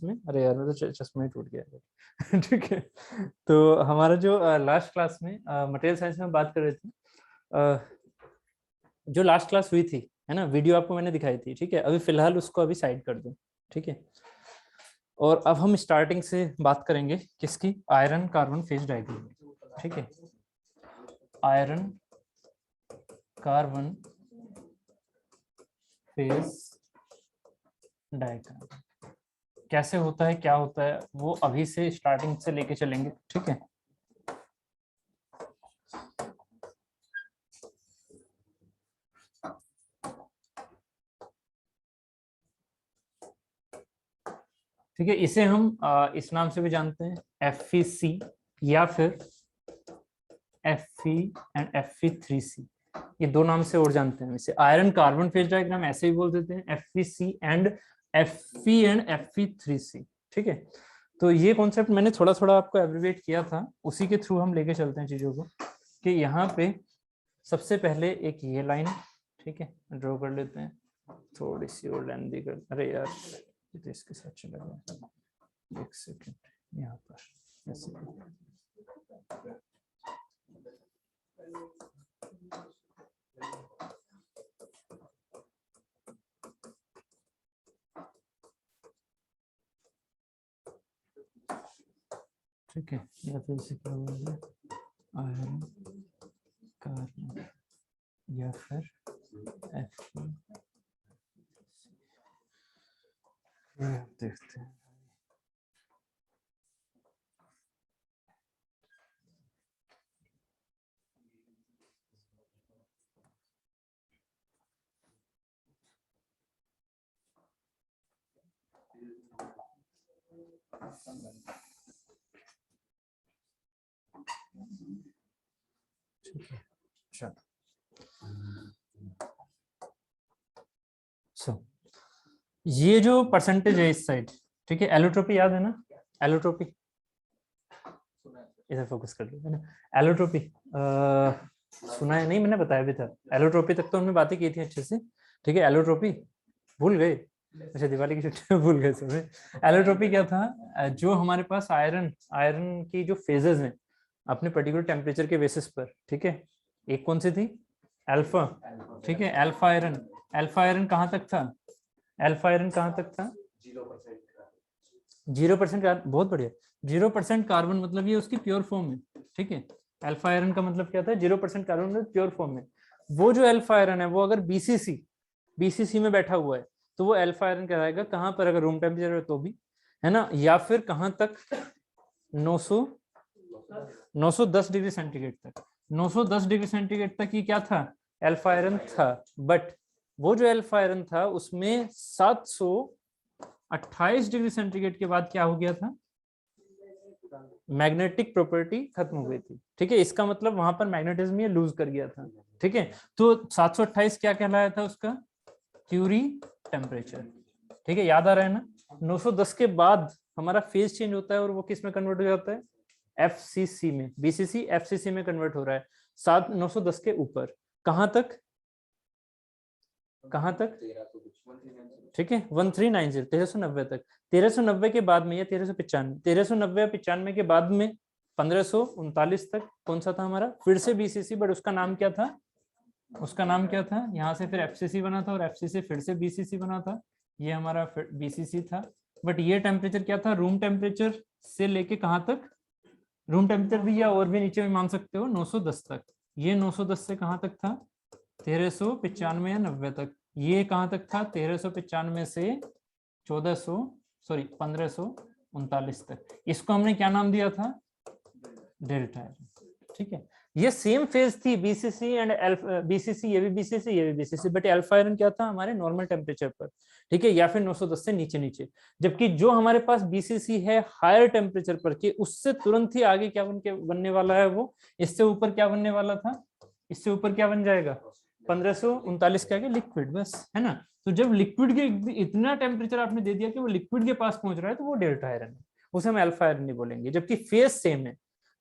में, अरे यार मेरा तो चश्मा ही टूट गया ठीक है। तो हमारा जो लास्ट क्लास में मटेरियल साइंस में बात कर रहे थे, जो लास्ट क्लास हुई थी है ना, वीडियो आपको मैंने दिखाई थी, ठीक है। अभी फिलहाल उसको अभी साइड कर दो, ठीक है। और अब हम स्टार्टिंग से बात करेंगे किसकी, आयरन कार्बन फेज डायग्राम, ठीक है। आयरन कार्बन फेज डायग्राम कैसे होता है, क्या होता है, वो अभी से स्टार्टिंग से लेके चलेंगे, ठीक है। ठीक है, इसे हम इस नाम से भी जानते हैं FeC, या फिर Fe एंड Fe3C, ये दो नाम से और जानते हैं इसे। आयरन कार्बन फेज डायग्राम ऐसे भी बोल देते हैं, FeC and Fe and Fe3C, ठीक है। तो ये कॉन्सेप्ट मैंने थोड़ा थोड़ा आपको एब्रिविएट किया था, उसी के थ्रू हम लेके चलते हैं चीजों को। कि यहाँ पे सबसे पहले एक ये लाइन, ठीक है, ड्रॉ कर लेते हैं, थोड़ी सी और लेंदी कर, अरे यार ये तो इसके साथ चला गया, एक सेकेंड, यहाँ पर ऐसे ठीक है। या फिर इसे क्या बोलेंगे, आयरन कार्बन या फिर Fe, देखते हैं। ठीक है, चलो ये जो परसेंटेज है इस साइड, ठीक है, एलोट्रोपी याद है ना, एलोट्रोपी, इधर फोकस कर लो, है ना। एलोट्रोपी सुना है, नहीं मैंने बताया भी था, एलोट्रोपी तक तो हमने बातें की थी अच्छे से, ठीक है। एलोट्रोपी भूल गए, अच्छा दिवाली की छुट्टी में भूल गए सब। एलोट्रोपी क्या था, जो हमारे पास आयरन आयरन की जो फेजेस हैं अपने पर्टिकुलर टेम्परेचर के बेसिस पर, ठीक है। एक कौन सी थी, अल्फा, ठीक है, अल्फा आयरन। अल्फा आयरन कहाँ तक था, अल्फा आयरन कहाँ तक था, 0% कार्बन, बहुत बढ़िया। 0% कार्बन मतलब ये उसकी प्योर फॉर्म है, ठीक है। अल्फा आयरन का मतलब क्या था, 0% कार्बन में प्योर फॉर्म में। वो जो अल्फा आयरन है वो अगर बीसीसी में बैठा हुआ है तो वो अल्फा आयरन कहलाएगा। कहाँ पर, अगर रूम टेम्परेचर है तो भी, है ना, या फिर कहाँ तक, 910 डिग्री सेंटीग्रेड तक। 910 डिग्री सेंटीग्रेड तक ये क्या था, अल्फा आयरन था। बट वो जो अल्फा आयरन था उसमें 728 डिग्री सेंटीग्रेड के बाद क्या हो गया था, मैग्नेटिक प्रॉपर्टी खत्म हो गई थी, ठीक है। इसका मतलब वहां पर मैग्नेटिज्म ये लूज कर गया था, ठीक है। तो 728 क्या कहलाया था उसका, क्यूरी टेम्परेचर, ठीक है, याद आ रहा है ना। 910 के बाद हमारा फेज चेंज होता है और वो किस में कन्वर्ट हो जाता है, FCC में, BCC FCC में कन्वर्ट हो रहा है। 910 के ऊपर कहां तक, कहां तक, ठीक है, 1390, 1390 तक। 1390 के बाद में या 1395, 1390 या 95 के बाद में 1539 तक कौन सा था हमारा, फिर से BCC, बट उसका नाम क्या था, उसका नाम क्या था, यहाँ से फिर FCC बना था और FCC फिर से BCC बना था, ये हमारा BCC था। बट ये टेम्परेचर क्या था, रूम टेम्परेचर से लेके कहाँ तक, रूम टेम्परेचर भी या और भी नीचे भी मान सकते हो, 910 तक। ये 910 से कहाँ तक था, 1395 या 90 तक। ये कहाँ तक था, 1395 से 1400, सॉरी 1539 तक। इसको हमने क्या नाम दिया था, डेल्टा आयरन, ठीक है। ये सेम फेज थी, BCC एंड BCC, ये भी BCC ये भी BCC, बट अल्फा आयरन क्या था हमारे नॉर्मल टेम्परेचर पर, ठीक है, या फिर 910 से नीचे नीचे। जबकि जो हमारे पास BCC है हायर टेम्परेचर पर के, उससे तुरंत ही आगे क्या बनने वाला है, वो इससे ऊपर क्या बनने वाला था, इससे ऊपर क्या बन जाएगा, 1539 के आगे लिक्विड, बस, है ना। तो जब लिक्विड के इतना टेम्परेचर आपने दे दिया कि वो लिक्विड के पास पहुंच रहा है तो वो डेल्टा आयरन है, उसे हम अल्फा आयरन नहीं बोलेंगे। जबकि फेज सेम है,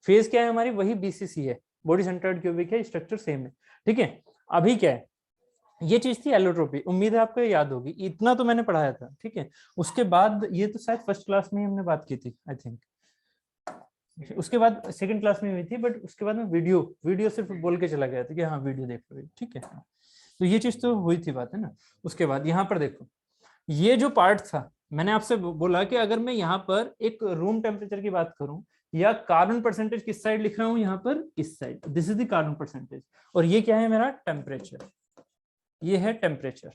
फेज क्या है हमारी, वही BCC है, बॉडी सेंटर्ड क्यूबिक है, स्ट्रक्चर सेम है, ठीक है। अभी क्या है, ये चीज थी एलोट्रोपी, उम्मीद है आपको ये याद होगी, इतना तो मैंने पढ़ाया था, ठीक है। उसके बाद ये तो शायद फर्स्ट क्लास में ही हमने बात की थी आई थिंक, उसके बाद सेकंड क्लास में हुई थी, बट उसके बाद में वीडियो सिर्फ बोल के चला गया था कि हाँ वीडियो देख लो, ठीक है। तो ये चीज तो हुई थी बात है ना। उसके बाद यहाँ पर देखो, ये जो पार्ट था, मैंने आपसे बोला कि अगर मैं यहाँ पर एक रूम टेम्परेचर की बात करूं, या कार्बन परसेंटेज किस साइड लिख रहा हूं, यहाँ पर इस side, this is the carbon percentage, और ये क्या है मेरा टेम्परेचर, ये है टेम्परेचर।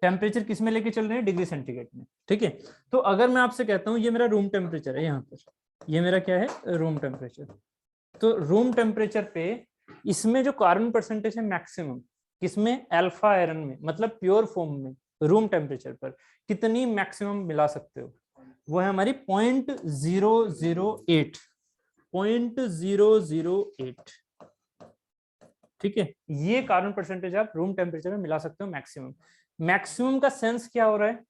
टेम्परेचर किस में लेके चल रहे हैं, डिग्री सेंटीग्रेड में, ठीक है। तो अगर मैं आपसे कहता हूं ये मेरा रूम टेम्परेचर है, यहाँ पर ये मेरा क्या है, रूम टेम्परेचर। तो रूम टेम्परेचर पे इसमें जो कार्बन परसेंटेज है मैक्सिमम, किसमें, अल्फा आयरन में, मतलब प्योर फॉर्म में रूम टेम्परेचर पर कितनी मैक्सिमम मिला सकते हो, वो है हमारी 0.008, 0.008, ठीक है। ये कार्बन परसेंटेज आप रूम टेम्परेचर में मिला सकते हो मैक्सिमम। मैक्सिमम का सेंस क्या हो रहा है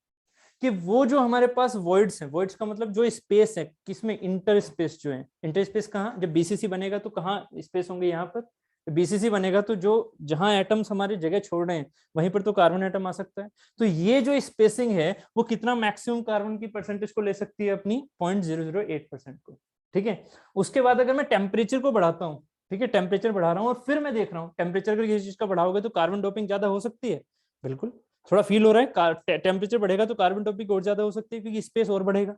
कि वो जो हमारे पास वॉइड्स हैं, वॉइड्स का मतलब जो स्पेस है, किसमें, इंटर स्पेस जो है, इंटर स्पेस कहाँ, जब बीसीसी बनेगा तो कहाँ स्पेस होंगे, यहाँ पर बीसीसी बनेगा तो जो जहां एटम्स हमारी जगह छोड़ रहे हैं वहीं पर तो कार्बन एटम आ सकता है। तो ये जो स्पेसिंग है वो कितना मैक्सिमम कार्बन की परसेंटेज को ले सकती है अपनी, 0.008% को, ठीक है। उसके बाद अगर मैं टेम्परेचर को बढ़ाता हूँ, ठीक है, टेम्परेचर बढ़ा रहा हूँ और फिर मैं देख रहा हूँ टेम्परेचर अगर किसी चीज का बढ़ाओगे तो कार्बन डोपिंग ज्यादा हो सकती है, बिल्कुल। थोड़ा फील हो रहा है, टेम्परेचर बढ़ेगा तो कार्बन डोपिंग और ज्यादा हो सकती है क्योंकि स्पेस और बढ़ेगा,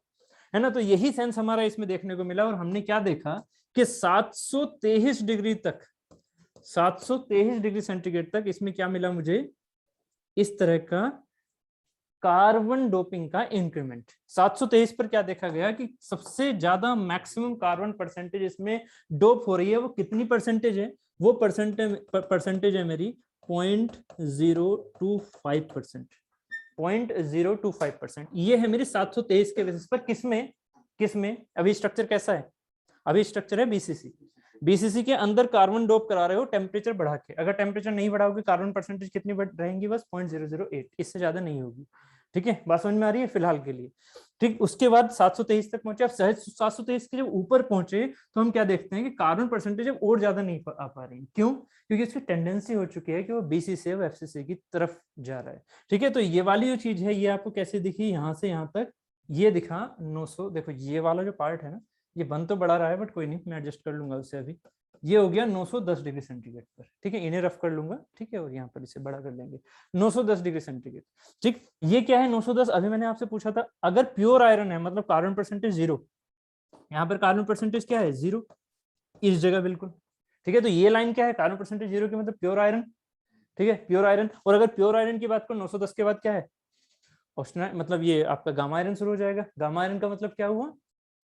है ना। तो यही सेंस हमारा इसमें देखने को मिला, और हमने क्या देखा कि 723 डिग्री तक, 723 डिग्री सेंटीग्रेड तक इसमें क्या मिला मुझे, इस तरह का कार्बन डोपिंग का इंक्रीमेंट। 723 पर क्या देखा गया कि सबसे ज्यादा मैक्सिमम कार्बन परसेंटेज इसमें डोप हो रही है, वो कितनी परसेंटेज है, वो परसेंटेज है मेरी 0.025%, 0.025%। ये है मेरी 723 के बेसिस पर, किसमें अभी स्ट्रक्चर कैसा है, अभी स्ट्रक्चर है बीसीसी, बीसीसी के अंदर कार्बन डोप करा रहे हो टेम्परेचर बढ़ा के। अगर टेम्परेचर नहीं बढ़ाओगे कार्बन परसेंटेज कितनी रहेंगी, बस 0.008, इससे ज्यादा नहीं होगी, ठीक है। बात समझ में आ रही है फिलहाल के लिए, ठीक। उसके बाद 723 तक पहुंचे, अब सहज 723 के जब ऊपर पहुंचे तो हम क्या देखते हैं कि कार्बन परसेंटेज अब और ज्यादा नहीं आ पा रही, क्यों, क्योंकि इसकी टेंडेंसी हो चुकी है कि वो बीसी से एफसीसी की तरफ जा रहा है, ठीक है। तो ये वाली जो चीज है ये आपको कैसे दिखी, यहाँ से यहाँ तक ये दिखा 900, देखो ये वाला जो पार्ट है ना, ये बन तो बड़ा रहा है बट कोई नहीं, मैं एडजस्ट कर लूंगा उससे अभी। ये हो गया 910 डिग्री सेंटीग्रेड पर, ठीक है, इन्हें रफ कर लूंगा, ठीक है, और यहाँ पर इसे बड़ा कर लेंगे 910 डिग्री सेंटीग्रेड, ठीक। ये क्या है 910, अभी मैंने आपसे पूछा था अगर प्योर आयरन है मतलब कार्बन परसेंटेज 0, यहाँ पर कार्बन परसेंटेज क्या है 0, इस जगह बिल्कुल, ठीक है। तो ये लाइन क्या है, कार्बन परसेंटेज 0 की मतलब प्योर आयरन, ठीक है, प्योर आयरन। और अगर प्योर आयरन की बात करो 910 के बाद क्या है, ऑक्सीजन, मतलब ये आपका गामा आयरन शुरू हो जाएगा। गामा आयरन का मतलब क्या हुआ,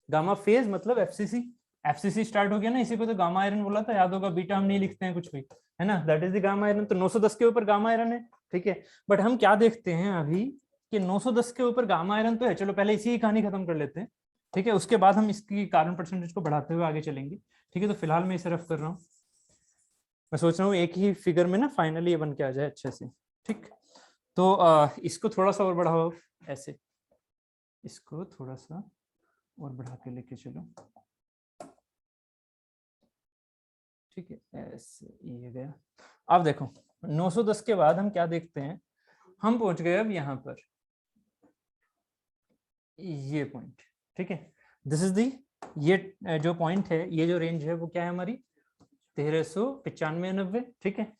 गामा फेज मतलब एफसीसी, एफसीसी स्टार्ट हो गया ना, इसी को तो गामा आयरन बोला था, याद होगा, बीटा हम नहीं लिखते हैं कुछ भी, है ना, that is the gamma iron. तो 910 के ऊपर गामा आयरन है, ठीक है। बट हम क्या देखते हैं अभी कि 910 के ऊपर गामा आयरन तो है, चलो पहले इसी की कहानी खत्म कर लेते हैं, ठीक है। उसके बाद हम इसकी कार्बन परसेंटेज को बढ़ाते हुए आगे चलेंगे, ठीक है। तो फिलहाल मैं इसे रफ कर रहा हूँ, मैं सोच रहा हूँ एक ही फिगर में ना फाइनली ये बन के आ जाए अच्छे से, ठीक। तो इसको थोड़ा सा और बढ़ाओ, ऐसे इसको थोड़ा सा और बढ़ा के लेके चलो, ठीक है, ऐसे ये गया। अब देखो 910 के बाद हम क्या देखते हैं, हम पहुंच गए अब यहाँ पर, ये पॉइंट, ठीक है, दिस इज दी, ये जो पॉइंट है, ये जो रेंज है वो क्या है हमारी 1395-90, ठीक है।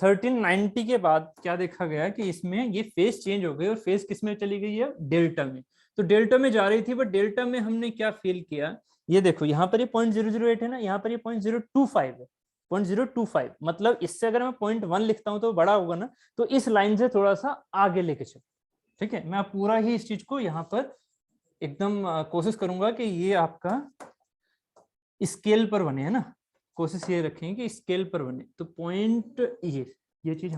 1390 के बाद क्या देखा गया कि इसमें ये फेज चेंज हो गई, और फेज किस में चली गई है, डेल्टा में। तो डेल्टा में जा रही थी, बट डेल्टा में हमने क्या फील किया, ये देखो यहाँ पर ये 0.008 है ना, यहाँ पर ये 0.025 है, 0.025, मतलब इससे अगर मैं 0.1 लिखता हूं तो बड़ा होगा ना, तो इस लाइन से थोड़ा सा आगे लेके चलो, ठीक है। मैं पूरा ही इस चीज को यहाँ पर एकदम कोशिश करूंगा कि ये आपका स्केल पर बने, है ना, कोशिश ये रखें कि स्केल पर बने। तो पॉइंट ये चीज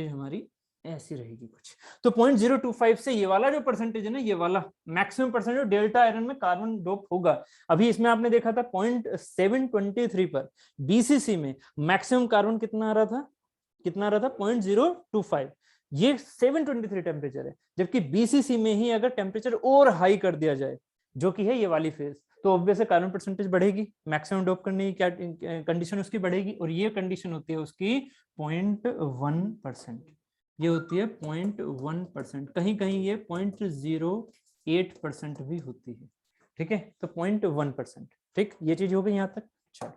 हमारी ऐसी रहेगी कुछ। तो 0.025 से ये वाला जो परसेंटेज है ना, ये वाला मैक्सिमम परसेंटेज डेल्टा आयरन में कार्बन डोप होगा। अभी इसमें आपने देखा था 0.723 पर बीसीसी में मैक्सिमम कार्बन कितना आ रहा था, 0.025, ये 723 टेम्परेचर है। जबकि बीसीसी में ही अगर टेम्परेचर और हाई कर दिया जाए, जो कि है ये वाली फेज, तो ऑब्वियस है कार्बन परसेंटेज बढ़ेगी, मैक्सिमम डोप करने की क्या कंडीशन उसकी बढ़ेगी, और ये कंडीशन होती है उसकी 0.1%, ये होती है 0.1%, कहीं कहीं ये 0.08% भी होती है, ठीक है, तो 0.1%, ठीक, ये चीज हो गई यहाँ तक। चलो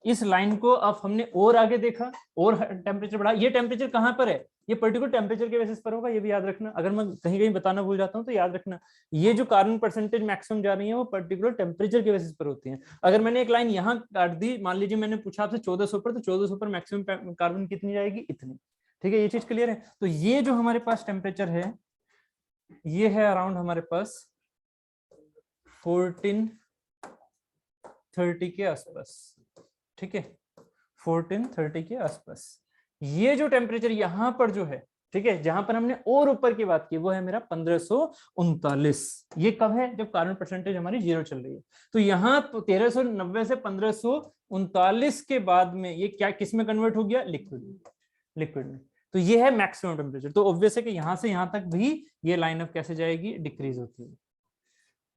इस लाइन को अब हमने और आगे देखा, और टेम्परेचर बढ़ा, ये टेम्परेचर कहाँ पर है, ये पर्टिकुलर टेम्परेचर के बेसिस पर होगा, ये भी याद रखना, अगर मैं कहीं कहीं बताना भूल जाता हूँ तो याद रखना, ये जो कार्बन परसेंटेज मैक्सिमम जा रही है वो पर्टिकुलर टेम्परेचर के बेसिस पर होती है। अगर मैंने एक लाइन यहाँ काट दी, मान लीजिए मैंने पूछा आपसे 1400 पर, तो 1400 पर मैक्सिमम कार्बन कितनी जाएगी, इतनी, ठीक है, ये चीज क्लियर है। तो ये जो हमारे पास टेम्परेचर है, ये है अराउंड हमारे पास 1430 के आसपास, ठीक है, 1430 के आसपास। ये जो टेम्परेचर यहाँ पर जो है, ठीक है, जहां पर हमने और ऊपर की बात की, वो है मेरा 1539। ये कब है, जब कार्बन परसेंटेज हमारी 0 चल रही है। तो यहाँ 1390 से 1539 के बाद में ये क्या किस में कन्वर्ट हो गया, लिक्विड में। तो ये है मैक्सिमम टेम्परेचर। तो ऑब्वियस है कि यहां से यहां तक भी ये लाइन अप कैसे जाएगी, डिक्रीज होती है,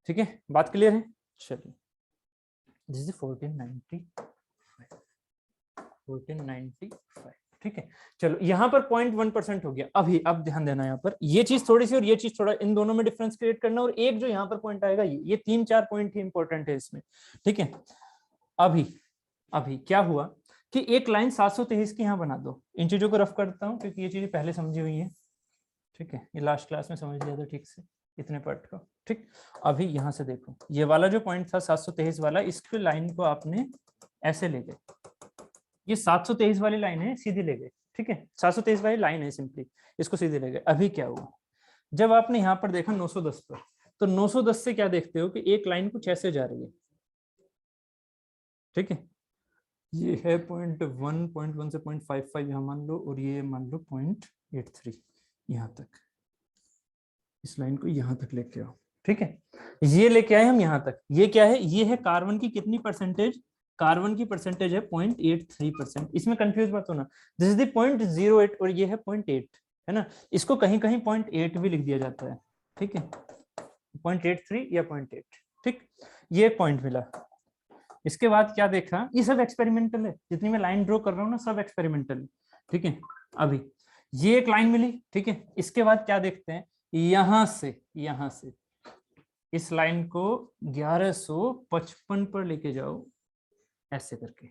ठीक है, बात क्लियर है। चलिए दिस इज 1495, ठीक है। चलो यहाँ पर 0.1% हो गया। अभी अब ध्यान देना, यहाँ पर ये चीज थोड़ी सी और ये चीज थोड़ा, इन दोनों में डिफरेंस क्रिएट करना, और एक जो यहाँ पर पॉइंट आएगा, ये 3-4 पॉइंट ही इंपॉर्टेंट है इसमें, ठीक है। अभी क्या हुआ कि एक लाइन 723 की यहाँ बना दो, इन चीजों को रफ करता हूँ क्योंकि ये चीजें पहले समझी हुई है, ठीक है, ये लास्ट क्लास में समझ लिया था ठीक से, इतने पार्ट को, ठीक। अभी यहाँ से देखो, ये वाला जो पॉइंट था 723 वाला, इसकी लाइन को आपने ऐसे ले गए, ये 723 वाली लाइन है, सीधी ले गए, ठीक है, 723 वाली लाइन है, सिंपली इसको सीधे ले गए। अभी क्या हुआ, जब आपने यहाँ पर देखा 910 पर, तो 910 से क्या देखते हो कि एक लाइन कुछ ऐसे जा रही है, ठीक है, ये है 0.1 से 0.55 यहाँ मान लो, और ये मान लो 0.83 यहाँ तक, इस लाइन को यहाँ तक लेके आओ, ठीक है, ये लेके आए हम यहाँ तक। ये क्या है, ये है कार्बन की कितनी परसेंटेज, कार्बन की परसेंटेज है 0.83%, इसमें कंफ्यूज मत होना, दिस इज द 0.08 और ये है 0.8, है ना, इसको कहीं कहीं 0.8 भी लिख दिया जाता है, ठीक है, 0.83 या 0.8, ठीक, ये पॉइंट मिला। इसके बाद क्या देखा, ये सब एक्सपेरिमेंटल है, जितनी मैं लाइन ड्रॉ कर रहा हूँ ना, सब एक्सपेरिमेंटल है, ठीक है। अभी ये एक लाइन मिली, ठीक है, इसके बाद क्या देखते हैं, यहां से इस लाइन को 1155 पर लेके जाओ, ऐसे करके,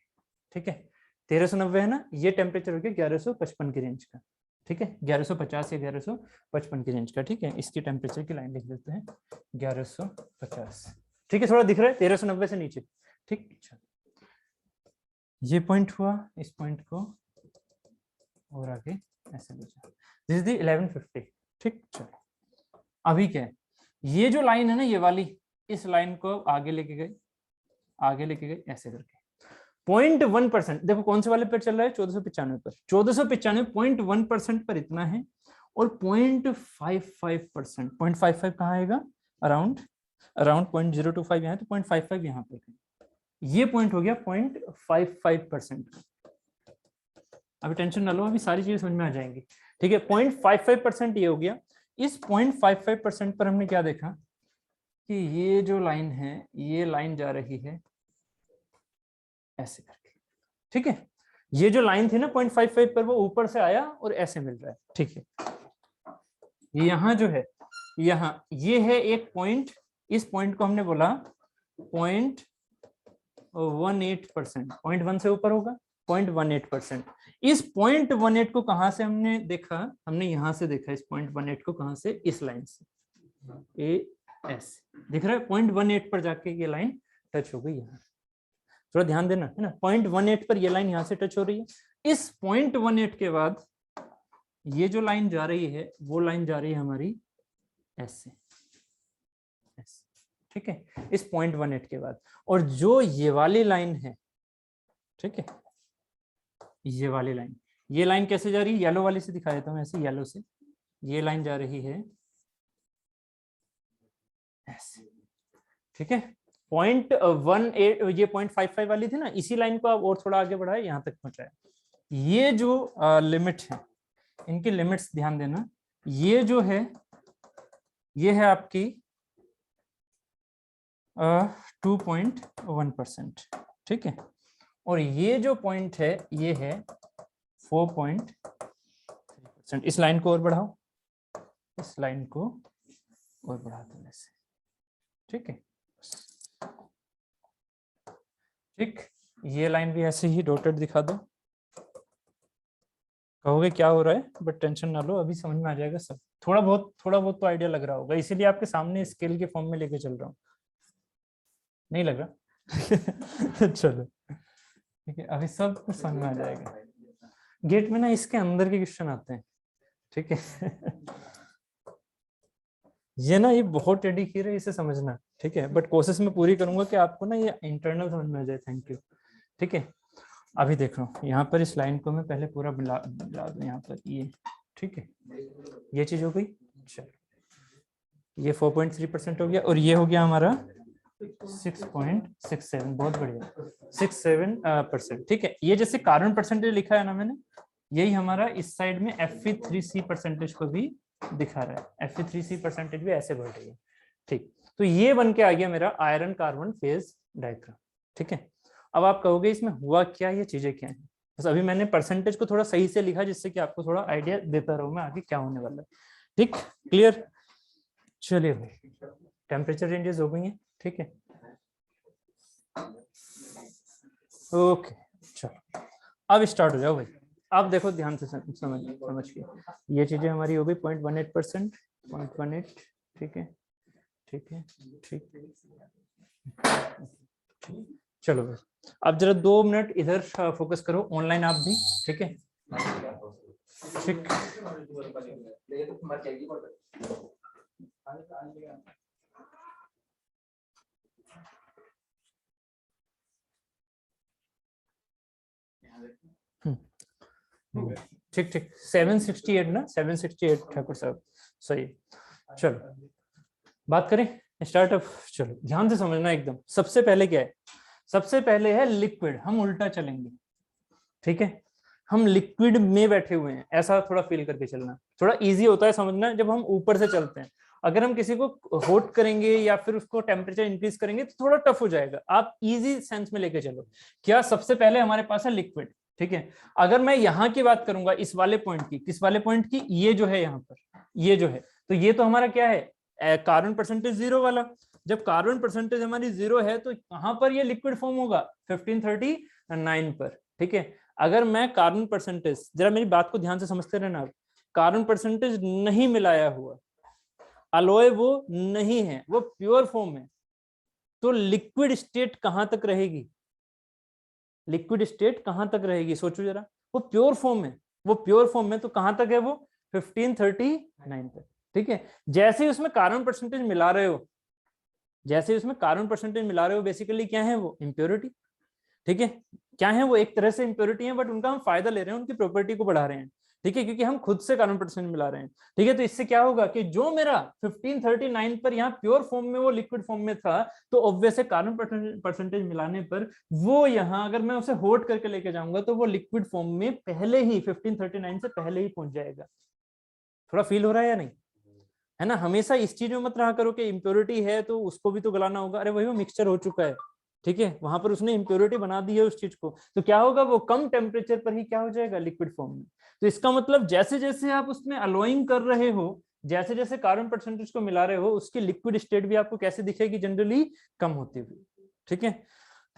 ठीक है, 1390 है ना, ये टेम्परेचर हो गया 1155 की रेंज का, ठीक है, 1150 या 1155 की रेंज का, ठीक है, इसकी टेम्परेचर की लाइन लिख देते हैं 1150, ठीक है, थोड़ा दिख रहा है 1390 से नीचे, ठीक। ये पॉइंट हुआ, इस पॉइंट को और आगे ऐसे ले जाओ, दिस इज द 1150, ठीक। चलो अभी क्या है, ये जो लाइन है ना, ये वाली, इस लाइन को आगे लेके गए ऐसे करके 0.1%, देखो कौन से वाले पर चल रहा है, 1495 पर, 1495 0.1% पर इतना है, और 0.55%, 0.55 कहाँ आएगा, अराउंड 0.025 यहाँ, तो 0.55 यहाँ पर, ये पॉइंट हो गया 0.55%। अभी टेंशन ना लो, अभी सारी चीजें समझ में आ जाएंगी, ठीक है। 0.55% ये हो गया। इस 0.55% पर हमने क्या देखा कि ये जो लाइन है, ये लाइन जा रही है ऐसे करके, ठीक है, ये जो लाइन थी ना 0.55 पर, वो ऊपर से आया और ऐसे मिल रहा है, ठीक है। यहाँ जो है, यहाँ ये है एक पॉइंट, इस पॉइंट को हमने बोला 0.18%, 0.1 से ऊपर होगा 0.18%। इस 0.18 को कहां से हमने देखा, हमने यहां से देखा, इस 0.18 को कहां से, इस लाइन से, ए एस दिख रहा है, 0.18 पर जाके ये लाइन टच हो गई यहाँ, थोड़ा ध्यान देना, है ना, 0.18 पर ये लाइन यहाँ से टच हो रही है। इस 0.18 के बाद ये जो लाइन जा रही है, वो लाइन जा रही है हमारी ऐसे, ठीक है, इस 0.18 के बाद, और जो ये वाली लाइन है, ठीक है, ये वाली लाइन, ये लाइन कैसे जा रही है, येलो वाली से दिखा देता हूँ, ऐसे येलो से, ये लाइन जा रही है ऐसे, ठीक है, 0.18, ये 0.55 वाली थी ना, इसी लाइन को आप और थोड़ा आगे बढ़ाए, यहाँ तक पहुंचाए। ये जो लिमिट है, इनकी लिमिट्स ध्यान देना, ये जो है, ये है आपकी 2.1%, ठीक है। और ये जो पॉइंट है ये है 4.3%। इस लाइन को और बढ़ाओ, इस लाइन को और बढ़ा दो ऐसे, ठीक है। ठीक, ये लाइन भी ऐसे ही डॉटेड दिखा दो। कहोगे क्या हो रहा है, बट टेंशन ना लो, अभी समझ में आ जाएगा सब। थोड़ा बहुत तो आइडिया लग रहा होगा, इसीलिए आपके सामने स्केल के फॉर्म में लेके चल रहा हूँ। नहीं लग रहा? चलो ठीक है, अभी सब कुछ समझ में आ जाएगा। गेट में ना इसके अंदर के क्वेश्चन आते हैं, ठीक है। ये ना ये बहुत डेडिकेट है, इसे समझना, ठीक है। बट कोशिश में पूरी करूंगा कि आपको ना ये इंटरनल समझ में आ जाए। थैंक यू, ठीक है। अभी देख रहा हूँ यहाँ पर, इस लाइन को मैं पहले पूरा मिला दूं यहाँ पर, ये ठीक है। ये चीज हो गई, चलो ये 4.3% हो गया, और ये हो गया हमारा 6.67, बहुत बढ़िया, 67%, ठीक है। ये जैसे कार्बन परसेंटेज लिखा है ना मैंने, यही हमारा इस साइड में Fe3C परसेंटेज को भी दिखा रहा है। Fe3C परसेंटेज भी ऐसे बढ़ रही है, ठीक। तो ये बन के आ गया मेरा आयरन कार्बन फेज डायग्राम, ठीक है। अब आप कहोगे इसमें हुआ क्या, ये चीजें क्या है। बस अभी मैंने परसेंटेज को थोड़ा सही से लिखा, जिससे कि आपको थोड़ा आइडिया देता रहूं मैं आगे क्या होने वाला है, ठीक, क्लियर। चलिए भाई, टेम्परेचर रेंजेस हो गई हैं, ठीक है। ओके, चलो अब स्टार्ट हो जाओ भाई। आप देखो ध्यान से समझ के, ये चीजें हमारी हो गई 0.18%, 0.18, ठीक है, ठीक है, ठीक। चलो भाई, अब जरा 2 मिनट इधर फोकस करो, ऑनलाइन आप भी, ठीक है, ठीक। ठीक ठीक, 768 ना, 768 ठाकुर साहब, सही। चलो बात करें स्टार्टअप। चलो ध्यान से समझना एकदम। सबसे पहले क्या है, सबसे पहले है लिक्विड। हम उल्टा चलेंगे, ठीक है। हम लिक्विड में बैठे हुए हैं, ऐसा थोड़ा फील करके चलना। थोड़ा इजी होता है समझना जब हम ऊपर से चलते हैं। अगर हम किसी को होट करेंगे या फिर उसको टेम्परेचर इंक्रीज करेंगे तो थोड़ा टफ हो जाएगा। आप इजी सेंस में लेके चलो। क्या, सबसे पहले हमारे पास है लिक्विड, ठीक है। अगर मैं यहाँ की बात करूंगा, इस वाले पॉइंट की, किस वाले पॉइंट की, ये जो है यहाँ पर, ये जो है, तो ये तो हमारा क्या है, कार्बन परसेंटेज 0 वाला। जब कार्बन परसेंटेज हमारी 0 है तो कहां पर ये लिक्विड फॉर्म होगा, 1539 पर, ठीक है। अगर मैं कार्बन परसेंटेज, जरा मेरी बात को ध्यान से समझते रहना, कार्बन परसेंटेज नहीं मिलाया हुआ, अलोय वो नहीं है, वो प्योर फॉर्म है, तो लिक्विड स्टेट कहां तक रहेगी, लिक्विड स्टेट कहां तक रहेगी, सोचो जरा। वो प्योर फॉर्म है, वो प्योर फॉर्म में, तो कहां तक है वो, 1539 तक, ठीक है। जैसे ही उसमें कार्बन परसेंटेज मिला रहे हो, जैसे उसमें कार्बन परसेंटेज मिला रहे हो, बेसिकली क्या है वो, इंप्योरिटी, ठीक है। क्या है वो, एक तरह से इंप्योरिटी है, बट उनका हम फायदा ले रहे हैं, उनकी प्रॉपर्टी को बढ़ा रहे हैं, ठीक है, क्योंकि हम खुद से कार्बन परसेंटेज मिला रहे हैं, ठीक है। तो इससे क्या होगा कि जो मेरा 1539 पर यहाँ प्योर फॉर्म में, वो लिक्विड फॉर्म में था, तो ऑब्वियस है कार्बन परसेंटेज मिलाने पर वो यहाँ, अगर मैं उसे होट करके लेके जाऊंगा, तो वो लिक्विड फॉर्म में पहले ही 1539 से पहले ही पहुंच जाएगा। थोड़ा फील हो रहा है या नहीं, है ना। हमेशा इस चीज में मत रहा करो कि इम्प्योरिटी है तो उसको भी तो गलाना होगा। अरे वही वो मिक्सचर हो चुका है, ठीक है, वहां पर उसने इम्प्योरिटी बना दी है उस चीज को, तो क्या होगा, वो कम टेम्परेचर पर ही क्या हो जाएगा, लिक्विड फॉर्म में। तो इसका मतलब जैसे जैसे आप उसमें अलोइंग कर रहे हो, जैसे जैसे कार्बन परसेंटेज को मिला रहे हो, उसकी लिक्विड स्टेट भी आपको कैसे दिखेगी, जनरली कम होती हुई, ठीक है,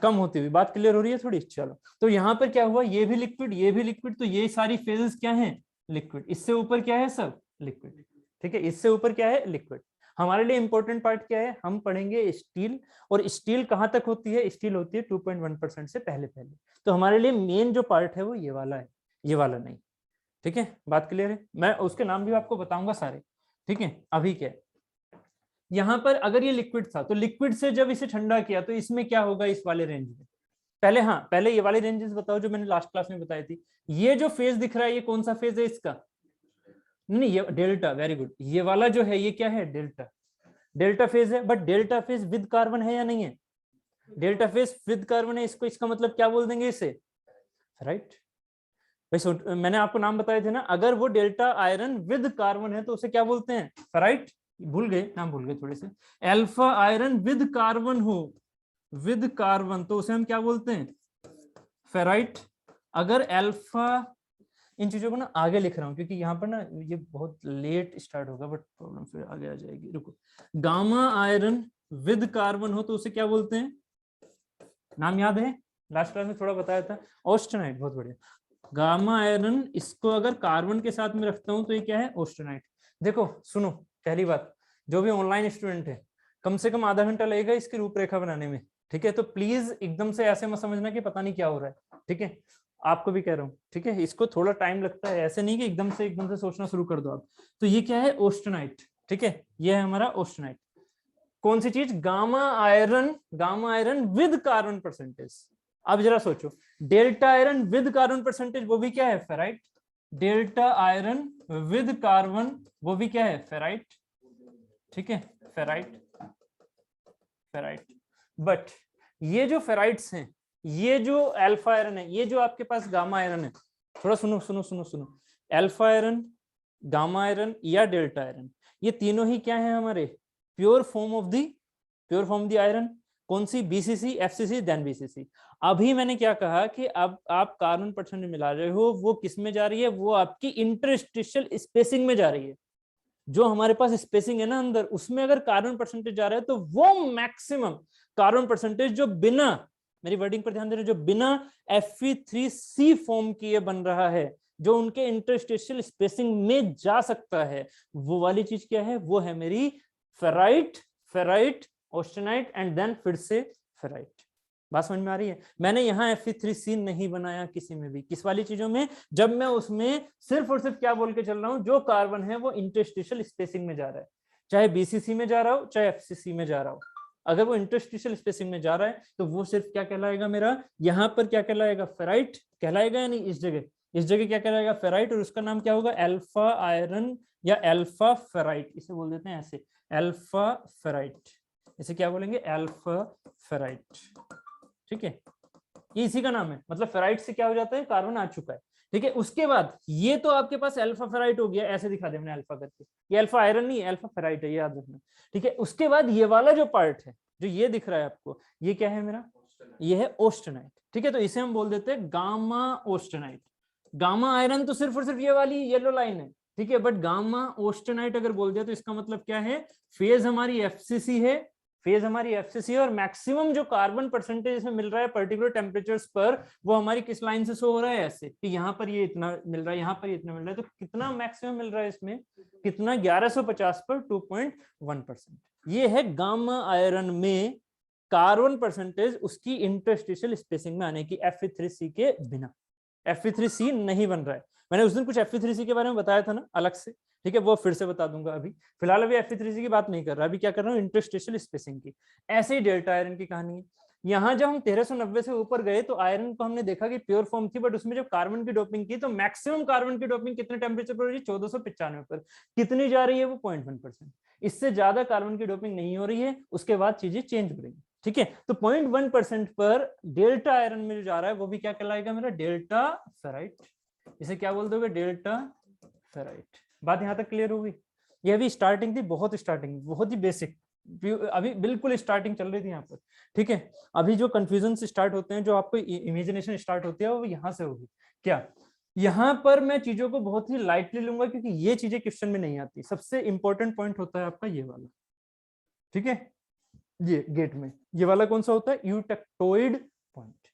कम होती हुई। बात क्लियर हो रही है थोड़ी, चलो। तो यहाँ पर क्या हुआ, ये भी लिक्विड, ये भी लिक्विड, तो ये सारी फेजेस क्या है, लिक्विड। इससे ऊपर क्या है, सब लिक्विड, ठीक है। इससे ऊपर क्या है, लिक्विड। हमारे लिए इंपॉर्टेंट पार्ट क्या है, हम पढ़ेंगे स्टील। और स्टील कहां तक होती है, स्टील होती है 2.1% से पहले पहले। तो हमारे लिए मेन जो पार्ट है वो ये वाला है, ये वाला नहीं, ठीक है। बात क्लियर है, मैं उसके नाम भी आपको बताऊंगा सारे, ठीक है। अभी क्या है, यहाँ पर अगर ये लिक्विड था, तो लिक्विड से जब इसे ठंडा किया तो इसमें क्या होगा, इस वाले रेंज में। पहले, हाँ पहले ये वाले रेंजेस बताओ जो मैंने लास्ट क्लास में बताई थी। ये जो फेज दिख रहा है, ये कौन सा फेज है इसका, नहीं ये डेल्टा, वेरी गुड। ये वाला जो है ये क्या है, डेल्टा, डेल्टा फेज है। But delta phase with carbon है या नहीं है, डेल्टा फेज विद कार्बन है, इसको, इसका मतलब क्या बोल देंगे इसे, राइट। मैंने आपको नाम बताए थे ना, अगर वो डेल्टा आयरन विद कार्बन है तो उसे क्या बोलते हैं, फेराइट। भूल गए, नाम भूल गए थोड़े से। अल्फा आयरन विद कार्बन हो विद कार्बन, तो उसे हम क्या बोलते हैं, फेराइट। अगर अल्फा, इन चीजों को ना आगे लिख रहा हूँ क्योंकि यहाँ पर ना ये बहुत लेट स्टार्ट होगा, बट प्रॉब्लम फिर आगे आ जाएगी, रुको। गामा आयरन विद कार्बन हो तो उसे क्या बोलते हैं, नाम याद है, लास्ट क्लास में थोड़ा बताया था, ऑस्टेनाइट। बहुत बढ़िया। गामा आयरन, इसको अगर कार्बन के साथ में रखता हूं तो ये क्या है, ऑस्टेनाइट। देखो सुनो, पहली बात, जो भी ऑनलाइन स्टूडेंट है, कम से कम आधा घंटा लगेगा इसकी रूपरेखा बनाने में, ठीक है। तो प्लीज एकदम से ऐसे मत समझना कि पता नहीं क्या हो रहा है, ठीक है, आपको भी कह रहा हूँ, ठीक है। इसको थोड़ा टाइम लगता है, ऐसे नहीं कि एकदम से सोचना शुरू कर दो आप। तो ये क्या है, ऑस्टेनाइट, ठीक है, ये है हमारा ऑस्टेनाइट। कौन सी चीज, gamma iron, gamma iron with carbon percentage. अब जरा सोचो, delta iron with carbon percentage, वो भी क्या है, ferrite. Delta iron with carbon, वो भी क्या है, फेराइट, ठीक है, फेराइट, फेराइट। बट ये जो फेराइट्स हैं, ये जो अल्फा आयरन है, ये जो आपके पास गामा आयरन है, थोड़ा सुनो सुनो सुनो सुनो, अल्फा आयरन, गामा आयरन या डेल्टा आयरन, ये तीनों ही क्या है हमारे, pure form of the iron. कौन सी, बीसीसी, एफसीसी, देन बीसीसी। अभी मैंने क्या कहा कि अब आप कार्बन परसेंटेज मिला रहे हो, वो किस में जा रही है, वो आपकी इंटरस्टिशियल स्पेसिंग में जा रही है। जो हमारे पास स्पेसिंग है ना अंदर, उसमें अगर कार्बन परसेंटेज जा रहा है तो वो मैक्सिमम कार्बन परसेंटेज जो बिना, मेरी वर्डिंग पर ध्यान दे रहे, जो बिना Fe3C फॉर्म किए बन रहा है, जो उनके इंटरस्टिशियल स्पेसिंग में जा सकता है, वो वाली चीज क्या है, वो है मेरी ferrite, ferrite, austenite and then फिर से फेराइट। बात समझ में आ रही है। मैंने यहाँ Fe3C नहीं बनाया किसी में भी, किस वाली चीजों में, जब मैं उसमें सिर्फ और सिर्फ क्या बोल के चल रहा हूँ, जो कार्बन है वो इंटरस्टिशियल स्पेसिंग में जा रहा है, चाहे बीसीसी में जा रहा हो चाहे एफसीसी में जा रहा हो। अगर वो इंटरस्टिशियल स्पेसिंग में जा रहा है तो वो सिर्फ क्या कहलाएगा मेरा, यहाँ पर क्या कहलाएगा, फेराइट कहलाएगा या नहीं, इस जगह क्या कहलाएगा, फेराइट, और उसका नाम क्या होगा, अल्फा आयरन या अल्फा फेराइट, इसे बोल देते हैं ऐसे, अल्फा फेराइट। इसे क्या बोलेंगे, अल्फा फेराइट, ठीक है, ये इसी का नाम है। मतलब फेराइट से क्या हो जाता है, कार्बन आ चुका है, ठीक है। उसके बाद ये तो आपके पास अल्फा फेराइट हो गया, ऐसे दिखा दे मैंने अल्फा करके, ये अल्फा आयरन नहीं है, अल्फा फेराइट है, ये याद रखना, ठीक है। उसके बाद ये वाला जो पार्ट है, जो ये दिख रहा है आपको, ये क्या है मेरा, ये है ऑस्टेनाइट, ठीक है। तो इसे हम बोल देते हैं गामा ऑस्टेनाइट। गामा आयरन तो सिर्फ और सिर्फ ये वाली येलो लाइन है, ठीक है, बट गामा ऑस्टेनाइट अगर बोल दिया तो इसका मतलब क्या है, फेज हमारी एफसीसी है, फेज हमारी एफसीसी है, और मैक्सिमम जो कार्बन परसेंटेज इसमें मिल रहा है पर्टिकुलर टेम्परेचर्स पर, वो हमारी किस लाइन से शो हो रहा है, ऐसे कि यहाँ पर ये इतना मिल रहा है, यहाँ पर ये इतना मिल रहा है, तो कितना मैक्सिमम मिल रहा है इसमें, कितना, 1150 पर 2.1%। ये है गामा आयरन में कार्बन परसेंटेज उसकी इंटरस्टिशियल स्पेसिंग में आने की, Fe3C के बिना। Fe3C नहीं बन रहा है। मैंने उस दिन कुछ Fe3C के बारे में बताया था ना अलग से, ठीक है, वो फिर से बता दूंगा। अभी फिलहाल अभी Fe3C की बात नहीं कर रहा, अभी क्या कर रहा हूँ, इंटरस्टिशियल स्पेसिंग की। ऐसे ही डेल्टा आयरन की कहानी है। यहाँ जब हम 1390 से ऊपर गए तो आयरन को हमने देखा कि प्योर फॉर्म थी, बट उसमें जब कार्बन की डोपिंग की तो मैक्सिमम कार्बन की डोपिंग कितने टेम्परेचर पर हो रही है, 1495 पर। कितनी जा रही है वो, 0.1%। इससे ज्यादा कार्बन की डोपिंग नहीं हो रही है, उसके बाद चीजें चेंज हो रही है, ठीक है। तो 0.1% पर डेल्टा आयरन में जो जा रहा है वो भी क्या कहलाएगा मेरा, डेल्टा फेराइट। इसे क्या बोल दोगे, डेल्टा फेराइट। बात यहां तक क्लियर होगी। ये अभी स्टार्टिंग थी, बहुत स्टार्टिंग, बहुत ही बेसिक, अभी बिल्कुल स्टार्टिंग चल रही थी यहाँ पर, ठीक है। अभी जो कंफ्यूजन से स्टार्ट होते हैं, जो आपको इमेजिनेशन स्टार्ट होती है, वो यहाँ से होगी। क्या यहाँ पर मैं चीजों को बहुत ही लाइटली लूंगा क्योंकि ये चीजें क्वेश्चन में नहीं आती। सबसे इंपॉर्टेंट पॉइंट होता है आपका ये वाला, ठीक है, ये गेट में ये वाला कौन सा होता है, यूटेक्टोइड पॉइंट,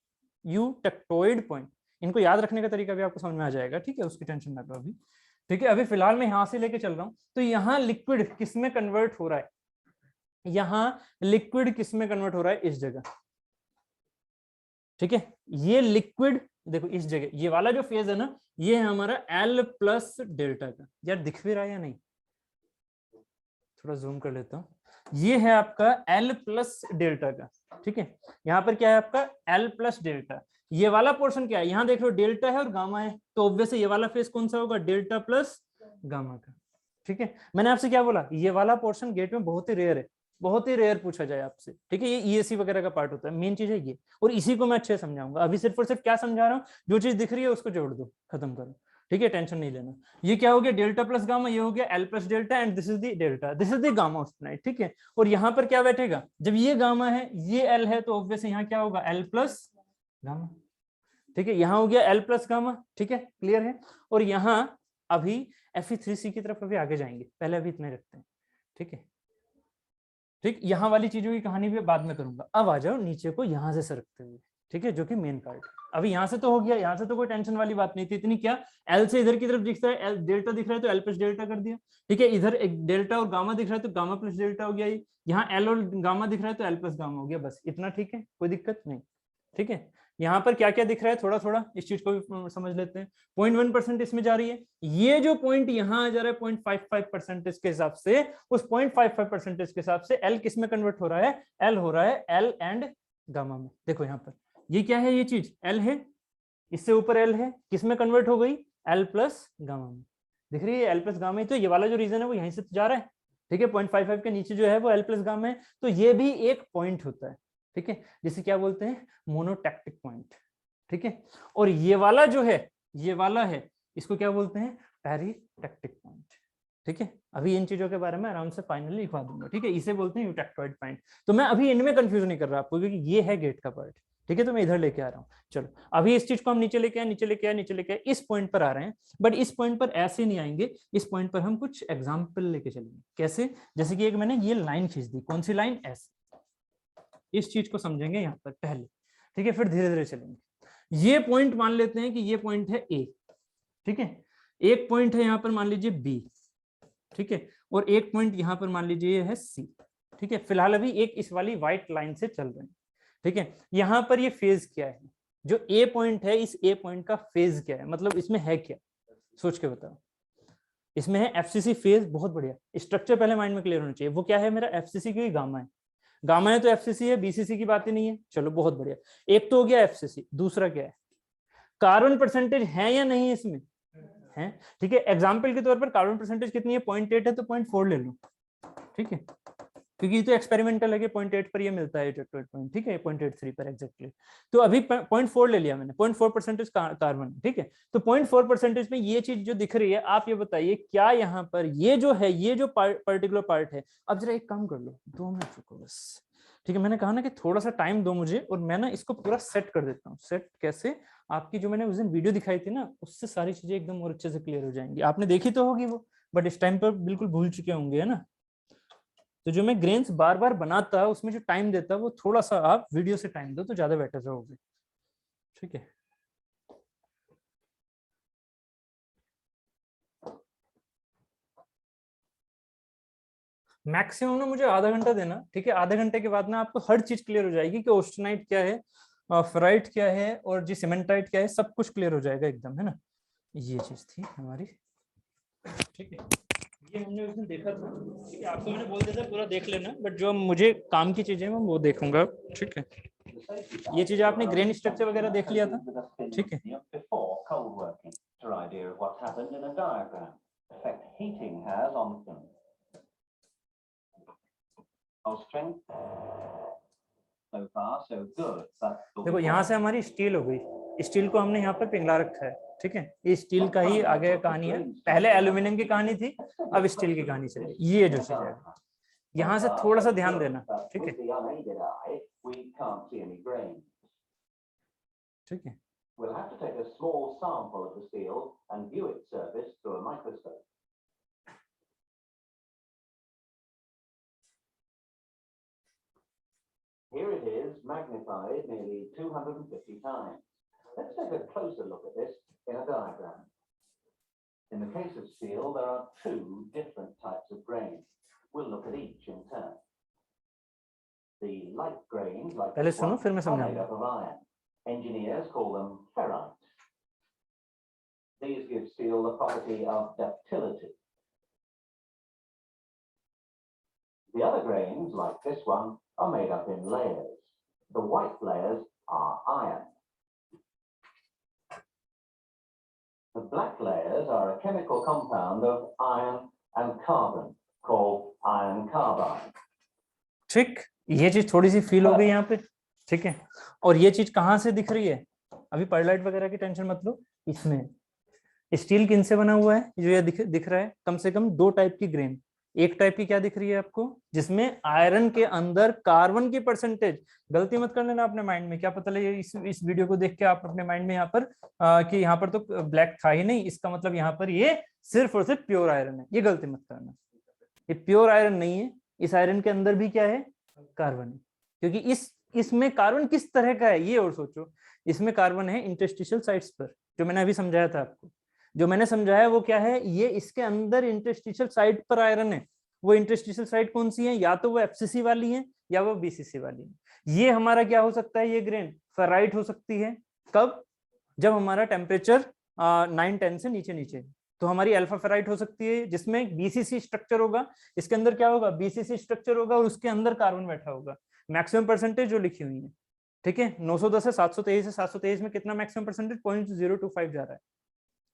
यूटेक्टोइड पॉइंट। इनको याद रखने का तरीका भी आपको समझ में आ जाएगा, ठीक है, उसकी टेंशन ना लो अभी, ठीक है। अभी फिलहाल मैं यहां से लेके चल रहा हूं, तो यहाँ लिक्विड किस में कन्वर्ट हो रहा है, यहाँ लिक्विड किस में कन्वर्ट हो रहा है, इस जगह, ठीक है। ये लिक्विड देखो इस जगह, ये वाला जो फेज है ना, ये है हमारा L प्लस डेल्टा का। यार दिख भी रहा है या नहीं, थोड़ा जूम कर लेता हूं। ये है आपका L प्लस डेल्टा का, ठीक है। यहाँ पर क्या है आपका L प्लस डेल्टा। ये वाला पोर्शन क्या है, यहाँ देख लो डेल्टा है और गामा है, तो ऑब्वियसली ये वाला फेज कौन सा होगा, डेल्टा प्लस गामा का, ठीक है। मैंने आपसे क्या बोला, ये वाला पोर्शन गेट में बहुत ही रेयर है, बहुत ही रेयर पूछा जाए आपसे, ठीक है। ये ईएससी वगैरह का पार्ट होता है, मेन चीज है ये, और इसी को मैं अच्छे से समझाऊंगा। अभी सिर्फ और सिर्फ क्या समझा रहा हूँ, जो चीज दिख रही है उसको जोड़ दो, खत्म करो, ठीक है, टेंशन नहीं लेना। ये क्या हो गया, डेल्टा प्लस गामा, ये हो गया L plus delta, and this is the delta, this is the gamma austenite. ठीक है, और यहाँ पर क्या बैठेगा, जब ये गामा है ये एल है तो ऑब्वियस यहाँ क्या होगा, एल प्लस गामा। ठीक है, यहाँ हो गया एल प्लस गामा। ठीक है, क्लियर है। और यहाँ अभी Fe3C की तरफ अभी आगे जाएंगे, पहले अभी इतने रखते हैं। ठीक है, ठीक, यहाँ वाली चीजों की कहानी भी बाद में करूंगा। अब आ जाओ नीचे को यहाँ से सरकते हुए। ठीक है, जो कि मेन पार्ट। अभी यहाँ से तो हो गया, यहाँ से तो कोई टेंशन वाली बात नहीं थी इतनी। क्या एल से इधर की तरफ दिखता है, एल डेल्टा दिख रहा है तो एल प्लस डेल्टा कर दिया। ठीक है, इधर एक डेल्टा और गामा दिख रहा है तो गामा प्लस डेल्टा हो गया। यहाँ एल और गामा दिख रहा है तो एल प्लस गामा हो गया, बस इतना। ठीक है, कोई दिक्कत नहीं। ठीक है, यहाँ पर क्या क्या दिख रहा है थोड़ा थोड़ा इस चीज को भी समझ लेते हैं। 0.1% इसमें जा रही है, ये जो पॉइंट यहाँ आ जा रहा है 0.55% के हिसाब से, उस 0.55% के हिसाब से एल किस में कन्वर्ट हो रहा है, एल हो रहा है एल एंड गामा में। देखो यहाँ पर ये क्या है, ये चीज एल है, इससे ऊपर एल है, किस में कन्वर्ट हो गई, एल प्लस गामा में। दिख रही है एल प्लस गामा, तो ये वाला जो रीजन है वो यहीं से जा रहा है। ठीक है, 0.55 के नीचे जो है वो एल प्लस गामा है, तो ये भी एक पॉइंट होता है। ठीक है, जिसे क्या बोलते हैं, मोनोटैक्टिक पॉइंट। ठीक है, और ये वाला जो है, ये वाला है, इसको क्या बोलते हैं, पेरीटैक्टिक पॉइंट। ठीक है, अभी इन चीजों के बारे में आराम से फाइनली लिखवा दूंगा। ठीक है, इसे बोलते हैं यूटेक्टोइड पॉइंट। तो मैं अभी इनमें कंफ्यूज नहीं कर रहा आपको, क्योंकि ये है गेट का पार्ट। ठीक है, तो मैं इधर लेके आ रहा हूँ। चलो अभी इस चीज को हम नीचे लेके आए, नीचे लेके आए, नीचे लेके आए, इस पॉइंट पर आ रहे हैं। बट इस पॉइंट पर ऐसे नहीं आएंगे, इस पॉइंट पर हम कुछ एग्जाम्पल लेके चलेंगे। कैसे, जैसे कि एक मैंने ये लाइन खींच दी, कौन सी लाइन, ऐसे। इस चीज को समझेंगे यहाँ पर पहले। ठीक है, फिर धीरे धीरे चलेंगे। ये पॉइंट मान लेते हैं कि ये पॉइंट है ए। ठीक है, एक पॉइंट है यहाँ पर मान लीजिए बी। ठीक है, और एक पॉइंट यहाँ पर मान लीजिए ये है सी। ठीक है, फिलहाल अभी एक इस वाली व्हाइट लाइन से चल रहे हैं। ठीक है, यहाँ पर ये फेज क्या है, जो ए पॉइंट है, इस ए पॉइंट का फेज क्या है, मतलब इसमें है क्या, सोच के बताओ। इसमें है एफसीसी फेज, बहुत बढ़िया। स्ट्रक्चर पहले माइंड में क्लियर होना चाहिए। वो क्या है मेरा, एफसीसी की गामा है, गामा है तो एफसीसी है, बीसीसी की बात ही नहीं है। चलो बहुत बढ़िया, एक तो हो गया एफसीसी, दूसरा क्या है, कार्बन परसेंटेज है या नहीं इसमें, है। ठीक है, एग्जांपल के तौर पर कार्बन परसेंटेज कितनी है, 0.8 है तो 0.4 ले लो। ठीक है, क्योंकि ये तो एक्सपेरिमेंटल है कि 0.8 पर ये मिलता है पॉइंट। ठीक है, 0.83 पर एग्जैक्टली। तो अभी 0.4 ले लिया मैंने, 0.4% कार्बन। ठीक है, तो 0.4% में ये चीज जो दिख रही है, आप ये बताइए क्या यहाँ पर ये जो है, ये जो पर्टिकुलर पार्ट है। अब जरा एक काम कर लो, 2 मिनट रुको बस। ठीक है, मैंने कहा ना कि थोड़ा सा टाइम दो मुझे, और मैं ना इसको पूरा सेट कर देता हूँ। सेट कैसे, आपकी जो मैंने उस दिन वीडियो दिखाई थी ना, उससे सारी चीजें एकदम और अच्छे से क्लियर हो जाएंगी। आपने देखी तो होगी वो, बट इस टाइम पर बिल्कुल भूल चुके होंगे, है ना। तो जो मैं ग्रेन्स बार बार बनाता है, उसमें जो टाइम देता है, वो थोड़ा सा आप वीडियो से टाइम दो तो ज्यादा बेटर रहोगे। ठीक है, मैक्सिमम ना मुझे आधा घंटा देना। ठीक है, आधे घंटे के बाद ना आपको हर चीज क्लियर हो जाएगी कि ऑस्टेनाइट क्या है, फेराइट क्या है, और जी सीमेंटाइट क्या है, सब कुछ क्लियर हो जाएगा एकदम, है ना। ये चीज थी हमारी। ठीक है, ये हमने उस दिन देखा था। ठीक है, आपको मैंने बोल दिया था पूरा देख लेना, बट जो मुझे काम की चीजें मैं वो देखूंगा। ठीक है, ये चीज आपने ग्रेन स्ट्रक्चर वगैरह देख लिया था। ठीक है, देखो यहाँ से हमारी स्टील हो गई, स्टील को हमने यहाँ पर पिघला रखा है। ठीक है, ये स्टील का ही आगे कहानी है, पहले एल्यूमिनियम की कहानी थी, अब स्टील की कहानी चलेगी। ये जो चीज है, यहाँ से थोड़ा सा ध्यान देना। ठीक है, ठीक है, we'll have to take a small sample of the steel and view its surface through a microscope. Here it is, magnified nearly 250 times. Let's take a closer look at this in a diagram. In the case of steel, there are 2 different types of grain. We'll look at each in turn. The light grains, like this one, are made up of iron. Engineers call them ferrite. These give steel the property of ductility. The other grains, like this one, are made up in layers. The white layers are iron. The black layers are a chemical compound of iron and carbon called iron carbide. ठीक, ये चीज थोड़ी सी feel हो गई यहाँ पे। ठीक है, और ये चीज कहाँ से दिख रही है, अभी परलाइट वगैरह की टेंशन मत लो, इसमें स्टील किन से बना हुआ है, जो ये दिख रहा है, कम से कम 2 टाइप की ग्रेन। एक टाइप की क्या दिख रही है आपको, जिसमें आयरन के अंदर कार्बन की परसेंटेज, गलती मत कर लेना अपने माइंड में, क्या पता लगे इस वीडियो को देख के आप अपने माइंड में यहाँ पर कि यहाँ पर तो ब्लैक था ही नहीं, इसका मतलब यहाँ पर ये सिर्फ और सिर्फ प्योर आयरन है। ये गलती मत करना, ये प्योर आयरन नहीं है। इस आयरन के अंदर भी क्या है, कार्बन है। क्योंकि इसमें कार्बन किस तरह का है ये और सोचो। इसमें कार्बन है इंटरस्टिशियल साइट्स पर, जो मैंने अभी समझाया था आपको। जो मैंने समझाया वो क्या है, ये इसके अंदर इंटरस्टिशियल साइट पर आयरन है। वो इंटरस्टिशियल साइट कौन सी है, या तो वो एफसीसी वाली है या वो बीसीसी वाली है। ये हमारा क्या हो सकता है, ये ग्रेन फेराइट हो सकती है। कब, जब हमारा टेम्परेचर 9-10 से नीचे नीचे, तो हमारी अल्फा फेराइट हो सकती है, जिसमें बीसीसी स्ट्रक्चर होगा। इसके अंदर क्या होगा, बीसीसी स्ट्रक्चर होगा और उसके अंदर कार्बन बैठा होगा। मैक्सिमम परसेंटेज जो लिखी हुई है, ठीक है, 910 से 723 है। 723 में कितना मैक्सिमम परसेंटेज, 0.025 जा रहा है।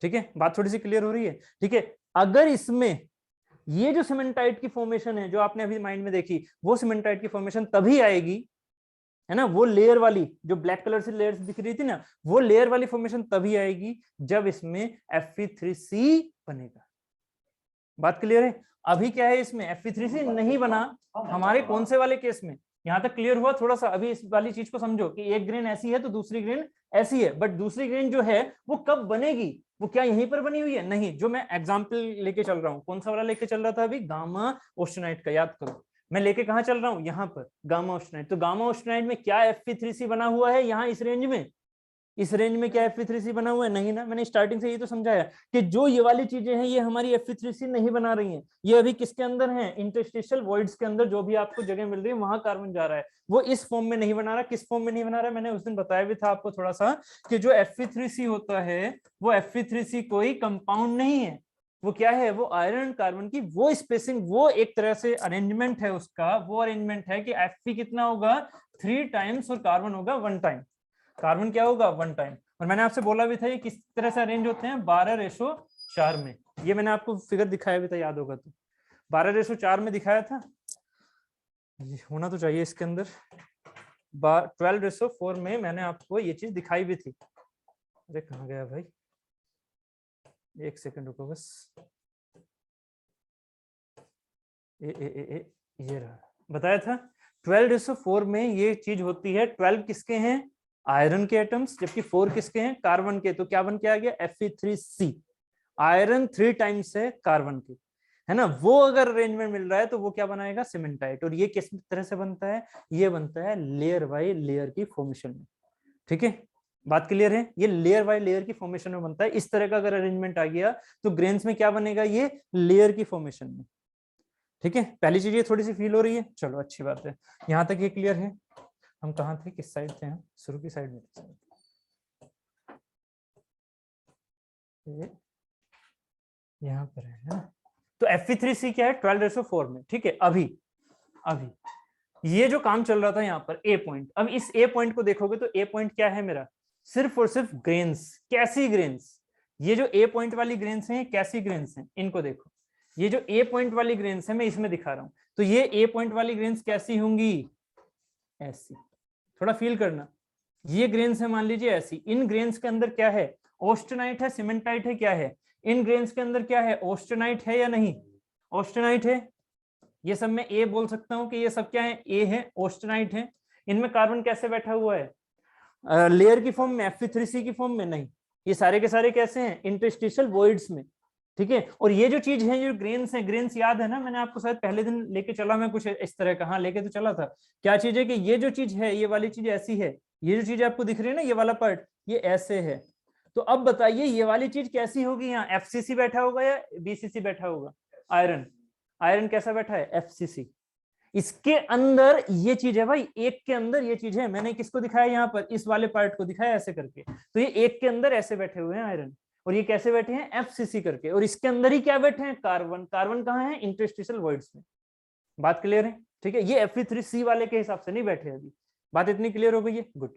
ठीक है, बात थोड़ी सी क्लियर हो रही है। ठीक है, अगर इसमें ये जो सीमेंटाइट की फॉर्मेशन है जो आपने अभी माइंड में देखी, वो सीमेंटाइट की फॉर्मेशन तभी आएगी, है ना, वो लेयर वाली जो ब्लैक कलर से लेयर्स दिख रही थी ना, वो लेयर वाली फॉर्मेशन तभी आएगी जब इसमें Fe3C बनेगा। बात क्लियर है। अभी क्या है, इसमें Fe3C नहीं बना। हमारे कौन से वाले केस में, यहां तक क्लियर हुआ थोड़ा सा। अभी इस वाली चीज को समझो कि एक ग्रेन ऐसी है तो दूसरी ग्रेन ऐसी है, बट दूसरी ग्रेन जो है वो कब बनेगी, वो क्या यहीं पर बनी हुई है, नहीं। जो मैं एग्जांपल लेके चल रहा हूँ, कौन सा वाला लेके चल रहा था अभी, गामा ऑस्टेनाइट का, याद करो मैं लेके कहाँ चल रहा हूँ, यहाँ पर गामा ऑस्टेनाइट। तो गामा ऑस्टेनाइट में क्या Fe3C बना हुआ है, यहाँ इस रेंज में, इस रेंज में क्या Fe3C बना हुआ है, नहीं ना। मैंने स्टार्टिंग से ये तो समझाया कि जो ये वाली चीजें हैं ये हमारी Fe3C नहीं बना रही हैं। ये अभी किसके अंदर है, इंटरस्टिशियल वॉइड्स के अंदर, जो भी आपको जगह मिल रही है वहां कार्बन जा रहा है। वो इस फॉर्म में नहीं बना रहा। किस फॉर्म में नहीं बना रहा, मैंने उस दिन बताया भी था आपको थोड़ा सा, कि जो Fe3C होता है वो Fe3C कोई कंपाउंड नहीं है। वो क्या है, वो आयरन कार्बन की वो स्पेसिंग, वो एक तरह से अरेंजमेंट है उसका। वो अरेंजमेंट है कि Fe कितना होगा, 3 टाइम्स और कार्बन होगा 1 टाइम। कार्बन क्या होगा, 1 टाइम। और मैंने आपसे बोला भी था ये किस तरह से अरेंज होते हैं, 12:4 में। ये मैंने आपको फिगर दिखाया भी था, याद होगा तो 12:4 में दिखाया था। होना तो चाहिए इसके अंदर 12:4 में मैंने आपको ये चीज दिखाई भी थी। अरे कहाँ गया भाई, एक सेकंड रुको बस। ये रहा, बताया था 12:4 में ये चीज होती है। 12 किसके हैं, आयरन के एटम्स, जबकि 4 किसके हैं, कार्बन के। तो क्या बन के आ गया, Fe3C। आयरन 3 टाइम्स है कार्बन के, है ना। वो अगर अरेंजमेंट मिल रहा है तो वो क्या बनाएगा, सीमेंटाइट। और ये किस तरह से बनता है, ये बनता है लेयर बाय लेयर की फॉर्मेशन में। ठीक है, बात क्लियर है। ये लेयर बाय लेयर की फॉर्मेशन में बनता है। इस तरह का अगर अरेंजमेंट आ गया तो ग्रेन्स में क्या बनेगा, ये लेयर की फॉर्मेशन में। ठीक है, पहली चीज ये थोड़ी सी फील हो रही है, चलो अच्छी बात है। यहां तक ये क्लियर है। हम कहाँ थे, किस साइड थे, हम शुरू की साइड में थे, यहाँ पर है ना। तो Fe3C क्या है, 12:4 में। ठीक है, अभी ये जो काम चल रहा था यहाँ पर ए पॉइंट, अब इस ए पॉइंट को देखोगे तो ए पॉइंट क्या है मेरा, सिर्फ और सिर्फ ग्रेन्स, कैसी ग्रेन्स। ये जो ए पॉइंट वाली ग्रेन्स हैं, कैसी ग्रेन्स हैं, इनको देखो। ये जो ए पॉइंट वाली ग्रेन्स है मैं इसमें दिखा रहा हूं, तो ये ए पॉइंट वाली ग्रेन्स कैसी होंगी, ऐसी। थोड़ा फील करना, ये ग्रेन्स है मान लीजिए ऐसी। इन ग्रेन्स के अंदर क्या है, ऑस्टेनाइट है, सीमेंटाइट है, क्या है, इन ग्रेन्स के अंदर क्या है, ऑस्टेनाइट है या नहीं, ऑस्टेनाइट है। ये सब मैं ए बोल सकता हूं कि ये सब क्या है, ए है, ऑस्टेनाइट है। इनमें कार्बन कैसे बैठा हुआ है, लेयर की फॉर्म में, Fe3C की फॉर्म में नहीं। ये सारे के सारे कैसे हैं, इंटरस्टिशियल वॉइड्स में। ठीक है, और ये जो चीज है, जो ग्रेन्स है, ग्रेन्स याद है ना, मैंने आपको शायद पहले दिन लेके चला मैं कुछ इस तरह का, हाँ लेके तो चला था। क्या चीज है कि ये जो चीज है, ये वाली चीज ऐसी है, ये जो चीज आपको दिख रही है ना, ये वाला पार्ट, ये ऐसे है। तो अब बताइए ये वाली चीज कैसी होगी, यहाँ FCC बैठा होगा या BCC बैठा होगा, आयरन। आयरन कैसा बैठा है, FCC। इसके अंदर ये चीज है भाई, एक के अंदर ये चीज है। मैंने किसको दिखाया यहाँ पर, इस वाले पार्ट को दिखाया ऐसे करके। तो ये एक के अंदर ऐसे बैठे हुए हैं आयरन, और ये कैसे बैठे हैं, FCC करके। और इसके अंदर ही क्या बैठे हैं, कार्बन। कार्बन कहाँ है, इंटरस्टिशियल वॉइड्स में। बात क्लियर है, ठीक है। ये Fe3C वाले के हिसाब से नहीं बैठे अभी। बात इतनी क्लियर हो गई है, गुड।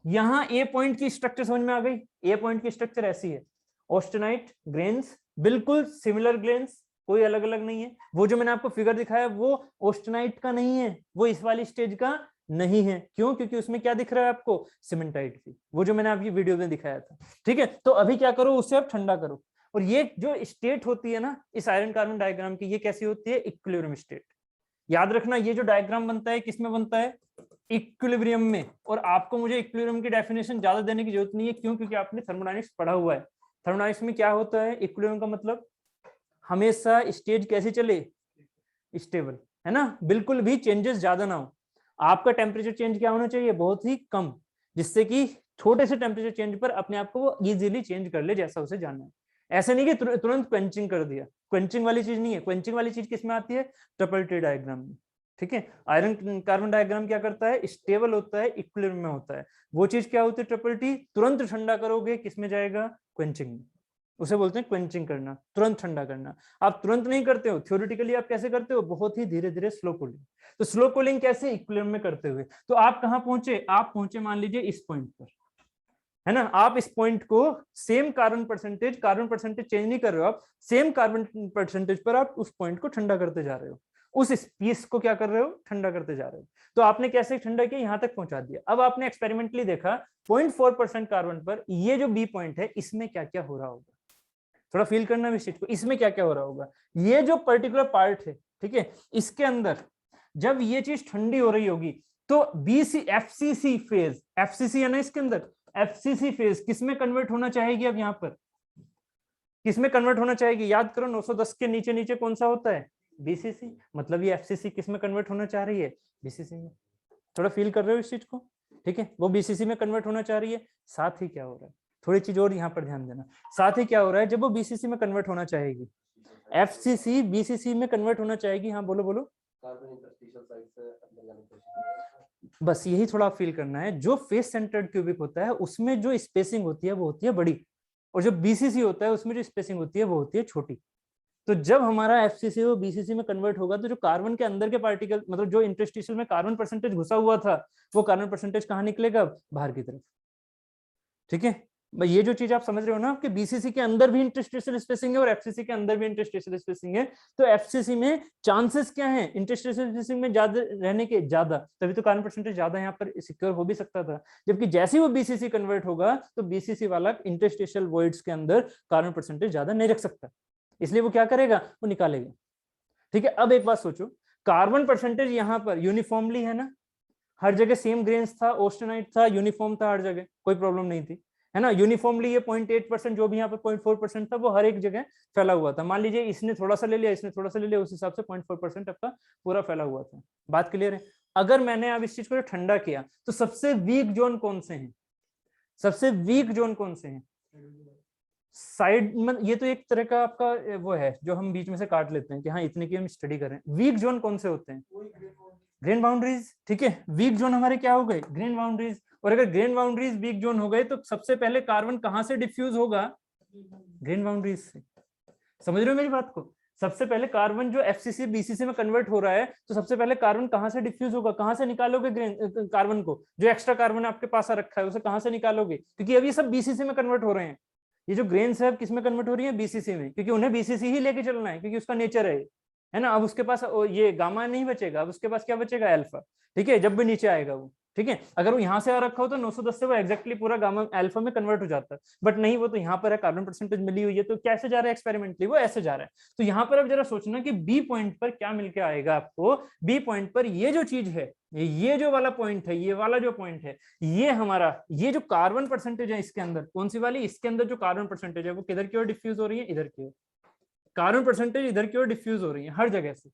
यहाँ ए पॉइंट की स्ट्रक्चर समझ में आ गई। ए पॉइंट की स्ट्रक्चर ऐसी है, ऑस्टेनाइट ग्रेन्स, बिल्कुल सिमिलर ग्रेन्स, कोई अलग अलग नहीं है। वो जो मैंने आपको फिगर दिखाया वो ऑस्टेनाइट का नहीं है, वो इस वाली स्टेज का नहीं है। क्यों, क्योंकि उसमें क्या दिख रहा है आपको, सीमेंटाइट की, वो जो मैंने आपकी वीडियो में दिखाया था। ठीक है, तो अभी क्या करो, उससे आप ठंडा करो। और ये जो स्टेट होती है ना इस आयरन कार्बन डायग्राम की, ये कैसी होती है? Equilibrium state. याद रखना ये जो डायग्राम बनता है किसमें बनता है? इक्विलिब्रियम में। और आपको मुझे इक्विलिब्रियम की डेफिनेशन ज्यादा देने की जरूरत नहीं है, क्यों? क्योंकि आपने थर्मोडायनेमिक्स पढ़ा हुआ है। थर्मोडायनेमिक्स में क्या होता है? इक्विलिब्रियम का मतलब हमेशा स्टेट कैसे चले? स्टेबल, है ना, बिल्कुल भी चेंजेस ज्यादा ना हो। आपका टेम्परेचर चेंज क्या होना चाहिए? बहुत ही कम, जिससे कि छोटे से टेम्परेचर चेंज पर अपने आप को वो इजीली चेंज कर ले जैसा उसे जानना है। ऐसे नहीं कि तुरंत क्वेंचिंग कर दिया, क्वेंचिंग वाली चीज नहीं है। क्वेंचिंग वाली चीज किसमें आती है? ट्रिपल टी डायग्राम में। ठीक है, आयरन कार्बन डायग्राम क्या करता है? स्टेबल होता है, इक्विलिब्रियम में होता है। वो चीज क्या होती है? Triple T. तुरंत ठंडा करोगे किसमें जाएगा? क्वेंचिंग में। उसे बोलते हैं क्वेंचिंग करना, तुरंत ठंडा करना। आप तुरंत नहीं करते हो, थ्योरेटिकली आप कैसे करते हो? बहुत ही धीरे धीरे स्लो कूलिंग। तो स्लो कूलिंग कैसे? इक्विलिब्रियम में करते हुए। तो आप कहां पहुंचे? आप पहुंचे मान लीजिए इस पॉइंट पर, है ना। आप इस पॉइंट को सेम कार्बन परसेंटेज चेंज नहीं कर रहे हो, आप सेम कार्बन परसेंटेज पर आप उस पॉइंट को ठंडा करते जा रहे हो, उस पीस को क्या कर रहे हो? ठंडा करते जा रहे हो। तो आपने कैसे ठंडा किया? यहां तक पहुंचा दिया। अब आपने एक्सपेरिमेंटली देखा 0.4% कार्बन पर ये जो बी पॉइंट है इसमें क्या क्या हो रहा होगा, थोड़ा फील करना भी चीज को, इसमें क्या क्या हो रहा होगा। ये जो पर्टिकुलर पार्ट है, ठीक है, इसके अंदर जब ये चीज ठंडी हो रही होगी तो बीसी एफसीसी फेज, एफसीसी है ना इसके अंदर, एफसीसी फेज किसमें कन्वर्ट होना चाहेगी? अब यहाँ पर किसमें कन्वर्ट होना चाहेगी? याद करो 910 के नीचे नीचे कौन सा होता है? बीसीसी। मतलब ये एफसीसी किसमें कन्वर्ट होना चाह रही है? बीसीसी में। थोड़ा फील कर रहे हो इस चीज को? ठीक है, वो बीसीसी में कन्वर्ट होना चाह रही है। साथ ही क्या हो रहा है, थोड़ी चीज और यहाँ पर ध्यान देना, साथ ही क्या हो रहा है? जब वो बीसीसी में कन्वर्ट होना चाहेगी, एफसीसी बीसीसी में कन्वर्ट होना चाहेगी। हाँ बोलो बोलो। बस यही थोड़ा फील करना है। जो फेस सेंटर्ड क्यूबिक होता है उसमें जो स्पेसिंग होती है वो होती है बड़ी, और जो बीसीसी होता है उसमें जो स्पेसिंग होती है वो होती है छोटी। तो जब हमारा एफसीसी वो बीसीसी में कन्वर्ट होगा तो जो कार्बन के अंदर के पार्टिकल, मतलब जो इंटरस्टिशियल में कार्बन परसेंटेज घुसा हुआ था, वो कार्बन परसेंटेज कहाँ निकलेगा? बाहर की तरफ। ठीक है, ये जो चीज आप समझ रहे हो ना, आपके बीसीसी के अंदर भी इंटरस्टिशियल स्पेसिंग है और एफसीसी के अंदर भी इंटरस्टिशियल स्पेसिंग है। तो एफसीसी में चांसेस क्या है इंटरस्टिशियल स्पेसिंग में ज्यादा रहने के? ज्यादा, तभी तो कार्बन परसेंटेज ज्यादा यहाँ पर सिक्योर हो भी सकता था। जबकि जैसे ही वो बीसीसी कन्वर्ट होगा तो बीसीसी वाला इंटरस्टिशियल वॉइड्स के अंदर कार्बन परसेंटेज ज्यादा नहीं रख सकता, इसलिए वो क्या करेगा? वो निकालेगा। ठीक है, अब एक बात सोचो, कार्बन परसेंटेज यहाँ पर यूनिफॉर्मली है ना, हर जगह सेम ग्रेन्स था, ऑस्टेनाइट था, यूनिफॉर्म था हर जगह, कोई प्रॉब्लम नहीं थी, है ना। यूनिफॉर्मली ये 0.8% जो भी यहाँ पे 0.4% था वो हर एक जगह फैला हुआ था। मान लीजिए इसने थोड़ा सा ले लिया, इसने थोड़ा सा ले लिया, उस हिसाब से 0.4% आपका पूरा फैला हुआ था। बात क्लियर है? अगर मैंने अब इस चीज को ठंडा किया तो सबसे वीक जोन कौन से हैं? सबसे वीक जोन कौन से हैं? साइड में, ये तो एक तरह का आपका वो है जो हम बीच में से काट लेते हैं कि हाँ इतने की हम स्टडी करें। वीक जोन कौन से होते हैं? Grain boundaries. ठीक है, वीक जोन हमारे क्या हो गए? Grain boundaries. और अगर ग्रेन बाउंड्रीज वीक जोन हो गए तो सबसे पहले कार्बन कहां से डिफ्यूज होगा? ग्रेन बाउंड्रीज से। समझ रहे हो मेरी बात को? सबसे पहले कार्बन जो एफसीसी बीसीसी में कन्वर्ट हो रहा है तो सबसे पहले कार्बन कहां से डिफ्यूज होगा? कहां से निकालोगे ग्रेन कार्बन को? जो एक्स्ट्रा कार्बन आपके पास आ रखा है उसे कहां से निकालोगे? क्योंकि अभी सब बीसीसी में कन्वर्ट हो रहे हैं। ये जो ग्रेन्स है किस में कन्वर्ट हो रही है? बीसीसी में, क्योंकि उन्हें बीसीसी ही लेके चलना है, क्योंकि उसका नेचर है ना। अब उसके पास ये गामा नहीं बचेगा, अब उसके पास क्या बचेगा? अल्फा। ठीक है, जब भी नीचे आएगा वो। ठीक है, अगर वो यहाँ से आ रखा हो तो 910 से वो एक्जैक्टली पूरा गामा अल्फा में कन्वर्ट हो जाता है, बट नहीं, वो तो यहाँ पर है, कार्बन परसेंटेज मिली हुई है, तो कैसे जा रहा है एक्सपेरिमेंटली? वो ऐसे जा रहा है। तो यहाँ पर अब जरा सोचना कि बी पॉइंट पर क्या मिलके आएगा आपको। बी पॉइंट पर ये जो चीज है, ये जो वाला पॉइंट है, ये वाला जो पॉइंट है, ये हमारा, ये जो कार्बन परसेंटेज है इसके अंदर, कौन सी वाली? इसके अंदर जो कार्बन परसेंटेज है वो किधर की ओर डिफ्यूज हो रही है? इधर की ओर। कार्बन परसेंटेज इधर की ओर डिफ्यूज हो रही है, हर जगह से,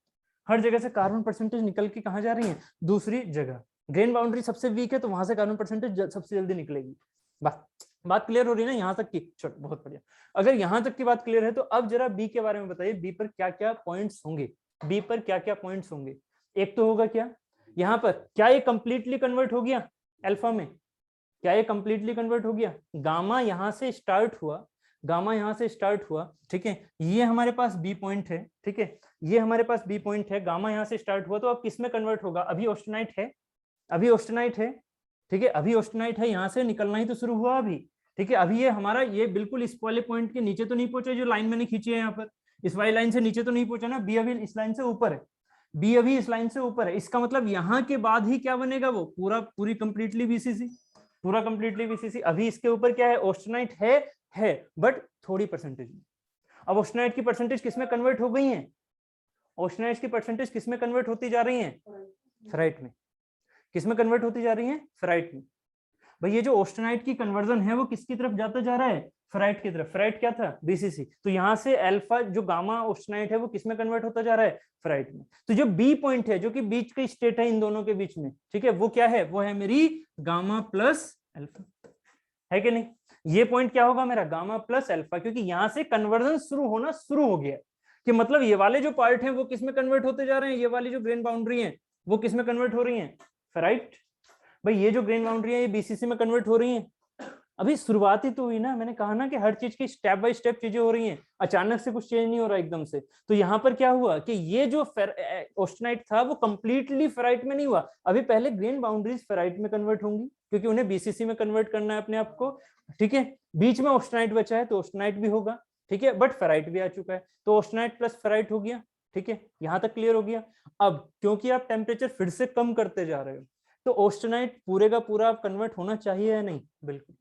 हर जगह से कार्बन परसेंटेज निकल के कहाँ जा रही है? दूसरी जगह। ग्रेन बाउंड्री सबसे वीक है तो वहां से कार्बन परसेंटेज सबसे जल्दी निकलेगी। बात क्लियर हो रही है ना यहाँ तक की? चलो बहुत बढ़िया। अगर यहाँ तक की बात क्लियर है तो अब जरा बी के बारे में बताइए, बी पर क्या क्या पॉइंट्स होंगे? बी पर क्या क्या पॉइंट्स होंगे? एक तो होगा क्या यहाँ पर, क्या ये कंप्लीटली कन्वर्ट हो गया अल्फा में? क्या ये कंप्लीटली कन्वर्ट हो गया? गामा यहाँ से स्टार्ट हुआ, गामा यहाँ से स्टार्ट हुआ, ठीक है, ये हमारे पास बी पॉइंट है, ठीक है, ये हमारे पास बी पॉइंट है, गामा यहाँ से स्टार्ट हुआ, तो अब किस में कन्वर्ट होगा? अभी ऑस्टेनाइट है, अभी ऑस्टेनाइट है, ठीक है, अभी ऑस्टेनाइट है, यहाँ से निकलना ही तो शुरू हुआ अभी। ठीक है, अभी ये हमारा ये बिल्कुल इस वाले पॉइंट के नीचे तो नहीं पहुंचा, जो लाइन मैंने खींची है यहाँ पर, इस वाली लाइन से नीचे तो नहीं पहुंचा ना, बी अभी इस लाइन से ऊपर है, बी अभी इस लाइन से ऊपर है। इसका मतलब यहाँ के बाद ही क्या बनेगा? वो पूरी कंप्लीटली बीसीसी, पूरा कंप्लीटली बीसीसी। अभी इसके ऊपर क्या है? ऑस्टेनाइट है बट थोड़ी परसेंटेज में, अब ऑस्टेनाइट की परसेंटेज किसमें कन्वर्ट हो गई है? ऑस्टेनाइट की परसेंटेज किसमें कन्वर्ट होती जा रही है? फेराइट में। किसमें कन्वर्ट होती जा रही है? फेराइट में। भाई ये जो ऑस्टेनाइट की कन्वर्जन है वो किसकी तरफ जाता जा रहा है? फेराइट की तरफ। फेराइट क्या था? बीसीसी। तो यहाँ से अल्फा जो गामा ऑस्टेनाइट है वो किसमें कन्वर्ट होता जा रहा है? फेराइट में। तो जो बी पॉइंट है जो कि बीच का स्टेट है इन दोनों के बीच में, ठीक है, वो क्या है? वो है मेरी गामा प्लस अल्फा, है कि नहीं? ये पॉइंट क्या होगा मेरा? गामा प्लस अल्फा, क्योंकि यहां से कन्वर्जन शुरू हो गया, कि मतलब ये वाले जो पार्ट हैं वो किसमें कन्वर्ट होते जा रहे हैं? ये वाली जो ग्रेन बाउंड्री है वो किसमें कन्वर्ट हो रही है? फेराइट। भाई ये जो ग्रेन बाउंड्री है ये बीसीसी में कन्वर्ट हो रही है। अभी शुरुआत ही तो हुई ना, मैंने कहा ना कि हर चीज की स्टेप बाय स्टेप चीजें हो रही हैं, अचानक से कुछ चेंज नहीं हो रहा एकदम से। तो यहाँ पर क्या हुआ कि ये जो ऑस्टेनाइट था वो कंप्लीटली फेराइट में नहीं हुआ, अभी पहले ग्रेन बाउंड्रीज फेराइट में कन्वर्ट होंगी क्योंकि उन्हें बीसीसी में कन्वर्ट करना है अपने आप को, ठीक है। बीच में ऑस्टेनाइट बचा है तो ऑस्टेनाइट भी होगा, ठीक है, बट फेराइट भी आ चुका है, तो ऑस्टेनाइट प्लस फेराइट हो गया, ठीक है, यहाँ तक क्लियर हो गया। अब क्योंकि आप टेम्परेचर फिर से कम करते जा रहे हो तो ऑस्टेनाइट पूरे का पूरा आप कन्वर्ट होना चाहिए या नहीं? बिल्कुल।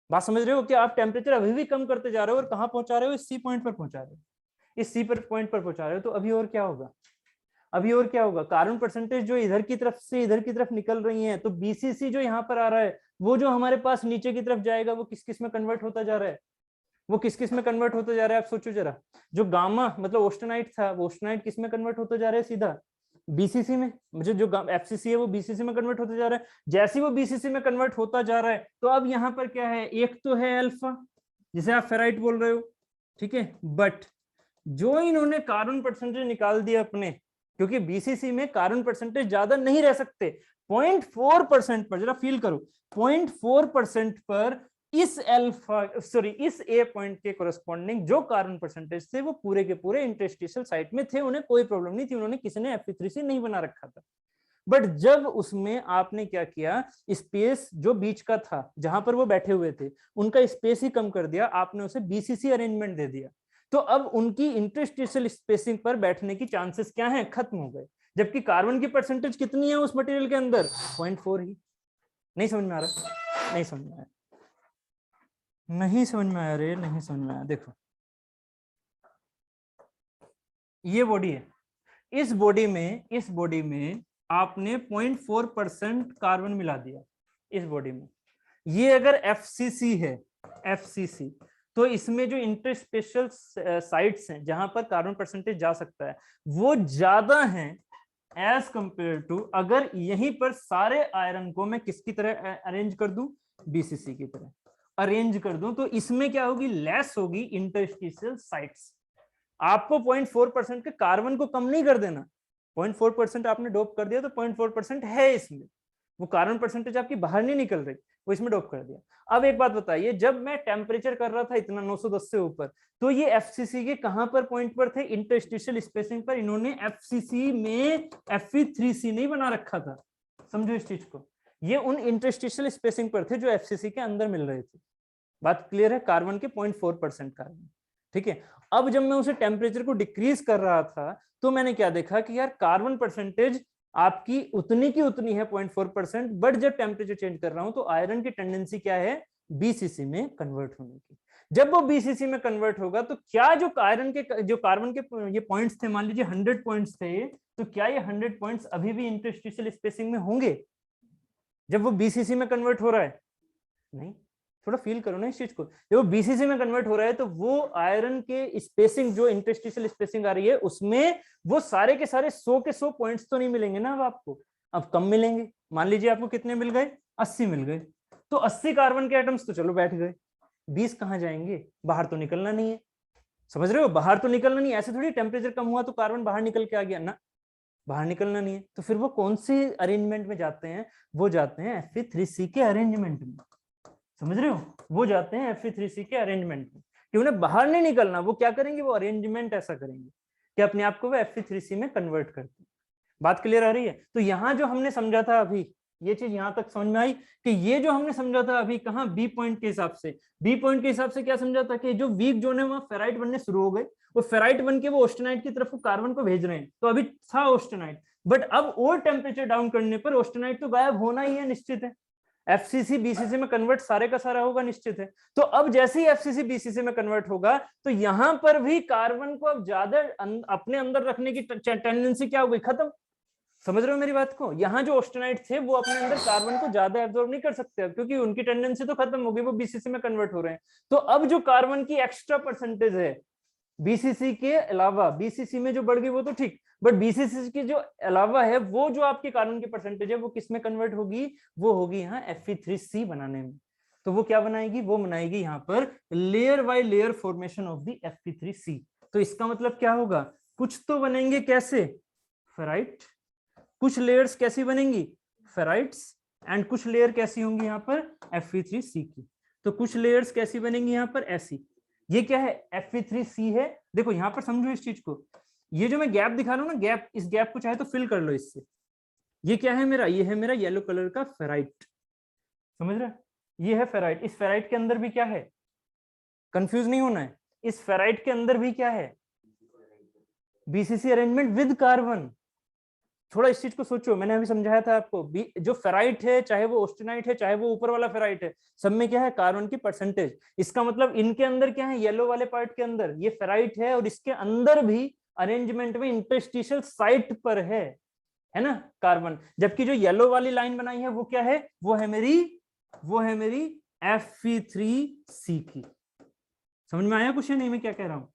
बात समझ रहे हो कि आप टेम्परेचर अभी भी कम करते जा रहे हो और कहाँ पहुंचा रहे हो? इस सी पॉइंट पर पहुंचा रहे हो, इस सी पर पॉइंट पर पहुंचा रहे हो। तो अभी और क्या होगा? अभी और क्या होगा? कार्बन परसेंटेज जो इधर की तरफ से इधर की तरफ निकल रही है, तो बीसीसी जो यहाँ पर आ रहा है वो जो हमारे पास नीचे की तरफ जाएगा वो किस किस में कन्वर्ट होता जा रहा है? वो किस किस में कन्वर्ट होता जा रहा है? आप सोचो जरा। जो गामा मतलब ऑस्टेनाइट था वो ऑस्टेनाइट किस में कन्वर्ट होता जा रहा है? सीधा बीसीसी में। मुझे जो एफसीसी है वो बीसीसी में कन्वर्ट होता जा रहा है। जैसे वो बीसीसी में कन्वर्ट होता जा रहा है तो अब यहाँ पर क्या है? एक तो है अल्फा जिसे आप फेराइट बोल रहे हो, ठीक है, बट जो इन्होंने कार्बन परसेंटेज निकाल दिया अपने, क्योंकि बीसीसी में कार्बन परसेंटेज ज्यादा नहीं रह सकते, 0.4% पर, जरा फील करो, 0.4% पर इस अल्फा सॉरी इस ए पॉइंट के कोरस्पॉन्डिंग जो कार्बन परसेंटेज थे वो पूरे के पूरे इंटरस्टिशियल साइट में थे, उन्हें कोई प्रॉब्लम नहीं थी, उन्होंने किसी ने Fe3C नहीं बना रखा था। बट जब उसमें आपने क्या किया, स्पेस जो बीच का था जहां पर वो बैठे हुए थे उनका स्पेस ही कम कर दिया, आपने उसे बीसीसी अरेंजमेंट दे दिया, तो अब उनकी इंटरस्टिशियल स्पेसिंग पर बैठने की चांसेस क्या हैं? खत्म हो गए। जबकि कार्बन की परसेंटेज कितनी है उस मटेरियल के अंदर? 0.4 ही। नहीं समझ में आ रहा? नहीं समझ में आया? नहीं समझ में आया रे, नहीं समझ में आया। देखो ये बॉडी है, इस बॉडी में आपने 0.4% कार्बन मिला दिया इस बॉडी में। ये अगर एफसीसी है, एफसीसी, तो इसमें जो इंटरस्पेशियल साइट्स हैं जहां पर कार्बन परसेंटेज जा सकता है वो ज्यादा हैं एज कंपेयर टू अगर यहीं पर सारे आयरन को मैं किसकी तरह अरेंज कर दूं? बीसीसी की तरह अरेंज कर दूं, तो इसमें क्या होगी? लेस होगी इंटरस्टिशियल साइट्स। आपको 0.4% के कार्बन को कम नहीं कर देना, 0.4% आपने डोप कर दिया तो 0.4% है इसमें, वो कार्बन परसेंटेज आपकी बाहर नहीं निकल रही, वो इसमें डोप कर दिया। अब एक बात बताइए, जब मैं टेम्परेचर कर रहा था इतना 910 से ऊपर, तो ये एफसीसी के कहां पर पॉइंट पर थे? इंटरस्टिशियल स्पेसिंग पर। इन्होंने एफसीसी में Fe3C नहीं बना रखा था, समझो इस चीज को। ये उन इंटरस्टिशियल स्पेसिंग पर थे जो एफसीसी के अंदर मिल रहे थे। बात क्लियर है? कार्बन के 0.4% कार्बन, ठीक है। अब जब मैं उसे टेम्परेचर को डिक्रीज कर रहा था तो मैंने क्या देखा कि यार कार्बन परसेंटेज आपकी उतनी की उतनी है 0.4%, बट जब टेम्परेचर चेंज कर रहा हूं तो आयरन की टेंडेंसी क्या है? बीसीसी में कन्वर्ट होने की। जब वो बीसीसी में कन्वर्ट होगा तो क्या जो आयरन के जो कार्बन के ये पॉइंट्स थे, मान लीजिए 100 पॉइंट्स थे, तो क्या ये 100 पॉइंट्स अभी भी इंटरस्टिशियल स्पेसिंग में होंगे जब वो बीसीसी में कन्वर्ट हो रहा है? नहीं। थोड़ा फील करो ना इस चीज को। जब वो बीसीसी में कन्वर्ट हो रहा है तो वो आयरन के स्पेसिंग जो इंटरस्टिशियल स्पेसिंग आ रही है उसमें वो सारे के सारे 100 के 100 पॉइंट्स तो नहीं मिलेंगे ना अब आपको, अब कम मिलेंगे। मान लीजिए आपको कितने मिल गए? 80 मिल गए, तो 80 कार्बन के एटम्स तो चलो बैठ गए, 20 कहाँ जाएंगे? बाहर तो निकलना नहीं है, समझ रहे हो? बाहर तो निकलना नहीं, ऐसे थोड़ी टेम्परेचर कम हुआ तो कार्बन बाहर निकल के आ गया ना, बाहर निकलना नहीं है। तो फिर वो कौन से अरेंजमेंट में जाते हैं? वो जाते हैं Fe3C के अरेंजमेंट में, समझ रहे हो? वो जाते हैं Fe3C के अरेंजमेंट में, कि उन्हें बाहर नहीं निकलना। वो क्या करेंगे? वो अरेंजमेंट ऐसा करेंगे कि अपने आप को वो Fe3C में कन्वर्ट करते हैं। बात क्लियर आ रही है? तो यहाँ जो हमने समझा था अभी, ये चीज यहाँ तक समझ में आई कि ये जो हमने समझा था अभी कहाँ? बी पॉइंट के हिसाब से। बी पॉइंट के हिसाब से क्या समझा था कि जो वीक जोन है वहां फेराइट बनने शुरू हो गए, वो फेराइट बन के वो ऑस्टेनाइट की तरफ कार्बन को भेज रहे हैं। तो अभी था ऑस्टेनाइट, बट अब और टेम्परेचर डाउन करने पर ऑस्टेनाइट तो गायब होना ही है, निश्चित है। एफसीसी बीसीसी में कन्वर्ट सारे का सारा होगा, निश्चित है। तो अब जैसे ही एफसीसी बीसीसी में कन्वर्ट होगा तो यहां पर भी कार्बन को अब ज्यादा अपने अंदर रखने की टेंडेंसी क्या हो गई, खत्म। समझ रहे हो मेरी बात को? यहाँ जो ऑस्टेनाइट थे वो अपने अंदर कार्बन को ज्यादा एब्जॉर्ब नहीं कर सकते अब, क्योंकि उनकी टेंडेंसी तो खत्म हो गई, वो बीसीसी में कन्वर्ट हो रहे हैं। तो अब जो कार्बन की एक्स्ट्रा परसेंटेज है बीसीसी के अलावा, बीसीसी में जो बढ़ गई वो तो ठीक, बट बीसीसी की जो अलावा है वो जो आपकी कार्बन की परसेंटेज है वो किस में कन्वर्ट होगी, वो होगी यहाँ Fe3C बनाने में। तो वो क्या बनाएगी, वो बनाएगी यहाँ पर layer by layer formation of the Fe3C। तो इसका मतलब क्या होगा, कुछ तो बनेंगे कैसे, फेराइट, कुछ लेयर्स कैसी बनेंगी, फेराइट्स, एंड कुछ लेयर कैसी होंगी यहाँ पर Fe3C की। तो कुछ लेयर्स कैसी बनेंगी यहाँ पर ऐसी। ये क्या है, Fe3C है। देखो यहाँ पर समझो इस चीज को, ये जो मैं गैप दिखा रहा हूँ ना, गैप, इस गैप को चाहे तो फिल कर लो इससे। ये क्या है मेरा, ये है मेरा येलो कलर का फेराइट, समझ रहे, ये है फेराइट। इस फेराइट के अंदर भी क्या है, कंफ्यूज नहीं होना है, इस फेराइट के अंदर भी क्या है, बीसीसी अरेंजमेंट विद कार्बन। थोड़ा इस चीज को सोचो, मैंने अभी समझाया था आपको, जो फेराइट है, चाहे वो ऑस्टेनाइट है, चाहे वो ऊपर वाला फेराइट है, सब में क्या है, कार्बन की परसेंटेज। इसका मतलब इनके अंदर क्या है, येलो वाले पार्ट के अंदर ये फेराइट है, और इसके अंदर भी अरेंजमेंट में इंटरस्टिशियल साइट पर है ना कार्बन। जबकि जो येलो वाली लाइन बनाई है वो क्या है, वो है मेरी Fe3C की। समझ में आया कुछ या नहीं मैं क्या कह रहा हूं,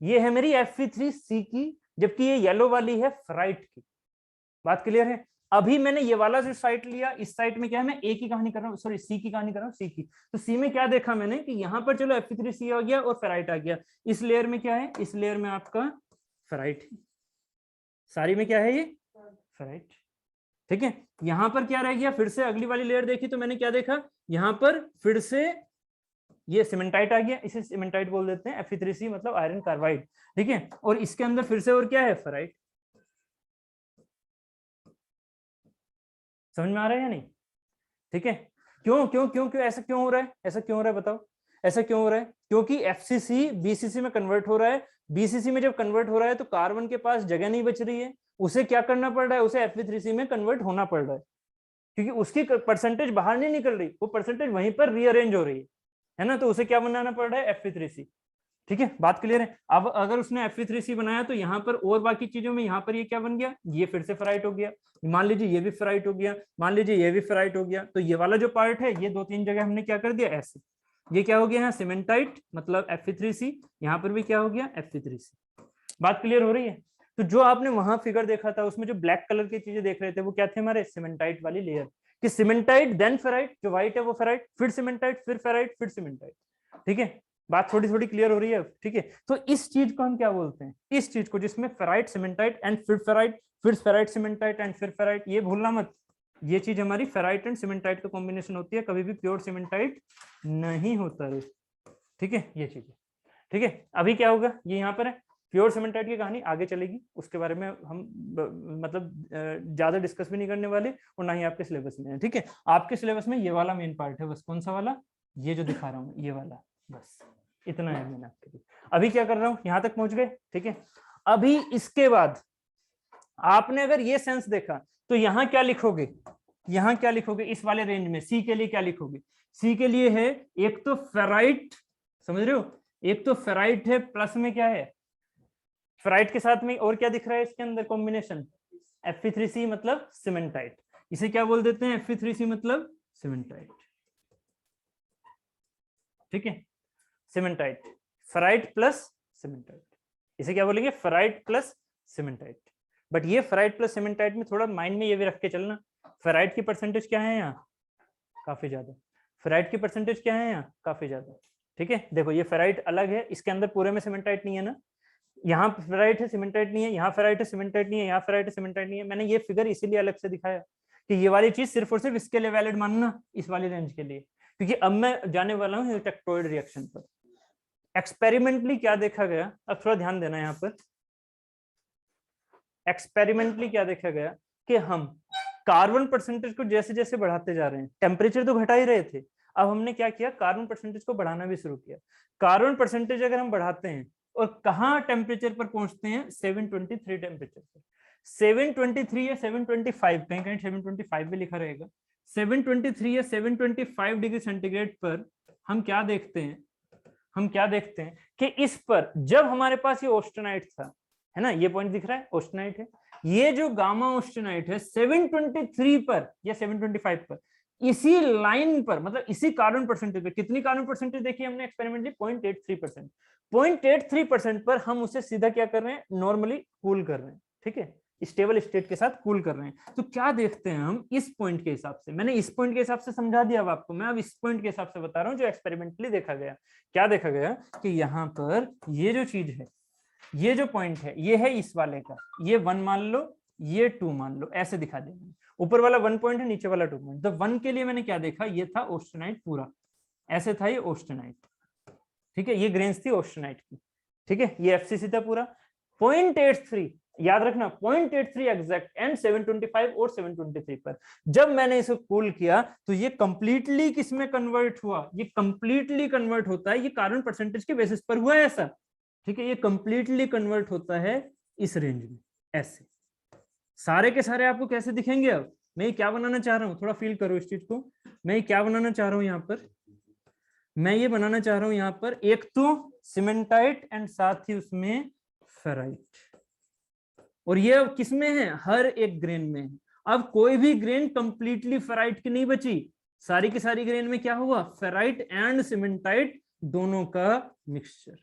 ये है मेरी Fe3C की, जबकि ये येलो वाली है फेराइट की। बात क्लियर है? अभी मैंने ये वाला जो साइट लिया, इस साइट में क्या है, मैं ए की कहानी कर रहा हूँ, सॉरी सी की कहानी कर रहा हूँ, सी की। तो सी में क्या देखा मैंने कि यहाँ पर चलो Fe3C आ गया और फेराइट आ गया। इस लेयर में क्या है, इस लेयर में आपका फेराइट है, सारी में क्या है ये फेराइट, ठीक है। यहाँ पर क्या रह गया, फिर से अगली वाली लेयर देखी तो मैंने क्या देखा, यहाँ पर फिर से ये सीमेंटाइट आ गया, इसे सीमेंटाइट बोल देते हैं, Fe3C मतलब आयरन कार्बाइड, ठीक है। और इसके अंदर फिर से और क्या है, फेराइट। समझ में आ रहा है या नहीं, ठीक है। क्यों क्यों क्यों क्यों ऐसा क्यों हो रहा है, ऐसा क्यों हो रहा है बताओ, ऐसा क्यों हो रहा है, क्योंकि एफसीसी बीसीसी में कन्वर्ट हो रहा है। बीसीसी में जब कन्वर्ट हो रहा है तो कार्बन के पास जगह नहीं बच रही है, उसे क्या करना पड़ रहा है, उसे Fe3C में कन्वर्ट होना पड़ रहा है, क्योंकि उसकी परसेंटेज बाहर नहीं निकल रही, वो परसेंटेज वहीं पर रीअरेंज हो रही है ना। तो उसे क्या बनाना पड़ रहा है, Fe3C, ठीक है। बात क्लियर है? अब अगर उसने Fe3C बनाया तो यहाँ पर और बाकी चीजों में यहाँ पर ये क्या बन गया, ये फिर से फेराइट हो गया, मान लीजिए ये भी फेराइट हो गया, मान लीजिए ये भी फेराइट हो गया। तो ये वाला जो पार्ट है, ये 2-3 जगह हमने क्या कर दिया ऐसे, ये क्या हो गया यहाँ सीमेंटाइट मतलब Fe3C, यहाँ पर भी क्या हो गया Fe3C। बात क्लियर हो रही है? तो जो आपने वहां फिगर देखा था उसमें जो ब्लैक कलर की चीजें देख रहे थे वो क्या थे, हमारे सीमेंटाइट वाली लेयर, कि सीमेंटाइट देन फेराइट, जो व्हाइट है वो फेराइट, फिर सीमेंटाइट, फिर फेराइट, फिर सीमेंटाइट, ठीक है। बात थोड़ी थोड़ी क्लियर हो रही है, ठीक है। तो इस चीज को हम क्या बोलते हैं, इस चीज को जिसमें फेराइट सीमेंटाइट एंड फिर फेराइट, फिर फेराइट सीमेंटाइट एंड फिर फेराइट, ये भूलना मत, ये चीज हमारी फेराइट एंड सीमेंटाइट का कॉम्बिनेशन होती है, कभी भी प्योर सीमेंटाइट नहीं होता है, ठीक है। ये चीज, ठीक है। अभी क्या होगा, ये यहाँ पर है, प्योर सीमेंटाइट की कहानी आगे चलेगी, उसके बारे में हम मतलब ज्यादा डिस्कस भी नहीं करने वाले, और ना ही आपके सिलेबस में है, ठीक है। आपके सिलेबस में ये वाला मेन पार्ट है बस, कौन सा वाला, ये जो दिखा रहा हूँ ये वाला, बस इतना है मैंने आपके लिए। अभी क्या कर रहा हूँ, यहाँ तक पहुंच गए, ठीक है। अभी इसके बाद आपने अगर ये सेंस देखा तो यहाँ क्या लिखोगे, यहाँ क्या लिखोगे, इस वाले रेंज में सी के लिए क्या लिखोगे, सी के लिए है एक तो फेराइट, समझ रहे हो, एक तो फेराइट है, प्लस में क्या है, फेराइट के साथ में और क्या दिख रहा है इसके अंदर कॉम्बिनेशन, Fe3C मतलब सीमेंटाइट, इसे क्या बोल देते हैं, Fe3C मतलब सीमेंटाइट, ठीक है। सीमेंटाइट, फेराइट प्लस सीमेंटाइट, इसे क्या बोलेंगे, फेराइट प्लस सीमेंटाइट। बट ये फेराइट प्लस सीमेंटाइट में थोड़ा माइंड में ये भी रख के चलना, फेराइट की परसेंटेज क्या है यहाँ, काफी ज्यादा, फेराइट की परसेंटेज क्या है यहाँ, काफी ज्यादा, ठीक है। देखो ये फेराइट अलग है, इसके अंदर पूरे में सीमेंटाइट नहीं है ना, यहाँ फेराइट है सीमेंटाइट नहीं है, यहाँ फेराइट है सीमेंटाइट नहीं है, यहाँ फेराइट है सीमेंटाइट नहीं है। मैंने ये फिगर इसीलिए अलग से दिखाया कि ये वाली चीज सिर्फ और सिर्फ इसके लिए वैलिड मानना, इस वाली रेंज के लिए, क्योंकि अब मैं जाने वाला हूँ टेक्टोइड रिएक्शन पर। एक्सपेरिमेंटली क्या देखा गया, अब थोड़ा ध्यान देना यहाँ पर, एक्सपेरिमेंटली क्या देखा गया कि हम कार्बन परसेंटेज को जैसे जैसे बढ़ाते जा रहे हैं, टेम्परेचर तो घटा ही रहे थे, अब हमने क्या किया, कार्बन परसेंटेज को बढ़ाना भी शुरू किया। कार्बन परसेंटेज अगर हम बढ़ाते हैं और कहाँ टेम्परेचर पर पहुंचते हैं, 723 टेम्परेचर पर, 723 या 725, कहीं कहीं 725 भी लिखा रहेगा, 723 या 725 डिग्री सेंटीग्रेड पर हम क्या देखते हैं, कि इस पर जब हमारे पास ये ऑस्टेनाइट था, है ना, ये पॉइंट दिख रहा है, ऑस्टेनाइट है, ये जो गामा ऑस्टेनाइट है 723 पर या 725 पर, इसी लाइन पर, मतलब इसी कार्बन परसेंटेज पे, कितनी कार्बन परसेंटेज देखी हमने एक्सपेरिमेंटली, 0.83%, 0.83% पर हम उसे सीधा क्या कर रहे हैं, नॉर्मली कूल कर रहे हैं, ठीक है, स्टेबल स्टेट के साथ कूल कर रहे हैं। तो क्या देखते हैं हम इस पॉइंट के हिसाब से, मैंने इस पॉइंट के हिसाब से समझा दिया अब आपको, मैं अब इस पॉइंट के हिसाब से बता रहा हूं जो एक्सपेरिमेंटली देखा गया। क्या देखा गया कि यहाँ पर ये जो चीज है, ये जो पॉइंट है, ये है इस वाले का, ये 1 मान लो, ये 2 मान लो, ऐसे दिखा देंगे, ऊपर वाला 1 पॉइंट है, नीचे वाला 2 पॉइंट। तो 1 के लिए मैंने क्या देखा, ये था ऑस्टेनाइट पूरा, ऐसे था ये ऑस्टेनाइट, ठीक है, ये ग्रेन्स थी ऑस्टेनाइट की, ठीक है, ये एफसीसी था पूरा, 0.83 याद रखना, 0.83 एग्जैक्ट, एंड 725 और 723 पर जब मैंने इसे कूल किया तो ये कंप्लीटली किसमें कन्वर्ट हुआ, ये कंप्लीटली कन्वर्ट होता है, ये कार्बन परसेंटेज के बेसिस पर हुआ है ऐसा, ठीक है, ये कंप्लीटली कन्वर्ट होता है इस रेंज में, ऐसे सारे के सारे आपको कैसे दिखेंगे। अब मैं क्या बनाना चाह रहा हूं, थोड़ा फील करो इस चीज को, मैं क्या बनाना चाह रहा हूं यहाँ पर, मैं ये बनाना चाह रहा हूं यहाँ पर एक तो सीमेंटाइट एंड साथ ही उसमें फेराइट, और ये किसमें है, हर एक ग्रेन में। अब कोई भी ग्रेन कंप्लीटली फेराइट की नहीं बची, सारी की सारी ग्रेन में क्या हुआ, फेराइट एंड सीमेंटाइट दोनों का मिक्सचर।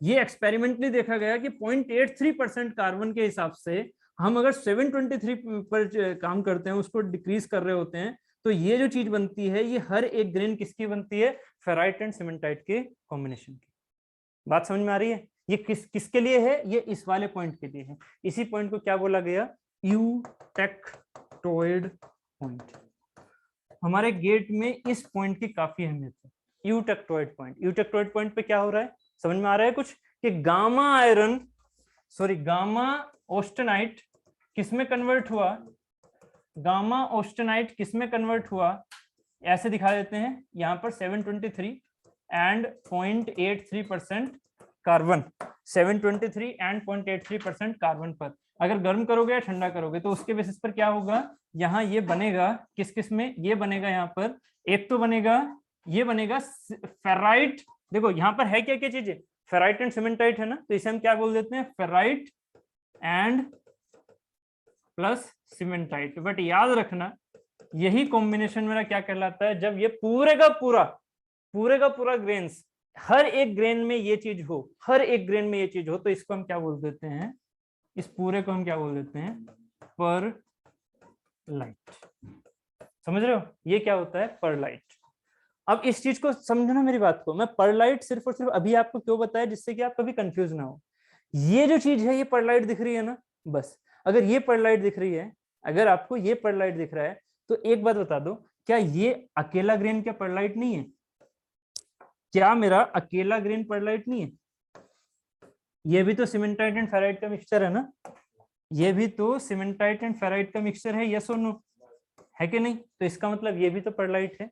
ये एक्सपेरिमेंटली देखा गया कि 0.83% कार्बन के हिसाब से हम अगर 723 पर काम करते हैं, उसको डिक्रीज कर रहे होते हैं, तो ये जो चीज बनती है, ये हर एक ग्रेन किसकी बनती है, फेराइट एंड सीमेंटाइट के कॉम्बिनेशन की। बात समझ में आ रही है, ये किसके लिए है, ये इस वाले पॉइंट के लिए है। इसी पॉइंट को क्या बोला गया, यूटेक्टोइड पॉइंट। हमारे गेट में इस पॉइंट की काफी अहमियत है, यूटेक्टोइड पॉइंट। यूटेक्टोइड पॉइंट पे क्या हो रहा है, समझ में आ रहा है कुछ, कि गामा ऑस्टेनाइट किसमें कन्वर्ट हुआ, गामा ऑस्टेनाइट किसमें कन्वर्ट हुआ, ऐसे दिखा देते हैं यहां पर 723 एंड 0.83% कार्बन, 723 एंड 0.83% कार्बन पर अगर गर्म करोगे या ठंडा करोगे तो उसके बेसिस पर क्या होगा, यहाँ ये बनेगा किस किस में, ये बनेगा यहाँ पर, एक तो बनेगा, ये बनेगा फेराइट, देखो यहाँ पर है क्या क्या चीजें, फेराइट एंड सीमेंटाइट है ना, तो इसे हम क्या बोल देते हैं, ferrite and plus cementite. But याद रखना यही कॉम्बिनेशन मेरा क्या कहलाता है, जब ये पूरे का पूरा ग्रेन्स, हर एक ग्रेन में ये चीज हो, हर एक ग्रेन में ये चीज हो, तो इसको हम क्या बोल देते हैं, इस पूरे को हम क्या बोल देते हैं, परलाइट। समझ रहे हो ये क्या होता है, परलाइट। अब इस चीज को समझना मेरी बात को, मैं परलाइट सिर्फ और सिर्फ अभी आपको क्यों बताया, जिससे कि आप कभी कंफ्यूज ना हो। ये जो चीज है, ये परलाइट दिख रही है ना, बस अगर ये परलाइट दिख रही है, अगर आपको ये परलाइट दिख रहा है, तो एक बात बता दो, क्या ये अकेला ग्रेन क्या परलाइट नहीं है, क्या मेरा अकेला ग्रेन परलाइट नहीं है, ये भी तो सीमेंटाइट एंड फेराइट का मिक्सचर है ना, ये भी तो सीमेंटाइट एंड फेराइट का मिक्सचर है, यस और नो, है कि नहीं, तो इसका मतलब ये भी तो परलाइट है,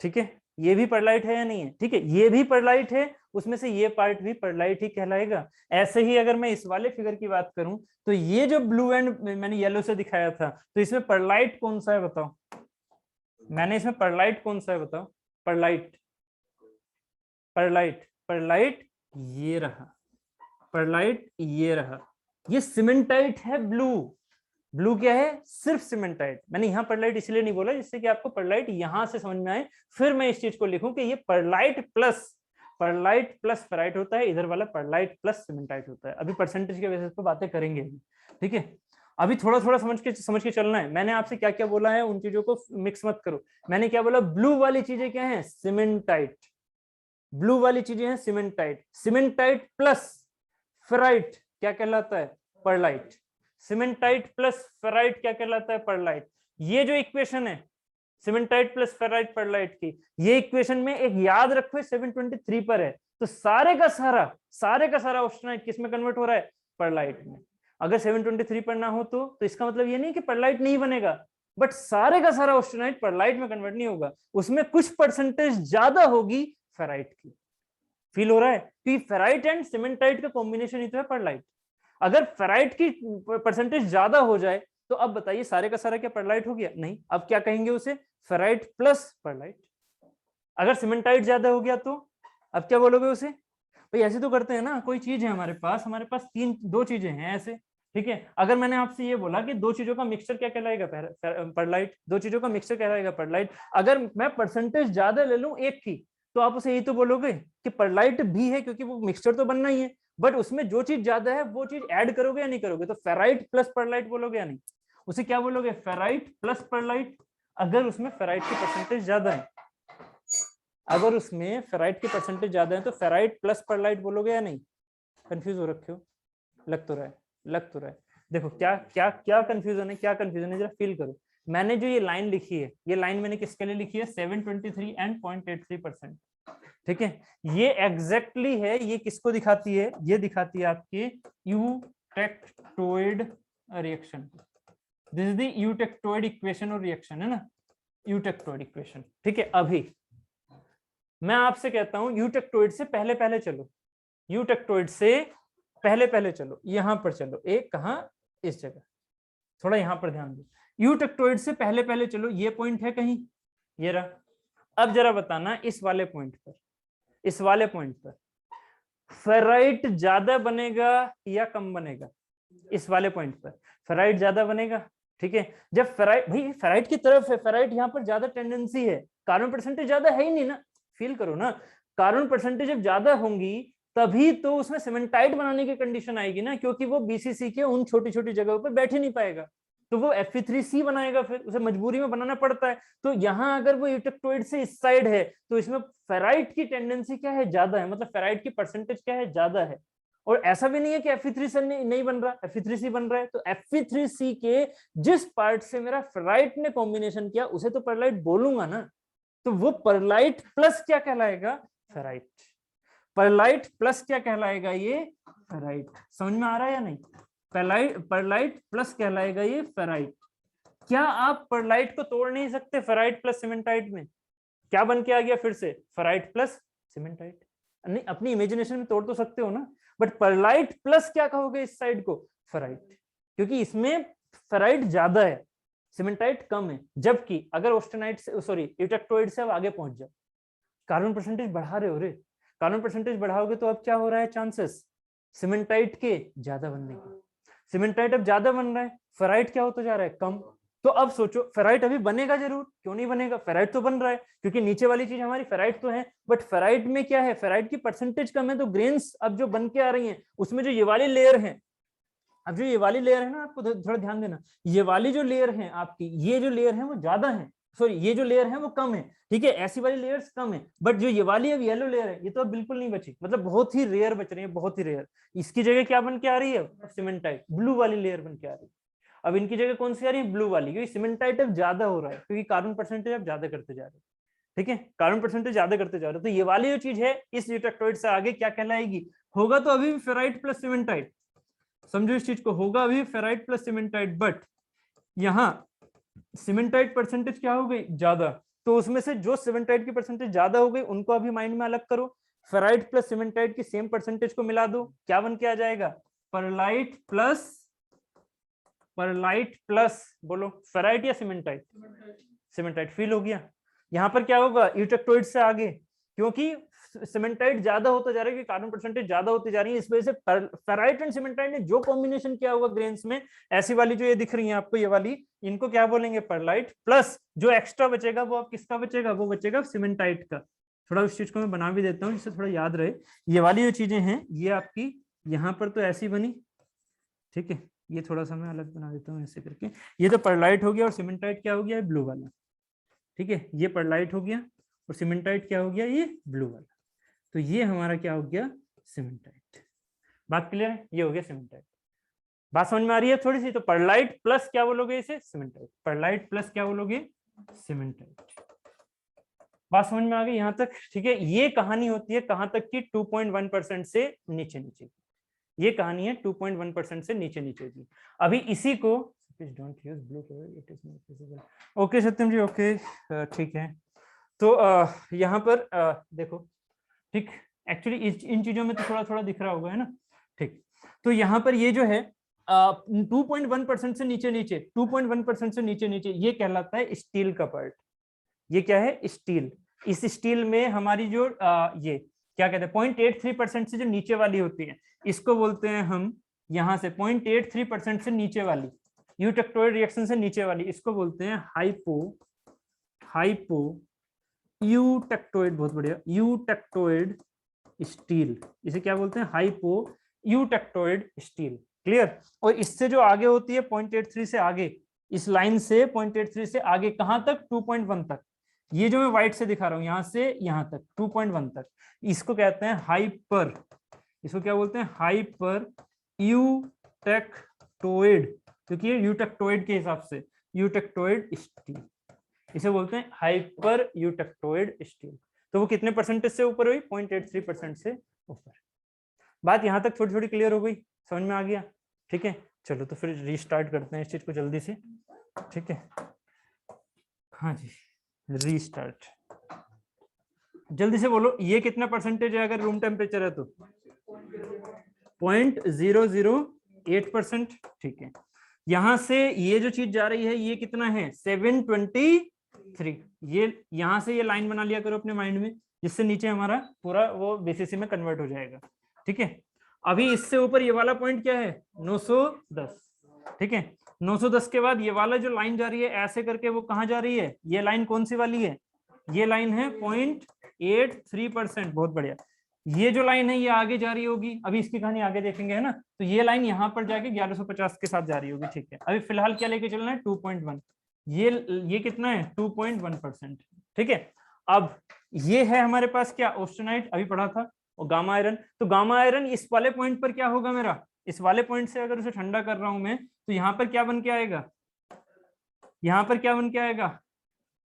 ठीक है, ये भी परलाइट है या नहीं है, ठीक है, ये भी परलाइट है, उसमें से ये पार्ट भी परलाइट ही कहलाएगा। ऐसे ही अगर मैं इस वाले फिगर की बात करूं, तो ये जो ब्लू एंड मैंने येलो से दिखाया था, तो इसमें परलाइट कौन सा है बताओ, मैंने इसमें परलाइट कौन सा है बताओ, परलाइट परलाइट परलाइट ये रहा, परलाइट ये रहा, ये सीमेंटाइट है ब्लू क्या है, सिर्फ सीमेंटाइट। मैंने यहाँ परलाइट इसलिए नहीं बोला जिससे कि आपको परलाइट यहां से समझ में आए, फिर मैं इस चीज को लिखूं कि ये परलाइट प्लस फेराइट होता है, इधर वाला परलाइट प्लस सीमेंटाइट होता है। अभी परसेंटेज के बेसिस पे बातें करेंगे, ठीक है, अभी थोड़ा थोड़ा समझ के चलना है। मैंने आपसे क्या क्या बोला है, उन चीजों को मिक्स मत करो। मैंने क्या बोला, ब्लू वाली चीजें क्या है, सीमेंटाइट, ब्लू वाली चीजें हैं सीमेंटाइट, सीमेंटाइट प्लस फेराइट क्या कहलाता है, परलाइट, सीमेंटाइट प्लस फेराइट क्या कहलाता है, परलाइट। ये जो इक्वेशन है सीमेंटाइट प्लस फेराइट परलाइट की, ये इक्वेशन में एक याद रखो 723 पर है, तो सारे का सारा ऑस्टेनाइट किस में कन्वर्ट हो रहा है, परलाइट में। अगर 723 पर ना हो तो इसका मतलब ये नहीं कि परलाइट नहीं बनेगा, बट सारे का सारा ऑस्टेनाइट परलाइट में कन्वर्ट नहीं होगा, उसमें कुछ परसेंटेज ज्यादा होगी फेराइट की। फील हो रहा है कि फेराइट एंड सीमेंटाइट का कॉम्बिनेशन ही तो है परलाइट। अगर फेराइट की परसेंटेज ज्यादा हो जाए तो अब बताइए सारे का सारा क्या परलाइट हो गया? नहीं, अब क्या कहेंगे उसे? Ferrite plus pearlite. अगर सीमेंटाइट ज्यादा हो गया तो अब क्या बोलोगे उसे? भाई ऐसे तो करते हैं ना, कोई चीज है हमारे पास दो चीजें हैं ऐसे, ठीक है। अगर मैंने आपसे ये बोला कि दो चीजों का मिक्सचर क्या कहलाएगा? परलाइट। दो चीजों का मिक्सचर कहलाएगा परलाइट। अगर मैं परसेंटेज ज्यादा ले लूं एक की, तो आप उसे यही तो बोलोगे कि परलाइट भी है, क्योंकि वो मिक्सचर तो बनना ही है, बट उसमें जो चीज ज्यादा है वो चीज ऐड करोगे या नहीं करोगे? तो फेराइट प्लस परलाइट बोलोगे या नहीं? उसे क्या बोलोगे? Ferrite plus pearlite. अगर उसमें फेराइट की परसेंटेज ज्यादा है, अगर उसमें फेराइट की परसेंटेज ज्यादा है तो फेराइट प्लस परलाइट बोलोगे या नहीं? कंफ्यूज हो रखे हो? लग तो रहा है, लग तो रहा है। देखो क्या क्या क्या कंफ्यूजन है, क्या कंफ्यूजन है, जरा फील करो। मैंने जो ये लाइन लिखी है, ये लाइन मैंने किसके लिए लिखी है? 723 एंड 0.83%, ठीक है। ये एग्जैक्टली है, ये किसको दिखाती है? ये दिखाती है आपके eutectoid reaction. This is the eutectoid equation और रिएक्शन, है ना, यूटेक्टोइड इक्वेशन, ठीक है। अभी मैं आपसे कहता हूं यूटेक्टोइड से पहले पहले चलो, यूटेक्टोइड से पहले पहले चलो, यहां पर चलो, एक कहां, इस जगह, थोड़ा यहां पर ध्यान दो। यूटेक्टोइड से पहले पहले चलो, ये पॉइंट है कहीं, ये रहा। अब जरा बताना इस वाले पॉइंट पर, इस वाले पॉइंट पर फेराइट ज्यादा बनेगा या कम बनेगा? इस वाले पॉइंट पर फेराइट ज्यादा बनेगा, ठीक है। जब फेराइट, भाई फेराइट की तरफ है, फेराइट यहाँ पर ज्यादा टेंडेंसी है, कार्बन परसेंटेज ज्यादा है ही नहीं ना, फील करो ना। कार्बन परसेंटेज जब ज्यादा होंगी तभी तो उसमें सीमेंटाइट बनाने की कंडीशन आएगी ना, क्योंकि वो बीसीसी के उन छोटी छोटी जगहों पर बैठ ही नहीं पाएगा, तो वो Fe3C बनाएगा, फिर उसे मजबूरी में बनाना पड़ता है। तो यहाँ अगर वो यूटेक्टोइड से इस साइड है तो इसमें फेराइट की टेंडेंसी क्या है? ज्यादा है, मतलब फेराइट की परसेंटेज क्या है? ज्यादा है। और ऐसा भी नहीं है कि Fe3C नहीं बन रहा, Fe3C बन रहा है, तो Fe3C के जिस पार्ट से मेरा फेराइट ने कॉम्बिनेशन किया उसे तो परलाइट बोलूंगा ना, तो वो परलाइट प्लस क्या कहलाएगा? फेराइट। परलाइट प्लस क्या कहलाएगा? ये फेराइट। समझ में आ रहा है या नहीं? परलाइट प्लस कहलाएगा ये फेराइट। क्या आप परलाइट को तोड़ नहीं सकते फेराइट प्लस सीमेंटाइट में? क्या बन के आ गया फिर से? Ferrite plus cementite. नहीं, अपनी इमेजिनेशन में तोड़ तो सकते हो ना, बट परलाइट प्लस क्या कहोगे इस साइड को? फेराइट, क्योंकि इसमें फेराइट ज्यादा है, सीमेंटाइट कम है। जबकि अगर ऑस्टेनाइट से, सॉरी यूटेक्टोइड से अब आगे पहुंच जाओ, कार्बन परसेंटेज बढ़ा रहे हो रे, कार्बन परसेंटेज बढ़ाओगे तो अब क्या हो रहा है? चांसेस सीमेंटाइट के ज्यादा बनने के। सीमेंटाइट अब ज्यादा बन रहा है, फेराइट क्या होता जा रहा है? कम। तो अब सोचो, फेराइट अभी बनेगा जरूर, क्यों नहीं बनेगा? फेराइट तो बन रहा है, क्योंकि नीचे वाली चीज हमारी फेराइट तो है, बट फेराइट में क्या है? फेराइट की परसेंटेज कम है, तो ग्रेन्स अब जो बन के आ रही हैं उसमें जो ये वाली लेयर है, अब जो ये वाली लेयर है ना, आपको थोड़ा ध्यान देना, ये वाली जो लेयर है आपकी, ये जो लेयर है वो ज्यादा है, सॉरी ये जो लेयर है वो कम है, ठीक है। ऐसी वाली लेयर्स कम है, बट जो ये वाली अब येलो लेयर है ये तो अब बिल्कुल नहीं बची, मतलब बहुत ही रेयर बच रही है, बहुत ही रेयर। इसकी जगह क्या बन के आ रही है? सीमेंटाइट, ब्लू वाली लेयर बन के आ रही है। अब इनकी जगह कौन सी आ रही है? ब्लू वाली, क्योंकि सीमेंटाइट अब ज्यादा हो रहा है, क्योंकि कार्बन परसेंटेज अब ज्यादा करते जा रहे हैं, ठीक है, कार्बन परसेंटेज ज्यादा करते जा रहे हैं। तो ये वाली जो चीज है इस यूटेक्टोइड से आगे क्या कहलाएगी? होगा तो अभी फेराइट प्लस सीमेंटाइट, समझो इस चीज को, होगा अभी फेराइट प्लस सीमेंटाइट, बट यहाँ सीमेंटाइट परसेंटेज क्या हो गई? ज्यादा। तो उसमें से जो सीमेंटाइट की परसेंटेज ज्यादा हो गई उनको अभी माइंड में अलग करो, फेराइट प्लस सीमेंटाइट की सेम परसेंटेज को मिला दो, क्या बन के आ जाएगा? परलाइट प्लस, परलाइट प्लस, बोलो फेराइट या सीमेंटाइट? सीमेंटाइट। फील हो गया? यहाँ पर क्या होगा? यूटेक्टोइड से आगे, क्योंकि सीमेंटाइट ज्यादा होता जा रहा है, कार्बन परसेंटेज ज्यादा होती जा रही है, इस वजह से फेराइट एंड सीमेंटाइट ने जो कॉम्बिनेशन किया होगा ग्रेन्स में, ऐसी वाली जो ये दिख रही है आपको, ये वाली, इनको क्या बोलेंगे? Pearlite plus. जो एक्स्ट्रा बचेगा वो अब किसका बचेगा? वो बचेगा सीमेंटाइट का। थोड़ा उस चीज को मैं बना भी देता हूँ जिससे थोड़ा याद रहे। ये वाली जो चीजें हैं ये आपकी यहाँ पर तो ऐसी बनी, ठीक है, ये थोड़ा सा मैं अलग बना देता हूँ ऐसे करके। ये तो परलाइट हो गया और सीमेंटाइट क्या हो गया? ब्लू वाला, ठीक है, ये परलाइट हो गया और सीमेंटाइट क्या हो गया? ये ब्लू वाला। तो ये हमारा क्या हो गया? सीमेंटाइट। बात क्लियर है? ये हो गया सीमेंटाइट। बात समझ में आ रही है थोड़ी सी? तो परलाइट प्लस क्या बोलोगे इसे? सीमेंटाइट। परलाइट प्लस क्या बोलोगे? सीमेंटाइट। बात समझ में आ गई यहाँ तक? ठीक है, ये कहानी होती है कहां तक की? 2.1% से नीचे नीचे, ये कहानी है 2.1% से नीचे नीचे की। अभी इसी को ओके सत्यम जी, ओके ठीक है। तो यहाँ पर देखो, ठीक, एक्चुअली इन चीजों में तो थोड़ा थोड़ा दिख रहा होगा, है ना, ठीक। तो यहाँ पर ये जो है 2.1% से नीचे नीचे, 2.1% से नीचे नीचे, ये कहलाता है स्टील का पार्ट। ये क्या है? स्टील। इस स्टील में हमारी जो ये क्या कहते हैं 0.83% से जो नीचे वाली होती है, इसको बोलते हैं हम, यहां से 0.83% से नीचे वाली, यूटेक्टोइड रिएक्शन से नीचे वाली, इसको बोलते हैं हाइपो यूटेक्टोइड। बहुत बढ़िया, यूटेक्टोइड स्टील। इसे क्या बोलते हैं? Hypo eutectoid steel. क्लियर? और इससे जो आगे होती है 0.83 से आगे, इस लाइन से 0.83 से आगे कहां तक? 2.1 तक। ये जो मैं व्हाइट से दिखा रहा हूं, यहां से यहां तक 2.1 तक, इसको कहते हैं हाइपर, इसको क्या बोलते हैं? हाइपर यूटेक्टोइड, क्योंकि ये यूटेक्टोइड के हिसाब से यूटेक्टोइड स्टील, इसे बोलते हैं हाइपर यूटेक्टोइड स्टील। तो वो कितने परसेंटेज से ऊपर हुई? 0.83% से ऊपर। बात यहां तक थोड़ी थोड़ी क्लियर हो गई, समझ में आ गया? ठीक है, चलो तो फिर रीस्टार्ट करते हैं इस चीज को जल्दी से। ठीक है, हाँ जी, रीस्टार्ट। जल्दी से बोलो, ये कितना परसेंटेज है अगर रूम टेम्परेचर है तो? 0.008%। ठीक है, यहां से ये जो चीज जा रही है ये कितना है? 723। ये यहां से ये लाइन बना लिया करो अपने माइंड में, जिससे नीचे हमारा पूरा वो बीसीसी में कन्वर्ट हो जाएगा। ठीक है, अभी इससे ऊपर ये वाला पॉइंट क्या है? 910। ठीक है, 910 के बाद ये वाला जो लाइन जा रही है ऐसे करके, वो कहाँ जा रही है? ये लाइन कौन सी वाली है? ये लाइन है 0.83%। बहुत बढ़िया। ये जो लाइन है ये आगे जा रही होगी, अभी इसकी कहानी आगे देखेंगे, है ना? तो ये लाइन यहाँ पर जाके 1150 के साथ जा रही होगी। ठीक है, अभी फिलहाल क्या लेके चलना है? 2.1। ये कितना है? 2.1%। ठीक है, अब ये है हमारे पास क्या? ऑस्टेनाइट, अभी पढ़ा था, और गामा आयरन। तो गामा आयरन इस वाले पॉइंट पर क्या होगा मेरा? इस वाले पॉइंट से अगर उसे ठंडा कर रहा हूं मैं, तो यहाँ पर क्या बन के आएगा? यहाँ पर क्या बन के आएगा?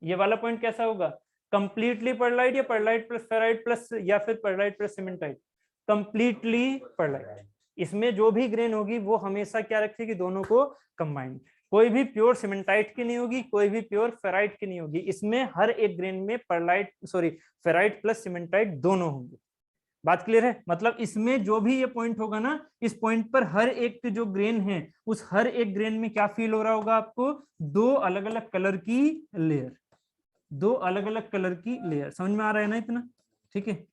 ये वाला पॉइंट कैसा होगा? कंप्लीटली पर्लाइट, या पर्लाइट प्लस फेराइट प्लस, या फिर perlite plus cementite? Completely perlite. इसमें जो भी ग्रेन होगी वो हमेशा क्या रखेगी? दोनों को कंबाइंड। कोई भी प्योर सीमेंटाइट की नहीं होगी, कोई भी प्योर फेराइट की नहीं होगी। इसमें हर एक ग्रेन में पर्लाइट फेराइट प्लस सीमेंटाइट दोनों होंगे। बात क्लियर है? मतलब इसमें जो भी ये पॉइंट होगा ना, इस पॉइंट पर हर एक जो ग्रेन है, उस हर एक ग्रेन में क्या फील हो रहा होगा आपको? दो अलग अलग कलर की लेयर, दो अलग अलग कलर की लेयर। समझ में आ रहा है ना इतना? ठीक है,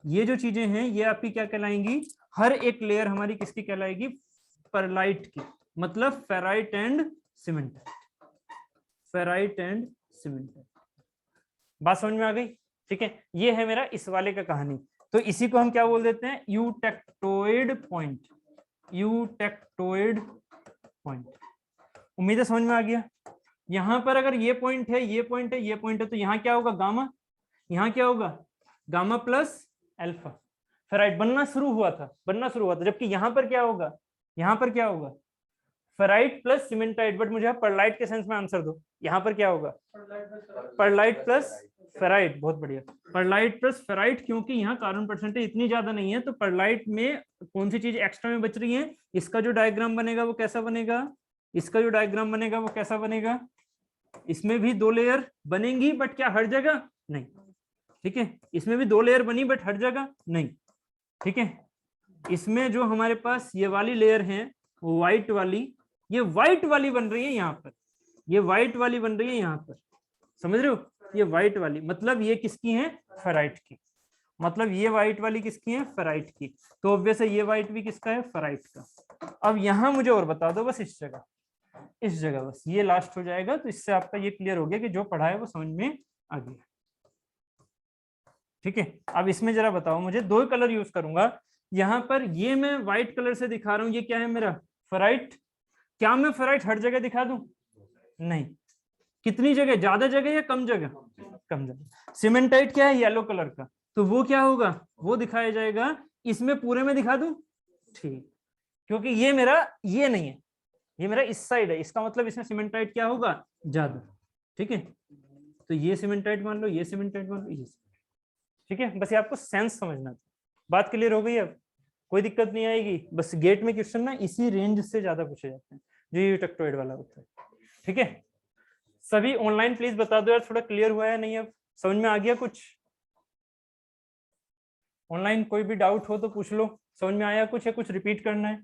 ये जो चीजें हैं ये आपकी क्या कहलाएंगी? हर एक लेयर हमारी किसकी कहलाएगी? परलाइट की, मतलब ferrite and cementite, ferrite and cementite. बात समझ में आ गई? ठीक है, ये है मेरा इस वाले का कहानी। तो इसी को हम क्या बोल देते हैं? Eutectoid point, eutectoid point. उम्मीद है समझ में आ गया। यहां पर अगर ये पॉइंट है, ये पॉइंट है, ये पॉइंट है, तो यहाँ क्या होगा? गामा। यहाँ क्या होगा? Gamma plus alpha. फेराइट बनना शुरू हुआ था, बनना शुरू हुआ था। जबकि यहाँ पर क्या होगा? यहाँ पर क्या होगा? Ferrite plus cementite. बट मुझे परलाइट के सेंस में आंसर दो, यहाँ पर क्या होगा? Pearlite plus ferrite. बहुत बढ़िया, परलाइट प्लस फेराइट, क्योंकि यहाँ कार्बन परसेंटेज इतनी ज्यादा नहीं है, तो परलाइट में कौन सी चीज एक्स्ट्रा में बच रही है? इसका जो डायग्राम बनेगा वो कैसा बनेगा? इसका जो डायग्राम बनेगा वो कैसा बनेगा? इसमें भी दो लेयर बनेंगी, बट क्या हर जगह? नहीं। ठीक है, इसमें भी दो लेयर बनी, बट हर जगह नहीं। ठीक है, इसमें जो हमारे पास ये वाली लेयर है व्हाइट वाली, ये व्हाइट वाली बन रही है यहाँ पर, ये व्हाइट वाली बन रही है यहाँ पर। समझ रहे हो? ये व्हाइट वाली मतलब ये किसकी है? फेराइट की। मतलब ये व्हाइट वाली किसकी है? फेराइट की। तो ऑब्वियस है ये व्हाइट भी किसका है? फेराइट का। अब यहां मुझे और बता दो बस, इस जगह, इस जगह बस, ये लास्ट हो जाएगा। तो इससे आपका ये क्लियर हो गया कि जो पढ़ा है वो समझ में आ गया। ठीक है, अब इसमें जरा बताओ मुझे, दो कलर यूज करूंगा यहाँ पर। ये मैं व्हाइट कलर से दिखा रहा हूँ, ये क्या है मेरा? फेराइट। क्या मैं फेराइट हर जगह दिखा दूं? नहीं। कितनी जगह? ज्यादा जगह या कम जगह? कम जगह। सीमेंटाइट क्या है? येलो कलर का, तो वो क्या होगा? वो दिखाया जाएगा। इसमें पूरे में दिखा दूं? ठीक, क्योंकि ये मेरा ये नहीं है, ये मेरा इस साइड है, इसका मतलब इसमें सीमेंटाइट क्या होगा? ज्यादा। ठीक है, तो ये सीमेंटाइट मान लो, ये सीमेंटाइट मान लो, ये। ठीक है, बस ये आपको सेंस समझना था। बात क्लियर हो गई? अब कोई दिक्कत नहीं आएगी। बस गेट में क्वेश्चन ना इसी रेंज से ज्यादा पूछे जाते हैं जो यूटेक्टोइड वाला होता है। ठीक है, सभी ऑनलाइन प्लीज बता दो यार, थोड़ा क्लियर हुआ है नहीं? अब समझ में आ गया कुछ? ऑनलाइन कोई भी डाउट हो तो पूछ लो। समझ में आया कुछ, है कुछ रिपीट करना है?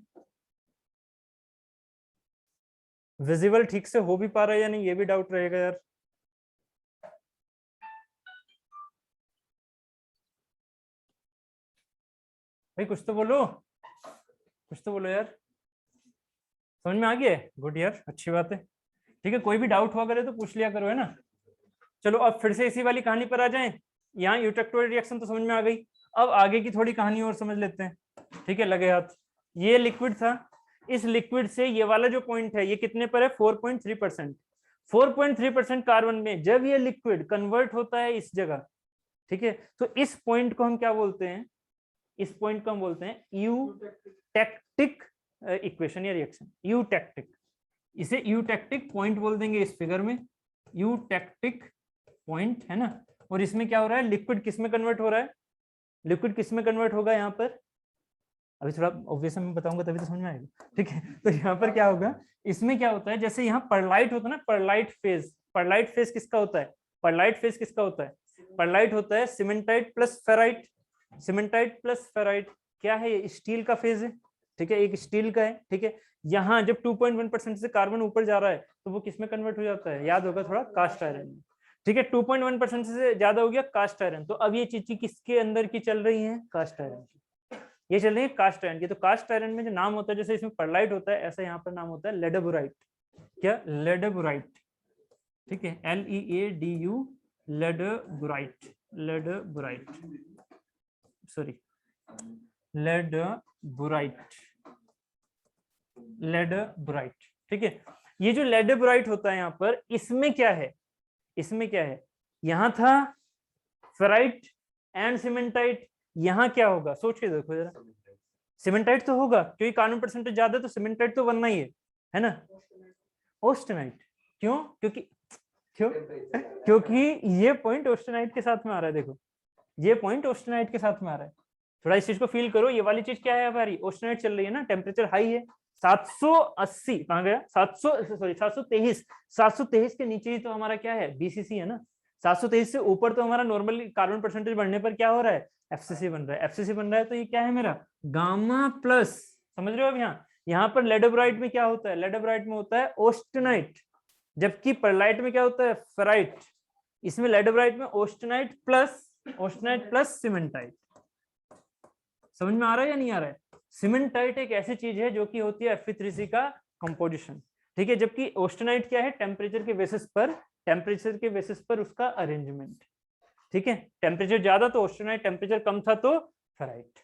विजिबल ठीक से हो भी पा रहा है या नहीं, ये भी डाउट रहेगा यार। भाई कुछ तो बोलो, कुछ तो बोलो यार। समझ में आ गया है? गुड यार, अच्छी बात है। ठीक है, कोई भी डाउट हुआ करे तो पूछ लिया करो, है ना। चलो अब फिर से इसी वाली कहानी पर आ जाएं। यहाँ यूटेक्टोरियल रिएक्शन तो समझ में आ गई, अब आगे की थोड़ी कहानी और समझ लेते हैं। ठीक है, लगे हाथ। ये लिक्विड था, इस लिक्विड से ये वाला जो पॉइंट है ये कितने पर है, 4.3%। 4.3% कार्बन में जब ये लिक्विड कन्वर्ट होता है इस जगह, ठीक है, तो इस पॉइंट को हम क्या बोलते हैं, इस पॉइंट को हम बोलते हैं यूटेक्टिक इक्वेशन या रिएक्शन, यूटेक्टिक। इसे यूटेक्टिक पॉइंट बोल देंगे इस फिगर में, यूटेक्टिक पॉइंट, है ना। और इसमें क्या हो रहा है, लिक्विड किस में कन्वर्ट हो रहा है, लिक्विड किस में कन्वर्ट होगा यहाँ पर, अभी थोड़ा ऑब्वियस मैं बताऊंगा तभी तो समझ में आएगा। ठीक है, तो यहाँ पर क्या होगा, इसमें क्या होता है, जैसे यहाँ परलाइट होता है ना, परलाइट फेज, परलाइट फेज किसका होता है, परलाइट फेज किसका होता है, परलाइट होता है cementite plus ferrite, cementite plus ferrite. क्या है ये, स्टील का फेज है, ठीक है, एक स्टील का है। ठीक है, यहाँ जब 2.1% से कार्बन ऊपर जा रहा है तो वो किस में कन्वर्ट हो जाता है, याद होगा थोड़ा, कास्ट आयरन में। ठीक है, 2.1% से ज्यादा हो गया कास्ट आयरन, तो अब ये चीज किसके अंदर की चल रही है, कास्ट आयरन की, ये चल रही है कास्ट आयरन की। तो कास्ट आयरन में जो नाम होता है, जैसे इसमें परलाइट होता है, ऐसा यहाँ पर नाम होता है लेडेबुराइट। क्या, लेडेबुराइट। ठीक है, LEADU, लेडेबुराइट, लेडेबुराइट, सॉरी लेडेबुराइट, लेडेबुराइट। ठीक है, ये जो लेडेबुराइट होता है यहाँ पर, इसमें क्या है, इसमें क्या है, यहाँ था फेराइट एंड सीमेंटाइट, यहाँ क्या होगा, सोच के देखो जरा, सीमेंटाइट तो होगा क्योंकि कार्बन परसेंटेज ज्यादा है, तो सीमेंटाइट तो बनना ही है ना। ऑस्टेनाइट, क्यों, क्योंकि ये पॉइंट ऑस्टेनाइट के साथ में आ रहा है, देखो ये पॉइंट ऑस्टेनाइट के साथ में आ रहा है। थोड़ा इस चीज को फील करो, ये वाली चीज क्या है हमारी, ऑस्टेनाइट चल रही है ना, टेम्परेचर हाई है, 780 कहाँ गया, 723 के नीचे ही तो हमारा क्या है, BCC है ना। 723 से ऊपर तो हमारा नॉर्मली कार्बन परसेंटेज बढ़ने पर क्या हो रहा है, FCC बन रहा है, FCC बन रहा है, तो ये क्या है मेरा गामा प्लस, समझ रहे हो। अब यहाँ पर लेडेबुराइट में क्या होता है, लेडेबुराइट में होता है ऑस्टेनाइट, जबकि परलाइट में क्या होता है, फेराइट। इसमें लेडेबुराइट में ऑस्टेनाइट प्लस सीमेंटाइट। समझ में आ रहा है या नहीं आ रहा है। सीमेंटाइट एक ऐसी चीज है जो कि होती है Fe3C का कंपोजिशन, ठीक है, जबकि ऑस्टेनाइट क्या है, टेम्परेचर के बेसिस पर उसका अरेंजमेंट। ठीक है, टेम्परेचर ज्यादा तो ऑस्टेनाइट, टेम्परेचर कम था तो फेराइट।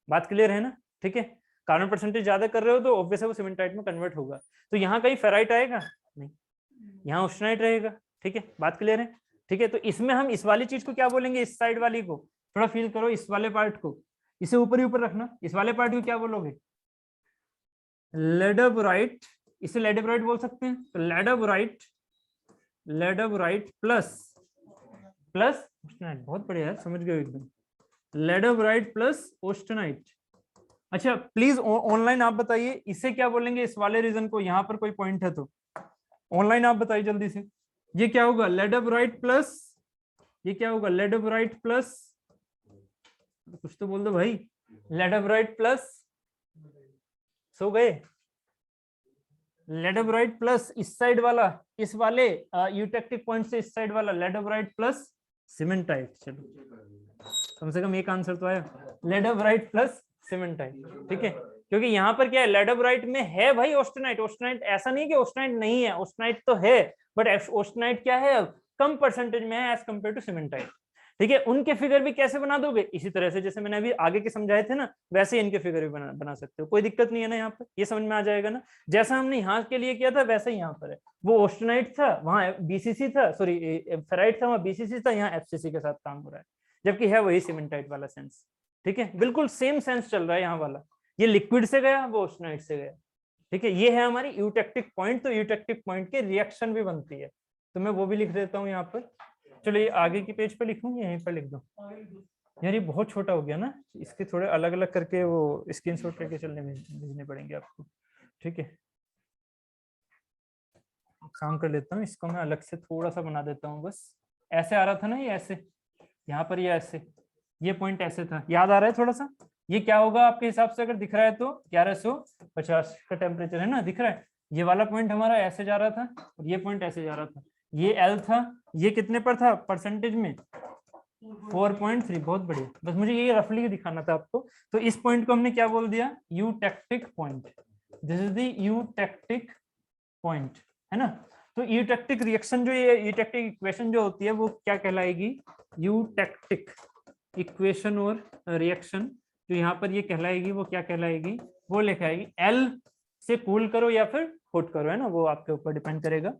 बात क्लियर है ना। ठीक है, कार्बन परसेंटेज ज्यादा कर रहे हो तो ऑब्वियस है वो सीमेंटाइट में कन्वर्ट होगा, तो यहाँ कहीं फेराइट आएगा नहीं, यहाँ ऑस्टेनाइट रहेगा। ठीक है, बात क्लियर है। ठीक है, तो इसमें हम इस वाली चीज को क्या बोलेंगे, इस साइड वाली को थोड़ा फील करो, इस वाले पार्ट को, इसे ऊपर ही ऊपर रखना, इस वाले पार्ट को क्या बोलोगे, लेडेबुराइट, इसे लेडेबुराइट बोल सकते हैं, तो लेडेबुराइट, लेडेबुराइट प्लस ऑस्टेनाइट, बहुत बढ़िया यार, समझ गए एकदम, लेडेबुराइट प्लस ऑस्टेनाइट। अच्छा प्लीज ऑनलाइन आप बताइए इसे क्या बोलेंगे, इस वाले रीजन को, यहाँ पर कोई पॉइंट है तो ऑनलाइन आप बताइए जल्दी से, ये क्या होगा, लेडेबुराइट प्लस, ये क्या होगा, लेडेबुराइट प्लस, कुछ तो बोल दो भाई, लेडेबुराइट प्लस, सो गए, लेडेबुराइट प्लस इस साइड वाला, इस वाले यूटेक्टिक पॉइंट से इस साइड वाला लेडेबुराइट प्लस सीमेंटाइट। चलो कम से कम एक आंसर तो आया, लेडेबुराइट प्लस सीमेंटाइट। ठीक है, क्योंकि यहाँ पर क्या है, लेडेबुराइट में है भाई ऑस्टेनाइट, ऑस्टेनाइट ऐसा नहीं कि ऑस्टेनाइट नहीं है, ऑस्टेनाइट तो है, बट ऑस्टेनाइट क्या है, कम परसेंटेज में है एज कम्पेयर टू सीमेंटाइट। ठीक है, उनके फिगर भी कैसे बना दोगे, इसी तरह से जैसे मैंने अभी आगे के समझाए थे ना, वैसे इनके फिगर भी बना सकते हो, कोई दिक्कत नहीं है ना। यहाँ पर ये समझ में आ जाएगा ना, जैसा हमने यहाँ के लिए किया था वैसा ही यहाँ पर है, वो ऑस्टेनाइट था वहाँ BCC था, सॉरी फेराइट था वहाँ BCC था, यहाँ FCC के साथ काम हो रहा है, जबकि है वही सीमेंटाइट वाला सेंस। ठीक है, बिल्कुल सेम सेंस चल रहा है यहाँ वाला, ये लिक्विड से गया वो ऑस्टेनाइट से गया। ठीक है, ये है हमारी यूटेक्टिक पॉइंट, तो यूटेक्टिक पॉइंट की रिएक्शन भी बनती है, तो मैं वो भी लिख देता हूँ यहाँ पर। चलो ये आगे की पेज पे लिखूँ, यहीं पर लिख दो यार, ये बहुत छोटा हो गया ना, इसके थोड़े अलग अलग करके वो स्क्रीनशॉट करके चलने में भेजने पड़ेंगे आपको। ठीक है, काम कर लेता हूँ, इसको मैं अलग से थोड़ा सा बना देता हूँ, बस ऐसे आ रहा था ना ये, ऐसे यहाँ पर ये ऐसे, ये पॉइंट ऐसे था, याद आ रहा है थोड़ा सा, ये क्या होगा आपके हिसाब से, अगर दिख रहा है तो 1150 का टेम्परेचर है ना, दिख रहा है, ये वाला पॉइंट हमारा ऐसे जा रहा था और ये पॉइंट ऐसे जा रहा था, ये एल था, ये कितने पर था परसेंटेज में 4.3। बहुत बढ़िया, बस मुझे ये रफली दिखाना था आपको। तो इस पॉइंट को हमने क्या बोल दिया, eutectic point. This is the eutectic point, है ना। तो यूटेक्टिक रिएक्शन जो ये यूटेक्टिक इक्वेशन जो होती है वो क्या कहलाएगी, यूटेक्टिक इक्वेशन और रिएक्शन जो यहाँ पर ये कहलाएगी वो क्या कहलाएगी, वो लिखाएगी एल से कूल करो या फिर हॉट करो, है ना, वो आपके ऊपर डिपेंड करेगा।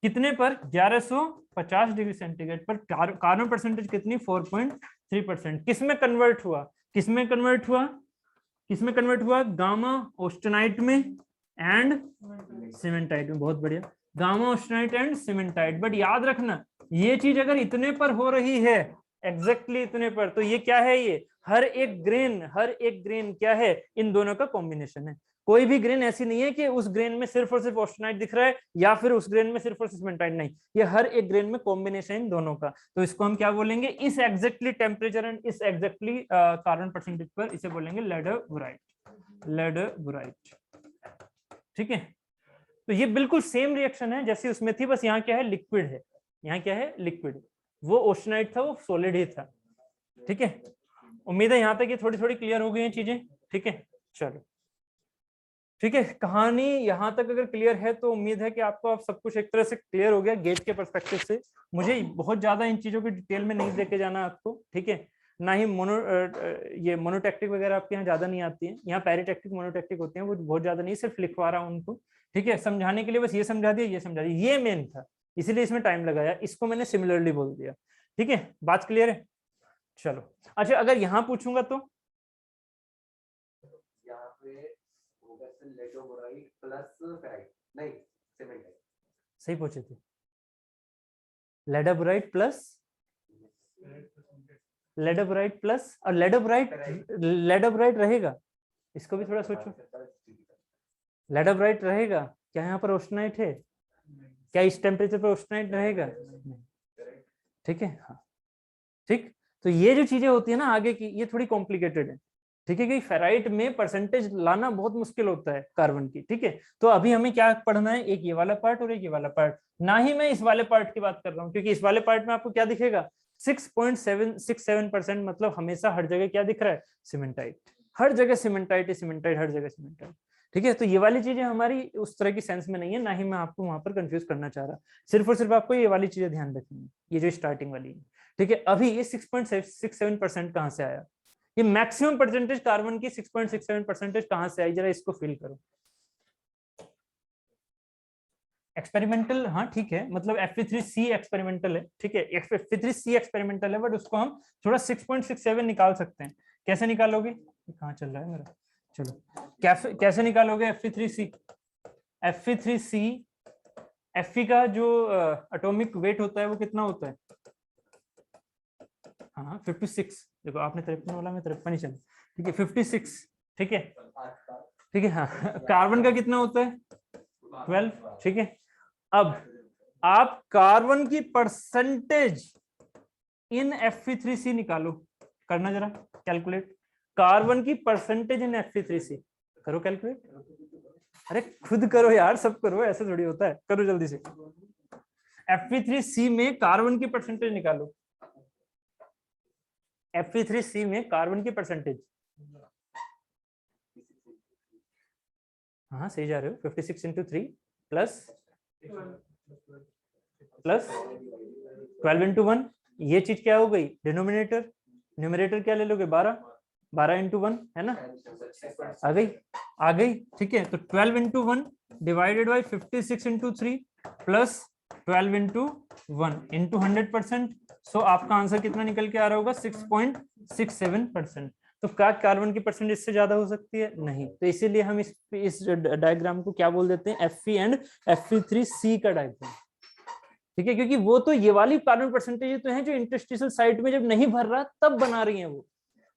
कितने पर, 1150 डिग्री सेंटीग्रेड पर कार्बन परसेंटेज कितनी, 4.3%। किसमें कन्वर्ट हुआ, किसमें कन्वर्ट हुआ, किसमें कन्वर्ट हुआ, गामा ऑस्टेनाइट में एंड सीमेंटाइट में। बहुत बढ़िया, gamma austenite and cementite. But याद रखना ये चीज अगर इतने पर हो रही है, एग्जैक्टली इतने पर, तो ये क्या है, ये हर एक ग्रेन क्या है, इन दोनों का कॉम्बिनेशन है। कोई भी ग्रेन ऐसी नहीं है कि उस ग्रेन में सिर्फ और सिर्फ ऑस्टेनाइट दिख रहा है या फिर उस ग्रेन में सिर्फ और सिर्फ सीमेंटाइट, नहीं, ये हर एक ग्रेन में कॉम्बिनेशन इन दोनों का। तो इसको हम क्या बोलेंगे, इस एग्जैक्टली टेम्परेचर एंड इस एग्जैक्टली कार्बन परसेंटेज पर इसे बोलेंगे लेडरवुराइट, लेडरवुराइट। ठीक है, तो ये बिल्कुल सेम रिएक्शन है जैसे उसमें थी, बस यहाँ क्या है, लिक्विड है, यहाँ क्या है, लिक्विड। वो ऑस्टेनाइट था, वो सॉलिड ही था। ठीक है, उम्मीद है यहाँ तक ये थोड़ी थोड़ी क्लियर हो गई हैं चीजें। ठीक है, चलो ठीक है, कहानी यहाँ तक अगर क्लियर है तो उम्मीद है कि आपको अब सब कुछ एक तरह से क्लियर हो गया गेट के पर्सपेक्टिव से। मुझे बहुत ज्यादा इन चीजों की डिटेल में नहीं देके जाना आपको, ठीक है, ना ही ये मोनोटेक्टिक वगैरह आपके यहाँ ज्यादा नहीं आती है, यहाँ पैरीटेक्टिक मोनोटेक्टिक होते हैं, वो बहुत ज्यादा नहीं, सिर्फ लिखवा रहा हूँ उनको। ठीक है, समझाने के लिए बस ये समझा दिया, ये समझा दिया, ये मेन था, इसीलिए इसमें टाइम लगाया, इसको मैंने सिमिलरली बोल दिया। ठीक है, बात क्लियर है, चलो। अच्छा, अगर यहाँ पूछूंगा तो सही पूछे थे, लेडरवुराइट प्लस, लेडरवुराइट प्लस, और लेडरवुराइट रहेगा, इसको भी थोड़ा सोचो, लेडरवुराइट रहेगा क्या, यहाँ पर ऑस्टेनाइट है क्या, इस टेम्परेचर पर ऑस्टेनाइट रहेगा, ठीक है, हाँ ठीक। तो ये जो चीजें होती है ना आगे की, ये थोड़ी कॉम्प्लिकेटेड है, ठीक है, कि फेराइट में परसेंटेज लाना बहुत मुश्किल होता है कार्बन की। ठीक है, तो अभी हमें क्या पढ़ना है, एक ये वाला पार्ट और एक ये वाला पार्ट। ना ही मैं इस वाले पार्ट की बात कर रहा हूँ, क्योंकि इस वाले पार्ट में आपको क्या दिखेगा, 6.767%, मतलब हमेशा हर जगह क्या दिख रहा है, सीमेंटाइट, हर जगह सीमेंटाइट है, सीमेंटाइट हर जगह सीमेंटाइट। ठीक है, तो ये वाली चीजें हमारी उस तरह की सेंस में नहीं है, ना ही मैं आपको वहां पर कंफ्यूज करना चाह रहा, सिर्फ और सिर्फ आपको ये वाली चीजें ध्यान रखनी है, ये जो स्टार्टिंग वाली है। ठीक है, अभी ये 6.67% कहां से आया, ये मैक्सिमम परसेंटेज कार्बन की 6.67% कहां से आई, जरा इसको फील करो। एक्सपेरिमेंटल, हाँ ठीक है, मतलब Fe3C एक्सपेरिमेंटल है, ठीक है, Fe3C एक्सपेरिमेंटल है, बट उसको हम थोड़ा 6.67 निकाल सकते हैं। कैसे निकालोगे, कहाँ चल रहा है मेरा, चलो कैसे निकालोगे Fe3C, Fe3C, Fe का जो एटॉमिक वेट होता है वो कितना होता है, हाँ 56, देखो आपने 53 वाला, मैं 53 ही चल, ठीक है 56, ठीक है, ठीक है, हाँ कार्बन का कितना होता है 12, ठीक है। अब आप कार्बन की परसेंटेज इन Fe3C निकालो, करना जरा कैलकुलेट, कार्बन की परसेंटेज इन Fe3C करो कैलकुलेट, अरे खुद करो यार, सब करो, ऐसे थोड़ी होता है, करो जल्दी से। Fe3C में कार्बन की परसेंटेज निकालो, Fe3C में कार्बन की परसेंटेज, हाँ सही जा रहे हो, 56 इंटू 3 प्लस 12 इंटू 1, ये चीज क्या हो गई, डिनोमिनेटर, न्यूमरेटर क्या ले लोगे 12, 12 इंटू 1 है ना, आ गई, ठीक है। तो 12 into 1 divided by 56 into 3 plus 12 into 1 into 100%, सो आपका आंसर कितना निकल के आ रहा होगा, 6.67%। तो क्या कार्बन की परसेंट इससे ज्यादा हो सकती है, नहीं, तो इसीलिए हम इस डायग्राम को क्या बोल देते हैं, Fe एंड Fe3C का डायग्राम, ठीक है, क्योंकि वो तो ये वाली कार्बन परसेंटेज तो है जो इंटरस्टिशियल साइट में जब नहीं भर रहा तब बना रही है वो,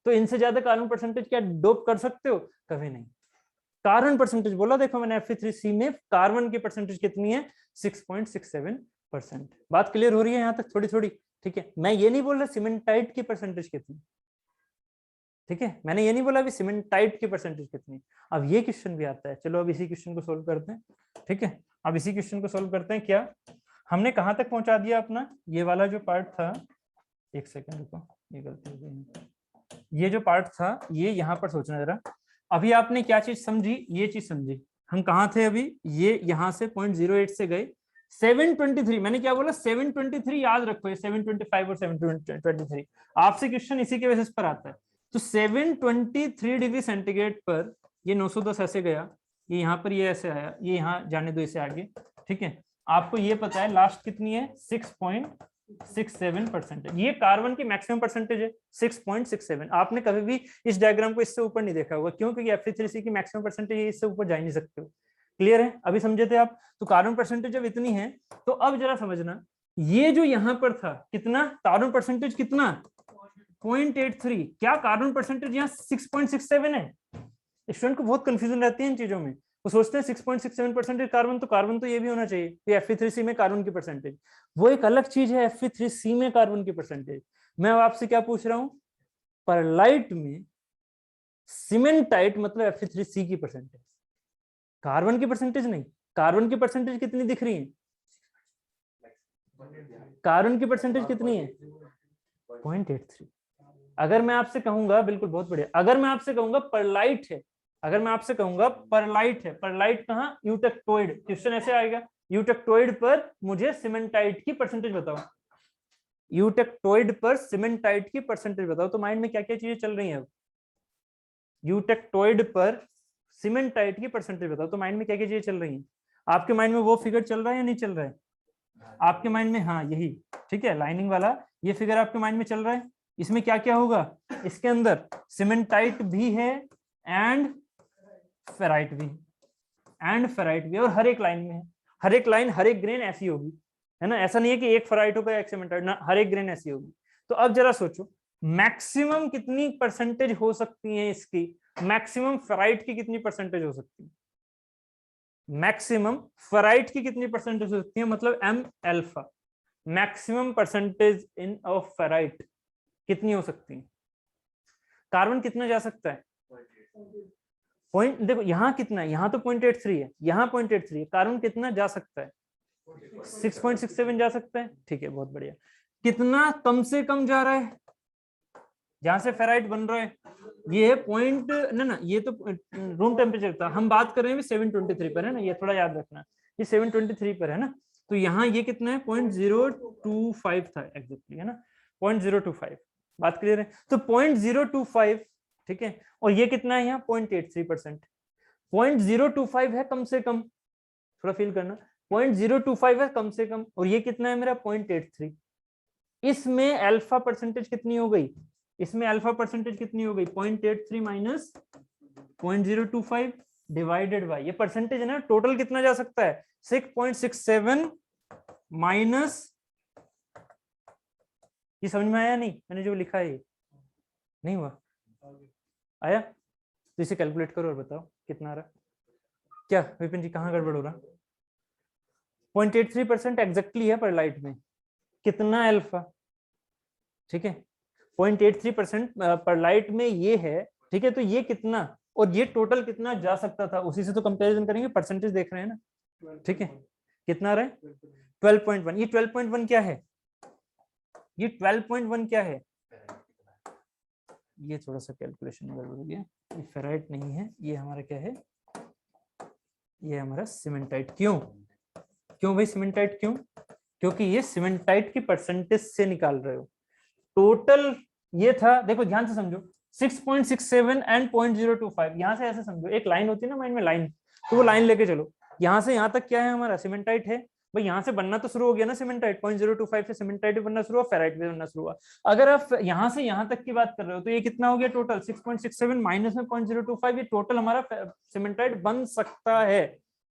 तो इनसे ज्यादा कार्बन परसेंटेज क्या डोप कर सकते हो, कभी नहीं। कार्बन परसेंटेज बोला, देखो मैंने Fe3C में कार्बन की परसेंटेज कितनी है, 6.67%। बात क्लियर हो रही है यहाँ तक थोड़ी थोड़ी, ठीक है। मैं ये नहीं बोल रहा सीमेंटाइट की परसेंटेज कितनी, ठीक है, मैंने ये नहीं बोला अभी सीमेंटाइट की परसेंटेज कितनी। अब ये क्वेश्चन भी आता है, चलो अब इसी क्वेश्चन को सोल्व करते हैं। ठीक है, अब इसी क्वेश्चन को सोल्व करते हैं। क्या हमने कहाँ तक पहुंचा दिया अपना, ये वाला जो पार्ट था, एक सेकंड रुको, ये गलती हो गई। ये जो पार्ट था ये यहाँ पर सोचना जरा। अभी आपने क्या चीज समझी, ये चीज समझी। हम कहाँ थे अभी, ये यहाँ से 0.08 से गए 723। मैंने क्या बोला, 723 याद रखो, ये 725 और 723 आपसे क्वेश्चन इसी के बेसिस पर आता है। तो 723 डिग्री सेंटीग्रेड पर ये 910 ऐसे गया, ये यहाँ पर ये ऐसे आया, ये यहाँ जाने दो इसे आगे। ठीक है, आपको ये पता है लास्ट कितनी है, 6.67%। ये कार्बन की मैक्सिमम परसेंटेज है 6.67। आपने कभी भी इस डायग्राम को इससे ऊपर नहीं देखा होगा, क्यों? क्योंकि Fe3C की मैक्सिमम परसेंटेज है, इससे ऊपर जा ही नहीं सकते हो। क्लियर है, अभी समझे थे आप? तो कार्बन परसेंटेज जब इतनी है, तो अब जरा समझना, ये जो यहाँ पर था कितना, कार्बन परसेंटेज कितना, 0.83। क्या कार्बन परसेंटेज यहाँ 6.67 है? स्टूडेंट को बहुत कंफ्यूजन रहती है इन चीजों में, वो सोचते हैं 6.67% कार्बन, तो कार्बन तो ये भी होना चाहिए, ये Fe3C में कार्बन की परसेंटेज। वो एक अलग चीज है, Fe3C में कार्बन की परसेंटेज। मैं आपसे क्या पूछ रहा हूं, परलाइट में सीमेंटाइट मतलब Fe3C की परसेंटेज, कार्बन की परसेंटेज नहीं। कार्बन की परसेंटेज कितनी दिख रही है, कार्बन की परसेंटेज कितनी है, 0.83। अगर मैं आपसे कहूंगा, बिल्कुल बहुत बढ़िया, अगर मैं आपसे कहूंगा परलाइट है, अगर मैं आपसे कहूंगा परलाइट है, परलाइट कहाँ, यूटेक्टोइड, क्वेश्चन ऐसे आएगा, यूटेक्टोइड पर मुझे सीमेंटाइट की परसेंटेज बताओ, यूटेक्टोइड पर सीमेंटाइट की परसेंटेज बताओ। तो माइंड में क्या क्या चीजें चल रही हैं अब, यूटेक्टोइड पर सीमेंटाइट की परसेंटेज बताओ, तो माइंड में क्या क्या चीजें चल रही हैं आपके माइंड में? वो फिगर चल रहा है या नहीं चल रहा है आपके माइंड में? हाँ यही, ठीक है, लाइनिंग वाला ये फिगर आपके माइंड में चल रहा है। इसमें क्या क्या होगा, इसके अंदर सीमेंटाइट भी है एंड फेराइट भी, एंड फेराइट भी, और हर एक लाइन में है, हर एक लाइन, हर एक ग्रेन ऐसी होगी, है ना? ऐसा नहीं है कि एक फेराइट होगा एक सीमेंटाइट ना, हर एक ग्रेन ऐसी होगी। तो अब जरा सोचो, मैक्सिमम कितनी परसेंटेज हो सकती है इसकी, मैक्सिमम फेराइट की कितनी परसेंटेज हो सकती है, मैक्सिमम फेराइट की कितनी परसेंटेज हो सकती है, मतलब M alpha, maximum percentage in of ferrite कितनी हो सकती है? कार्बन कितना जा सकता है, पॉइंट, देखो यहाँ कितना है, यहाँ तो 0.83 है, यहाँ 0.83 है, कार्बन कितना जा सकता है, 6.67 जा सकता है। ठीक है, बहुत बढ़िया। कितना कम से कम जा रहा है, जहां से फेराइट बन रहा है, ये है पॉइंट ना, ये तो रूम टेम्परेचर था, हम बात कर रहे हैं 723 पर, है ना, ये थोड़ा याद रखना, ये 723 पर है ना। तो यहाँ ये कितना है, 0.025 था एग्जैक्टली, है ना, 0.025। बात क्लियर है? तो 0.025, ठीक है, और ये कितना है यहाँ 0.83%। 0.025 है कम से कम, थोड़ा फील करना, 0.025 है कम से कम, और ये कितना है मेरा 0.83। इसमें अल्फा परसेंटेज कितनी हो गई, इसमें अल्फा परसेंटेज कितनी हो गई, 0.83 माइनस 0.025 डिवाइडेड बाय, ये परसेंटेज है ना, टोटल कितना जा सकता है, 6.67 माइनस, ये समझ में आया नहीं मैंने जो लिखा है, नहीं हुआ, आया? तो इसे कैलकुलेट करो और बताओ कितना आ रहा। क्या विपिन जी, कहाँ गड़बड़ हो रहा? 0.83% एग्जैक्टली है परलाइट में, कितना अल्फा, ठीक है, 0.83% परलाइट में ये है, ठीक है, तो ये कितना, और ये टोटल कितना जा सकता था, उसी से तो कंपैरिजन करेंगे, परसेंटेज देख रहे हैं ना, ठीक है, कितना आ रहा है 12.1। ये 12.1 क्या है, ये 12.1 क्या है, ये थोड़ा सा कैलकुलेशन गड़बड़ हो गया, ये फेराइट नहीं है, ये हमारा क्या है, ये हमारा सीमेंटाइट। क्यों, क्यों भाई सीमेंटाइट क्यों? क्योंकि ये सीमेंटाइट की परसेंटेज से निकाल रहे हो, टोटल ये था, देखो ध्यान से समझो, 6.67 एंड 0.025, यहां से ऐसे समझो, एक लाइन होती है ना माइंड में, लाइन, तो वो लाइन लेके चलो, यहां से यहां तक क्या है हमारा, सीमेंटाइट है भाई, यहां से बनना तो शुरू हो गया ना सीमेंटाइट, 0.025 से सीमेंटाइट भी बनना शुरू हुआ, फेराइट भी बनना शुरू हुआ। अगर आप यहां से यहां तक की बात कर रहे हो, तो ये कितना हो गया टोटल, 6.67 माइनस में 0.025, ये टोटल हमारा सीमेंटाइट बन सकता है,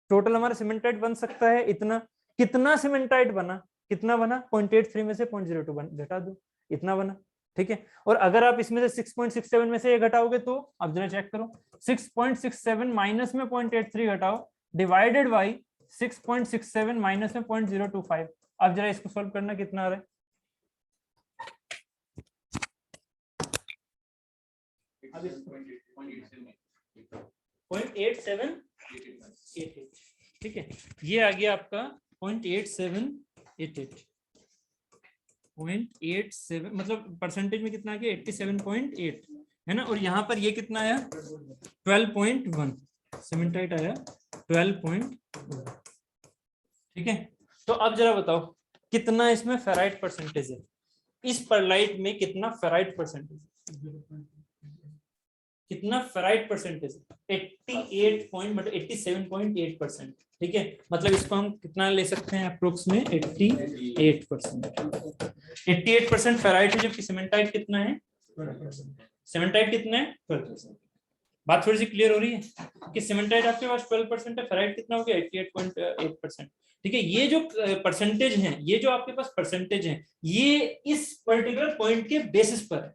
टोटल हमारा सीमेंटाइट बन सकता है इतना। कितना सीमेंटाइट बना, कितना बना, 0.83 में से 0.02 घटा दो, इतना बना, ठीक है। और अगर आप इसमें से 6.67 में से ये घटाओगे, तो अब जरा चेक करो, 6.67 माइनस में 0.83 घटाओ, डिवाइडेड बाई 6.67 माइनस में 0.025। अब जरा इसको सॉल्व करना, कितना आ रहा है, अब 0.8788, ठीक है, ये आ गया आपका 0.8788, 0.87 मतलब परसेंटेज में कितना आ गया 87.8 है ना, और यहाँ पर ये कितना आया 12.1, सीमेंटाइट आया 12.1, ठीक है। तो अब जरा बताओ कितना इसमें फेराइट परसेंटेज है, इस परलाइट में कितना फेराइट परसेंटेज, कितना फेराइट परसेंटेज 87.8%, ठीक है, मतलब इसको हम कितना ले सकते हैं अप्रोक्स में 88%, 88% फेराइट है, जबकि सीमेंटाइट कितना है, सीमेंटाइट कितना है 12%। बात थोड़ी सी क्लियर हो रही है कि सीमेंटाइट आपके पास 12% है, फेराइट कितना हो गया 88.8%, ठीक है। ये जो परसेंटेज है, ये जो आपके पास परसेंटेज है, ये इस पर्टिकुलर पॉइंट के बेसिस पर है।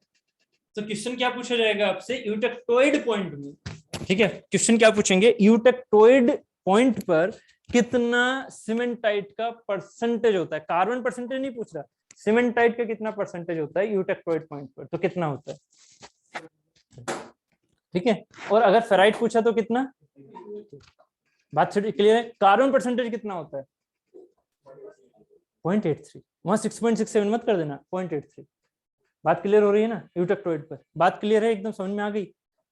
तो क्वेश्चन क्या पूछा जाएगा आपसे यूटेक्टोइड पॉइंट में, ठीक है, क्वेश्चन क्या पूछेंगे यूटेक्टोइड पॉइंट पर कितना सीमेंटाइट का परसेंटेज होता है, कार्बन परसेंटेज नहीं पूछ रहा, सीमेंटाइट का कितना परसेंटेज होता है यूटेक्टोइड पॉइंट पर, तो कितना होता है, ठीक है। और अगर फेराइट पूछा तो कितना, बात थोड़ी क्लियर है, कार्बन परसेंटेज कितना होता है 0.83, वहां 6.67 मत कर देना, 0.83, बात क्लियर हो रही है ना, यूटेक्टोइड पर बात क्लियर है, एकदम समझ में आ गई,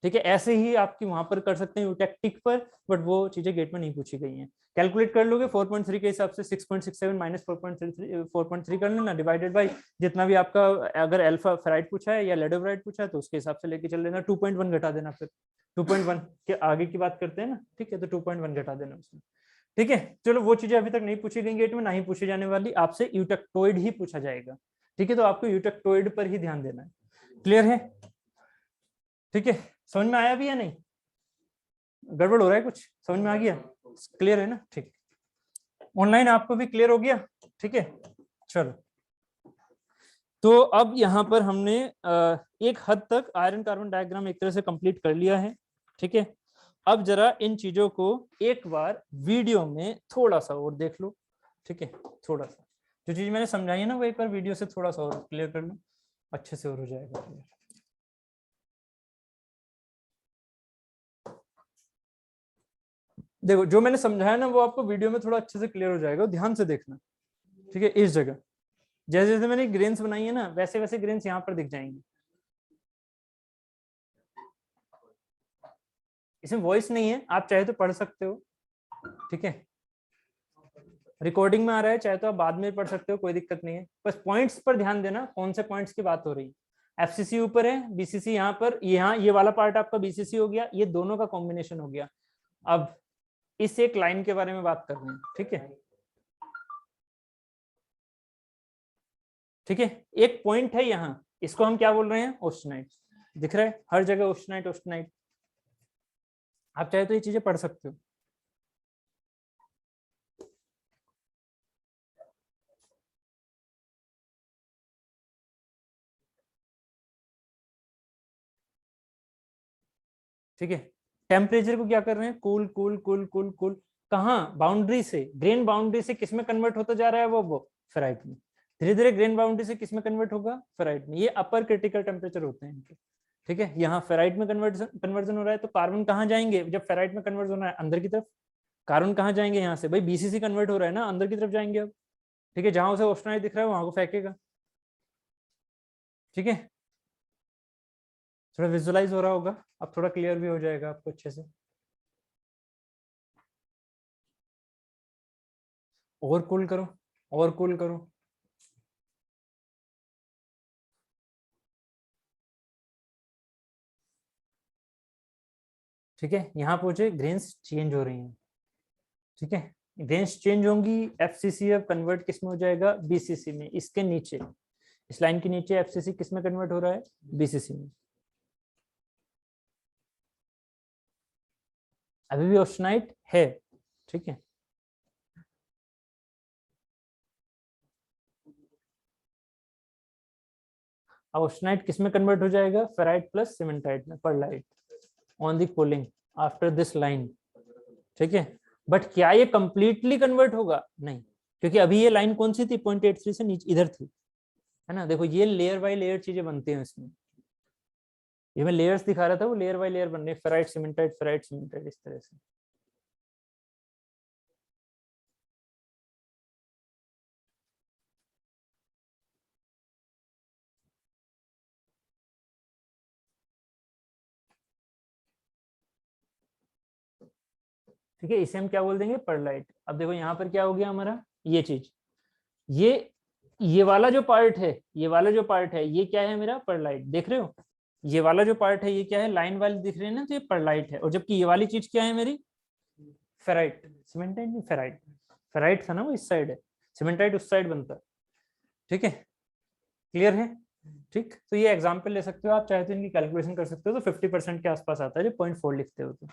ठीक है। ऐसे ही आपकी वहां पर कर सकते हैं यूटेक्टिक पर, बट वो चीजें गेट में नहीं पूछी गई हैं, कैलकुलेट कर लोगे 4.3 के हिसाब से 6.67 माइनस 4.3 कर लेना, डिवाइडेड बाई जितना भी आपका, अगर अल्फा फेराइट पूछा है या लेडोफेराइट पूछा है तो उसके हिसाब से लेके चल लेना, 2.1 घटा देना, फिर 2.1 के आगे की बात करते हैं ना, ठीक है, तो 2.1 घटा देना उसमें, ठीक है। चलो वो चीजें अभी तक नहीं पूछी गई गेट में, ना ही पूछी जाने वाली, आपसे यूटेक्टोइड ही पूछा जाएगा, ठीक है, तो आपको यूटेक्टोइड पर ही ध्यान देना है, क्लियर है, ठीक है। समझ में आया भी या नहीं, गड़बड़ हो रहा है कुछ, समझ में आ गया, क्लियर है ना, ठीक, ऑनलाइन आपको भी क्लियर हो गया, ठीक है। चलो, तो अब यहाँ पर हमने एक हद तक आयरन कार्बन डायग्राम एक तरह से कंप्लीट कर लिया है, ठीक है। अब जरा इन चीजों को एक बार वीडियो में थोड़ा सा और देख लो, ठीक है, थोड़ा सा जो चीज मैंने समझाई है ना वो एक बार वीडियो से थोड़ा सा और क्लियर कर लो, अच्छे से और हो जाएगा क्लियर। देखो जो मैंने समझाया ना वो आपको वीडियो में थोड़ा अच्छे से क्लियर हो जाएगा, ध्यान से देखना, ठीक है। इस जगह जैसे जैसे मैंने ग्रेन्स बनाई है ना वैसे वैसे ग्रेन्स यहाँ पर दिख जाएंगे, इसमें वॉइस नहीं है, आप चाहे तो पढ़ सकते हो, ठीक है, रिकॉर्डिंग में आ रहा है, चाहे तो आप बाद में पढ़ सकते हो, कोई दिक्कत नहीं है, बस पॉइंट्स पर ध्यान देना, कौन से पॉइंट्स की बात हो रही है। एफसीसी ऊपर है, बीसीसी यहाँ पर, यहाँ ये वाला पार्ट आपका बीसीसी हो गया, ये दोनों का कॉम्बिनेशन हो गया। अब इस एक लाइन के बारे में बात कर रहे हैं, ठीक है, ठीक है, एक पॉइंट है यहाँ, इसको हम क्या बोल रहे हैं ऑस्टेनाइट, दिख रहा है हर जगह ऑस्टेनाइट ऑस्टेनाइट, आप चाहे तो ये चीजें पढ़ सकते हो, ठीक है। टेम्परेचर को क्या कर रहे हैं cool cool cool cool cool, कहाँ बाउंड्री से, ग्रेन बाउंड्री से किसमें कन्वर्ट होता जा रहा है वो फेराइट में, धीरे धीरे ग्रेन बाउंड्री से किसमें कन्वर्ट होगा फेराइट में, ये अपर क्रिटिकल टेम्परेचर होते हैं इनके, ठीक है। यहाँ फेराइट में कन्वर्जन हो रहा है, तो कार्बन कहाँ जाएंगे जब फेराइट में कन्वर्जन हो रहा है अंदर की तरफ, कार्बन कहाँ जाएंगे यहाँ से, भाई बीसीसी कन्वर्ट हो रहा है ना, अंदर की तरफ जाएंगे अब, ठीक है, जहां उसे ऑस्टेनाइट दिख रहा है वहां को फेंकेगा, ठीक है। थोड़ा विजुअलाइज हो रहा होगा, अब थोड़ा क्लियर भी हो जाएगा आपको अच्छे से, और कूल करो और कूल करो, ठीक है। यहाँ पहुंचे ग्रेन्स चेंज हो रही हैं, ठीक है, ग्रेन्स चेंज होंगी, एफसीसी अब कन्वर्ट किस में हो जाएगा बीसीसी में, इसके नीचे इस लाइन के नीचे एफसीसी किस में कन्वर्ट हो रहा है बीसीसी में, अभी भी ऑस्टेनाइट है, ठीक है। अब ऑस्टेनाइट किस में कन्वर्ट हो जाएगा फेराइट प्लस सीमेंटाइट में pearlite on the cooling after this line, ठीक है। बट क्या ये कंप्लीटली कन्वर्ट होगा नहीं, क्योंकि अभी ये लाइन कौन सी थी 0.83 से नीचे इधर थी, है ना, देखो ये लेयर बाय लेयर चीजें बनती हैं इसमें, ये मैं लेयर्स दिखा रहा था, वो लेयर बाय लेयर बन रही है, फेराइट सीमेंटाइट इस तरह से। ठीक है, इसे हम क्या बोल देंगे, परलाइट। अब देखो यहाँ पर क्या हो गया हमारा, ये चीज, ये वाला जो पार्ट है, ये क्या है मेरा, परलाइट। देख रहे हो, ये वाला जो पार्ट है ये क्या है, लाइन वाली दिख रही है ना, तो ये परलाइट है। और जबकि ये वाली चीज क्या है मेरी, फेराइट। सीमेंटाइट नहीं, फेराइट। फेराइट था ना वो इस साइड है, सीमेंटाइट उस साइड बनता है। ठीक है, क्लियर है। ठीक, तो ये एग्जाम्पल ले सकते हो आप, चाहे तो इनकी कैलकुलेशन कर सकते हो, तो 50% के आसपास आता है जो 0.4 लिखते हो तो।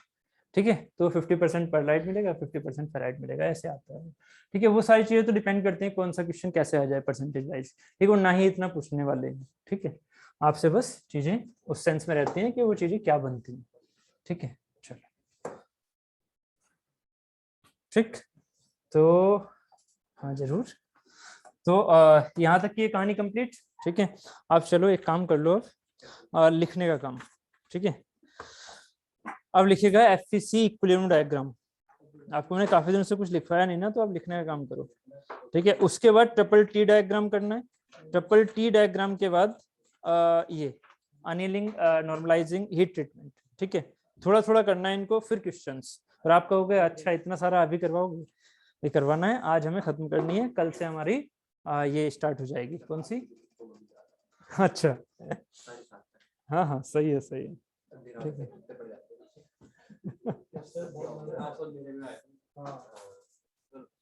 ठीक है, तो 50% परलाइट मिलेगा, 50% फेराइट मिलेगा, ऐसे आता है। ठीक है, वो सारी चीजें तो डिपेंड करते हैं कौन सा क्वेश्चन कैसे आ जाए परसेंटेज वाइज। ठीक है, ना ही इतना पूछने वाले हैं। ठीक है, आपसे बस चीजें उस सेंस में रहती हैं कि वो चीजें क्या बनती हैं। ठीक है, चलो ठीक, तो हाँ जरूर। तो यहाँ तक की ये कहानी कंप्लीट। ठीक है, आप चलो एक काम कर लो, लिखने का काम। ठीक है, अब लिखिएगा एफईसी इक्विलिब्रियम डायग्राम। आपको मैंने काफी दिनों से कुछ लिखवाया नहीं ना, तो आप लिखने का काम करो। ठीक है, उसके बाद ट्रिपल टी डायग्राम करना है। ट्रिपल टी डायग्राम के बाद ये अनिलिंग नॉर्मलाइजिंग हीट ट्रीटमेंट। ठीक है, थोड़ा थोड़ा करना है इनको, फिर क्वेश्चंस। और आप कहोगे अच्छा इतना सारा अभी करवाओगे, ये करवाना है, आज हमें खत्म करनी है, कल से हमारी ये स्टार्ट हो जाएगी। कौन सी? अच्छा हाँ हाँ, सही है सही है। ठीक है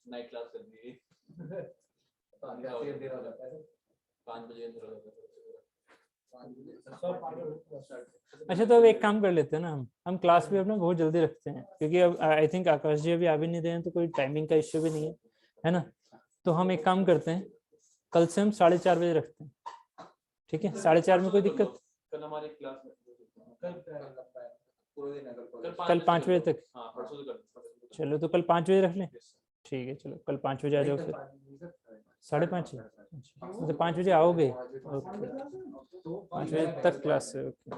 नाइट क्लास करनी है 5 बजे। अच्छा, तो अब एक काम कर लेते हैं ना, हम क्लास भी अपना बहुत जल्दी रखते हैं, क्योंकि अब आई थिंक आकाश जी अभी आ भी नहीं रहे हैं, तो कोई टाइमिंग का इश्यू भी नहीं है ना। तो हम एक काम करते हैं, कल से हम 4:30 बजे रखते हैं। ठीक है, 4:30 में कोई दिक्कत? कल हमारी क्लास में कल 5 बजे तक? चलो तो कल 5 बजे रख लें। ठीक है, चलो कल 5 बजे आ जाओ फिर। 5:30? मतलब 5 बजे आओगे? ओके, 5 बजे तक क्लास है। ओके,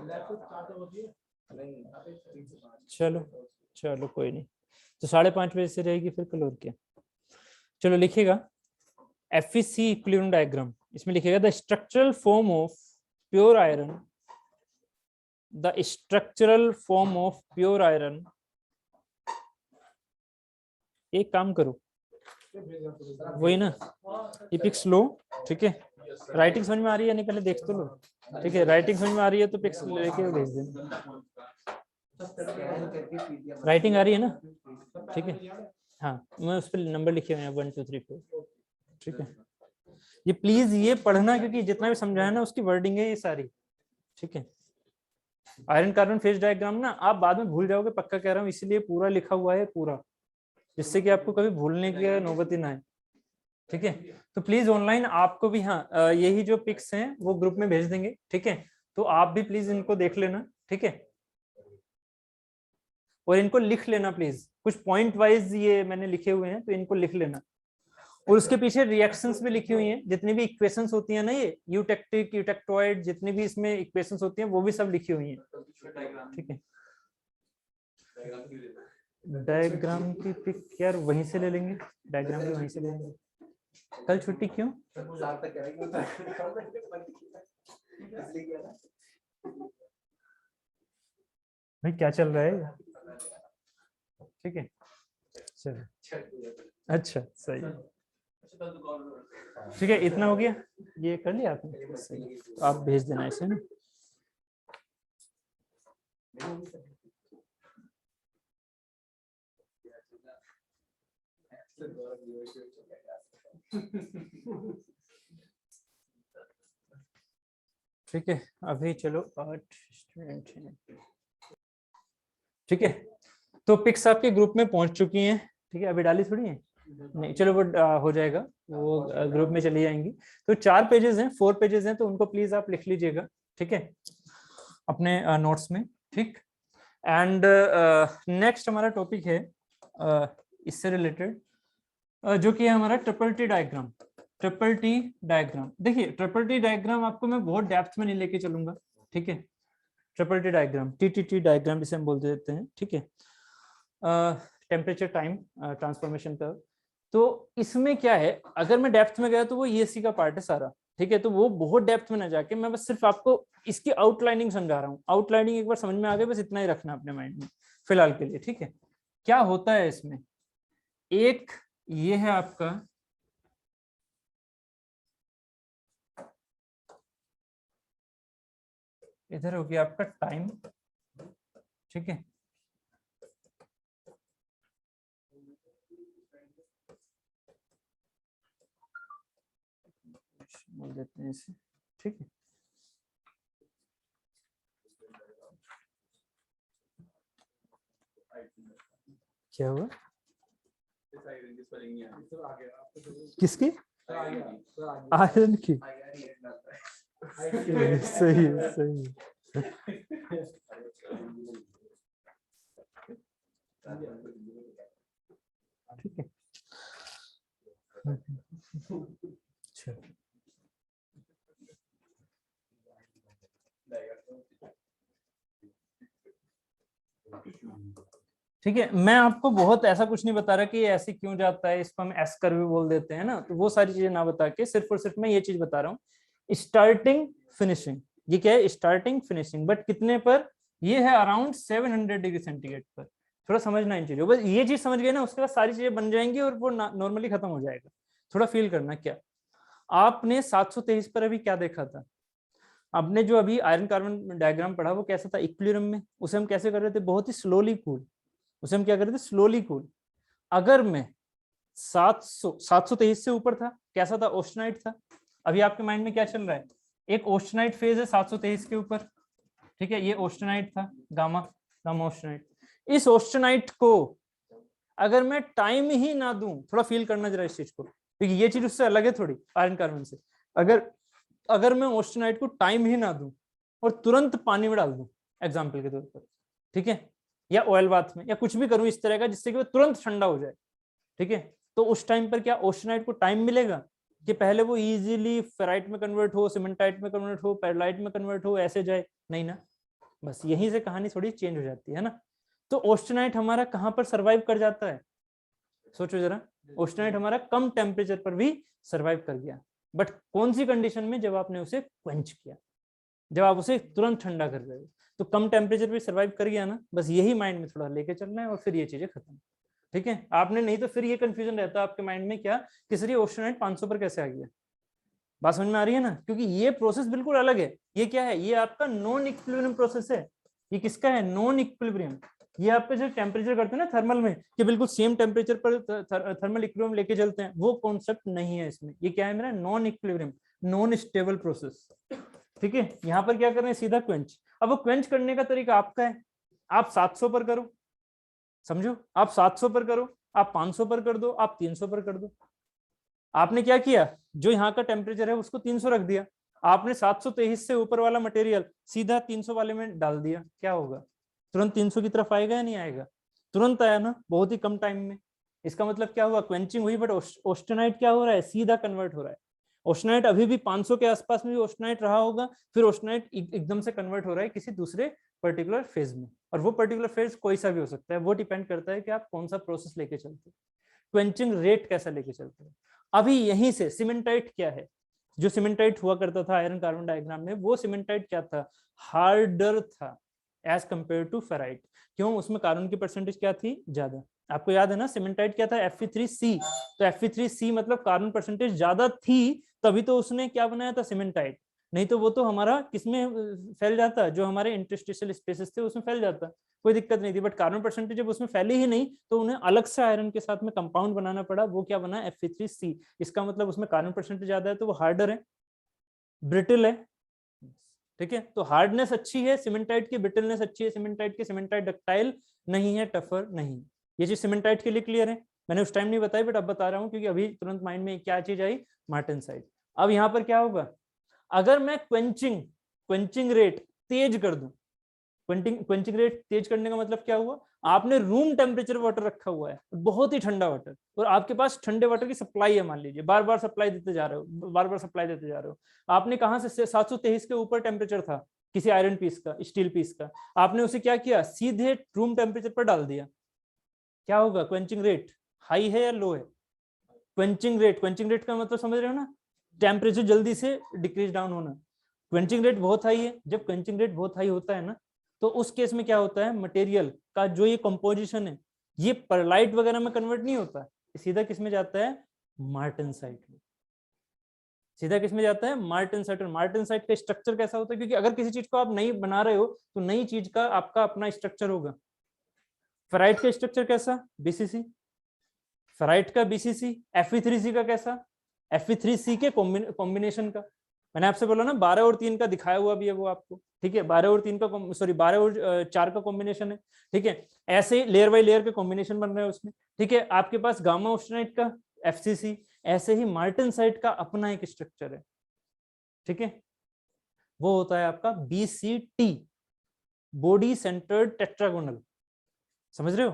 चलो चलो कोई नहीं, तो 5:30 बजे से रहेगी फिर कल, और क्या। चलो लिखिएगा एफईसी इक्विलिब्रियम डायग्राम। इसमें लिखिएगा the structural form of pure iron, the structural form of pure iron. एक काम करो, वही ना, ये पिक्स लो। ठीक है, राइटिंग समझ में आ रही है नहीं, पहले देख तो लो। ठीक है, राइटिंग समझ में आ रही है तो पिक्स लेके भेज देना। राइटिंग आ रही है ना? ठीक है, हाँ, मैं उस पर नंबर लिखे हुए हैं 1 2 3 4। ठीक है, ये प्लीज ये पढ़ना, क्योंकि जितना भी समझाया ना उसकी वर्डिंग है ये सारी। ठीक है, आयरन कार्बन फेज डायग्राम ना आप बाद में भूल जाओगे, पक्का कह रहा हूँ, इसीलिए पूरा लिखा हुआ है पूरा, जिससे कि आपको कभी भूलने की नौबत ही ना आए। ठीक है, तो प्लीज ऑनलाइन आपको भी, हाँ यही जो पिक्स हैं वो ग्रुप में भेज देंगे। ठीक है, तो आप भी प्लीज इनको देख लेना। ठीक है, और इनको लिख लेना प्लीज, कुछ पॉइंट वाइज ये मैंने लिखे हुए हैं, तो इनको लिख लेना। और उसके पीछे रिएक्शंस भी लिखी हुई हैं, जितनी भी इक्वेशंस होती हैं ना, ये यूटेक्टिक यूटेक्टोइड जितनी भी इसमें इक्वेशंस होती हैं वो भी सब लिखी हुई हैं। ठीक है, डायग्राम की पिक यार वहीं से ले लेंगे, डायग्राम भी वहीं से ले लेंगे। कल छुट्टी क्यों? भाई क्या चल रहा है? ठीक है, चलो अच्छा सही, ठीक है, इतना हो गया, ये कर लिया आपने? सही, तो आप भेज देना इसे ना। ठीक है, अभी चलो 8 स्टूडेंट हैं। ठीक है, तो पिक्स आपके ग्रुप में पहुंच चुकी हैं। ठीक है, अभी डाली थोड़ी है नहीं, चलो वो हो जाएगा, वो ग्रुप में चली जाएंगी। तो 4 पेजेस हैं, 4 पेजेस हैं, तो उनको प्लीज आप लिख लीजिएगा। ठीक है, अपने नोट्स में। ठीक, एंड नेक्स्ट हमारा टॉपिक है इससे रिलेटेड, जो कि है हमारा triple T diagram. Triple T diagram, देखिए ट्रिपल टी डायग्राम आपको मैं बहुत डेप्थ में नहीं लेके चलूंगा। ठीक है, triple T diagram, TTT diagram जिसे हम बोलते देते हैं, ठीक है। टेम्परेचर टाइम ट्रांसफॉर्मेशन का, तो इसमें क्या है, अगर मैं डेप्थ में गया तो वो ईएससी का पार्ट है सारा, ठीक है। तो वो बहुत डेप्थ में ना जाके मैं बस सिर्फ आपको इसकी आउटलाइनिंग समझा रहा हूँ। आउटलाइनिंग एक बार समझ में आ गई, बस इतना ही रखना अपने माइंड में फिलहाल के लिए, ठीक है। क्या होता है इसमें, एक ये है आपका इधर हो गया आपका टाइम, ठीक है। बोल देते हैं इसे, ठीक है। क्या हुआ, किसकी, आयरन की, सही है सही है। ठीक है, अच्छा ठीक है। मैं आपको बहुत ऐसा कुछ नहीं बता रहा कि ये ऐसे क्यों जाता है, इसको हम एस कर्व भी बोल देते हैं ना, तो वो सारी चीजें ना बता के सिर्फ और सिर्फ मैं ये चीज बता रहा हूँ, स्टार्टिंग फिनिशिंग। ये क्या है, स्टार्टिंग फिनिशिंग, बट कितने पर, ये है अराउंड 700 डिग्री सेंटीग्रेड पर। थोड़ा समझना इन चीजों, बस ये चीज समझ गए ना, उसके बाद सारी चीजें बन जाएंगी और वो नॉर्मली खत्म हो जाएगा। थोड़ा फील करना, क्या आपने 723 पर अभी क्या देखा था, आपने जो अभी आयरन कार्बन डायग्राम पढ़ा वो कैसा था, इक्विलिब्रियम में, उसे हम कैसे कर रहे थे, बहुत ही स्लोली कूल, उसे हम क्या कर रहे थे, स्लोली कूल। अगर मैं 723 से ऊपर था, कैसा था, ऑस्टेनाइट था। अभी आपके माइंड में क्या चल रहा है, एक ऑस्टेनाइट फेज है 723 के ऊपर, ठीक है। ये ऑस्टेनाइट था, गामा गामा ऑस्टेनाइट। इस ऑस्टेनाइट को अगर मैं टाइम ही ना दूं, थोड़ा फील करना जरा इस चीज को, क्योंकि ये चीज उससे अलग है थोड़ी आयरन कार्बन से। अगर मैं ऑस्टेनाइट को टाइम ही ना दूं और तुरंत पानी में डाल दूं एग्जाम्पल के तौर पर, ठीक है, या ऑयल बाथ में, या कुछ भी करूं इस तरह का जिससे कि वो तुरंत ठंडा हो जाए, ठीक है, तो उस टाइम पर क्या ऑस्टेनाइट को टाइम मिलेगा कि पहले वो इजीली फेराइट में कन्वर्ट हो, सिमेंटाइट में कन्वर्ट हो, पेरलाइट में कन्वर्ट हो, ऐसे जाए, नहीं ना। बस यहीं से कहानी थोड़ी चेंज हो जाती है ना। तो ऑस्टेनाइट हमारा कहां पर सर्वाइव कर जाता है, सोचो जरा, ऑस्टेनाइट हमारा कम टेम्परेचर पर भी सर्वाइव कर गया, बट कौन सी कंडीशन में, जब आपने उसे क्वेंच किया, जब आप उसे तुरंत ठंडा कर रहे हो, तो कम टेम्परेचर पे सर्वाइव कर गया ना। बस यही माइंड में थोड़ा लेके चलना है और फिर ये चीजें खत्म, ठीक है। आपने नहीं तो फिर ये कंफ्यूजन रहता है आपके माइंड में, क्या किसी ऑस्टेनाइट 500 पर कैसे आ गया, बात समझ में आ रही है ना, क्योंकि ये प्रोसेस बिल्कुल अलग है। ये क्या है, ये आपका नॉन इक्विलिब्रियम प्रोसेस है। ये किसका है, नॉन इक्विलिब्रियम। ये आपका जो टेम्परेचर करते हैं ना थर्मल में, कि बिल्कुल सेम टेम्परेचर पर थर्मल इक्विलिब्रियम लेके चलते हैं, वो कॉन्सेप्ट नहीं है इसमें। ये क्या है मेरा, non equilibrium, non stable process, ठीक है। यहाँ पर क्या कर रहे हैं, सीधा क्वेंच। अब वो क्वेंच करने का तरीका आपका है, आप 700 पर करो, समझो, आप 700 पर करो, आप 500 पर कर दो, आप 300 पर कर दो। आपने क्या किया, जो यहाँ का टेम्परेचर है उसको 300 रख दिया, आपने 723 से ऊपर वाला मटेरियल सीधा 300 वाले में डाल दिया, क्या होगा, तुरंत 300 की तरफ आएगा या नहीं आएगा, तुरंत आया ना, बहुत ही कम टाइम में। इसका मतलब क्या हुआ, क्वेंचिंग हुई, बट ऑस्टेनाइट क्या हो रहा है, सीधा कन्वर्ट हो रहा है। ऑस्टेनाइट अभी भी 500 के आसपास में भी ऑस्टेनाइट रहा होगा, फिर ऑस्टेनाइट एकदम से कन्वर्ट हो रहा है किसी दूसरे पर्टिकुलर फेज में, और वो पर्टिकुलर फेज कोई सा भी हो सकता है, वो डिपेंड करता है कि आप कौन सा प्रोसेस लेके चलते हो, क्वेंचिंग रेट कैसा लेके चलते हो। अभी यहीं से सीमेंटाइट क्या है, जो सीमेंटाइट हुआ करता था आयरन कार्बन डायग्राम में, वो सीमेंटाइट क्या था, हार्डर था एज कंपेयर टू फेराइट। क्यों, उसमें कार्बन की परसेंटेज क्या थी, ज्यादा। आपको याद है ना, सीमेंटाइट क्या था, Fe3C, तो Fe3C मतलब कार्बन परसेंटेज ज्यादा थी, तभी तो उसने क्या बनाया था, सीमेंटाइट। नहीं तो वो तो हमारा किसमें फैल जाता, जो हमारे इंटरस्टिशियल स्पेसेस थे उसमें फैल जाता, कोई दिक्कत नहीं थी। बट कार्बन परसेंटेज जब उसमें फैली ही नहीं, तो उन्हें अलग से आयरन के साथ में कंपाउंड बनाना पड़ा, वो क्या बना, Fe3C। इसका मतलब उसमें कार्बन परसेंटेज ज्यादा है, तो वो हार्डर है, ब्रिटल है, ठीक है। तो हार्डनेस अच्छी है सीमेंटाइट की, ब्रिटलनेस अच्छी है सीमेंटाइट की, सीमेंटाइट डक्टाइल नहीं है, टफर नहीं। ये चीज सीमेंटाइट के लिए क्लियर है, मैंने उस टाइम नहीं बताई, बट अब बता रहा हूँ, क्योंकि अभी तुरंत माइंड में क्या चीज आई, मार्टेनसाइट। अब यहाँ पर क्या होगा, अगर मैं क्वेंचिंग रेट तेज कर दूं, क्वेंचिंग रेट तेज करने का मतलब क्या हुआ, आपने रूम टेम्परेचर वाटर रखा हुआ है, बहुत ही ठंडा वाटर, और आपके पास ठंडे वाटर की सप्लाई है, मान लीजिए बार बार सप्लाई देते जा रहे हो, बार बार सप्लाई देते जा रहे हो। आपने कहां से 723 के ऊपर टेम्परेचर था, किसी आयरन पीस का, स्टील पीस का, आपने उसे क्या किया, सीधे रूम टेम्परेचर पर डाल दिया, क्या होगा, क्वेंचिंग रेट हाई है या लो है, क्वेंचिंग रेट का मतलब समझ रहे हो ना, टेम्परेचर जल्दी से डिक्रीज डाउन होना, क्वेंचिंग रेट बहुत हाई है। जब क्वेंचिंग रेट बहुत हाई होता है ना, तो उस केस में क्या होता है, मटेरियल का जो ये कंपोजिशन है ये परलाइट वगैरह में कन्वर्ट नहीं होता, सीधा किस में जाता है, मार्टेनसाइट में, सीधा किस में जाता है, मार्टेनसाइट। और मार्टेनसाइट का स्ट्रक्चर कैसा होता है, क्योंकि अगर किसी चीज को आप नई बना रहे हो तो नई चीज का आपका अपना स्ट्रक्चर होगा। फेराइट का स्ट्रक्चर कैसा, बीसीसी, फेराइट का बीसीसी, Fe3C का कैसा, Fe3C के कॉम्बिनेशन का, मैंने आपसे बोला ना 12 और 3 का दिखाया हुआ भी है वो आपको, ठीक है, 12 और 3 का, सॉरी 12 और 4 का कॉम्बिनेशन है, ठीक है, ऐसे लेयर बाय लेयर के कॉम्बिनेशन बन रहे हैं उसमें, ठीक है। आपके पास गामा ऑस्टेनाइट का FCC, ऐसे ही मार्टेनसाइट का अपना एक स्ट्रक्चर है, ठीक है, वो होता है आपका BCT, बॉडी सेंटर्ड टेट्रागोनल, समझ रहे हो।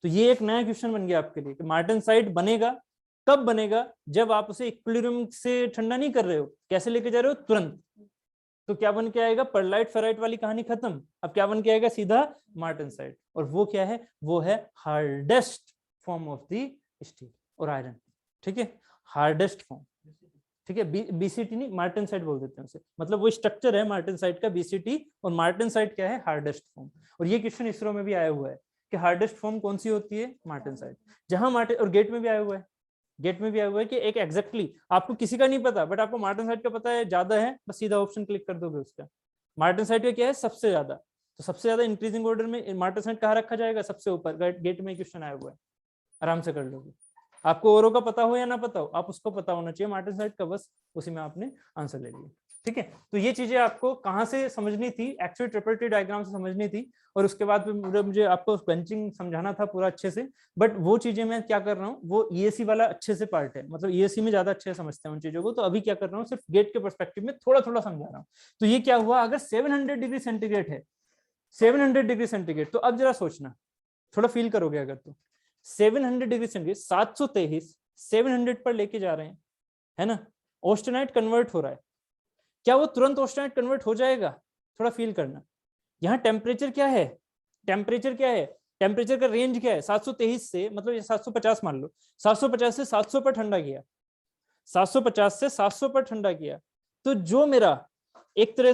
तो ये एक नया क्वेश्चन बन गया आपके लिए कि मार्टेनसाइट बनेगा कब बनेगा, जब आप उसे इक्विलिब्रियम से ठंडा नहीं कर रहे हो, कैसे लेके जा रहे हो, तुरंत, तो क्या बन के आएगा, परलाइट फेराइट वाली कहानी खत्म, अब क्या बन के आएगा, सीधा मार्टेनसाइट। और वो क्या है, वो है hardest form of the steel और आयरन, ठीक है, हार्डेस्ट फॉर्म, ठीक है, बीसीटी नहीं, मार्टेनसाइट बोल देते हैं उसे, मतलब वो स्ट्रक्चर है मार्टेनसाइट का बीसीटी, और मार्टेनसाइट क्या है, हार्डेस्ट फॉर्म। और ये क्वेश्चन इसरो में भी आया हुआ है कि हार्डेस्ट फॉर्म कौन सी होती है, मार्टेनसाइट, जहां मार्टेन, और गेट में भी आया हुआ है, गेट में भी आया हुआ है कि एक एग्जैक्टली आपको किसी का नहीं पता, बट आपको मार्टेनसाइट का पता है ज्यादा है, बस सीधा ऑप्शन क्लिक कर दोगे उसका। मार्टेनसाइट का क्या है, सबसे ज्यादा, तो सबसे ज्यादा इंक्रीजिंग ऑर्डर में मार्टेनसाइट कहाँ रखा जाएगा, सबसे ऊपर, गेट में क्वेश्चन आया हुआ है, आराम से कर लोगे। आपको औरों का पता हो या ना पता हो, आप उसको पता होना चाहिए मार्टेनसाइट का, बस उसी में आपने आंसर ले लिया, ठीक है। तो ये चीजें आपको कहाँ से समझनी थी, एक्चुअल ट्रिपल डायग्राम से समझनी थी, और उसके बाद मुझे आपको क्वेंचिंग समझाना था पूरा अच्छे से, बट वो चीजें मैं क्या कर रहा हूँ, वो EAC वाला अच्छे से पार्ट है, मतलब EAC में ज्यादा अच्छे से समझते हैं उन चीजों को, तो अभी क्या कर रहा हूँ, सिर्फ गेट के पर्सपेक्टिव में थोड़ा थोड़ा समझा रहा हूँ। तो ये क्या हुआ, अगर 700 डिग्री सेंटीग्रेड है, 700 डिग्री सेंटीग्रेड, तो अब जरा सोचना, थोड़ा फील करोगे अगर, तो 700 डिग्री सेंटीग्रेड, 723 700 पर लेके जा रहे हैं, है ना, ऑस्टेनाइट कन्वर्ट हो रहा है, क्या वो तुरंत ऑस्टेनाइट कन्वर्ट हो जाएगा, थोड़ा फील करना। यहाँ टेम्परेचर क्या है, टेम्परेचर क्या है, टेम्परेचर का रेंज क्या है, 723 से, मतलब ये 750 मान लो, 750 से 700 पर ठंडा किया, 750 से 700 पर ठंडा किया, तो जो मेरा एक तरह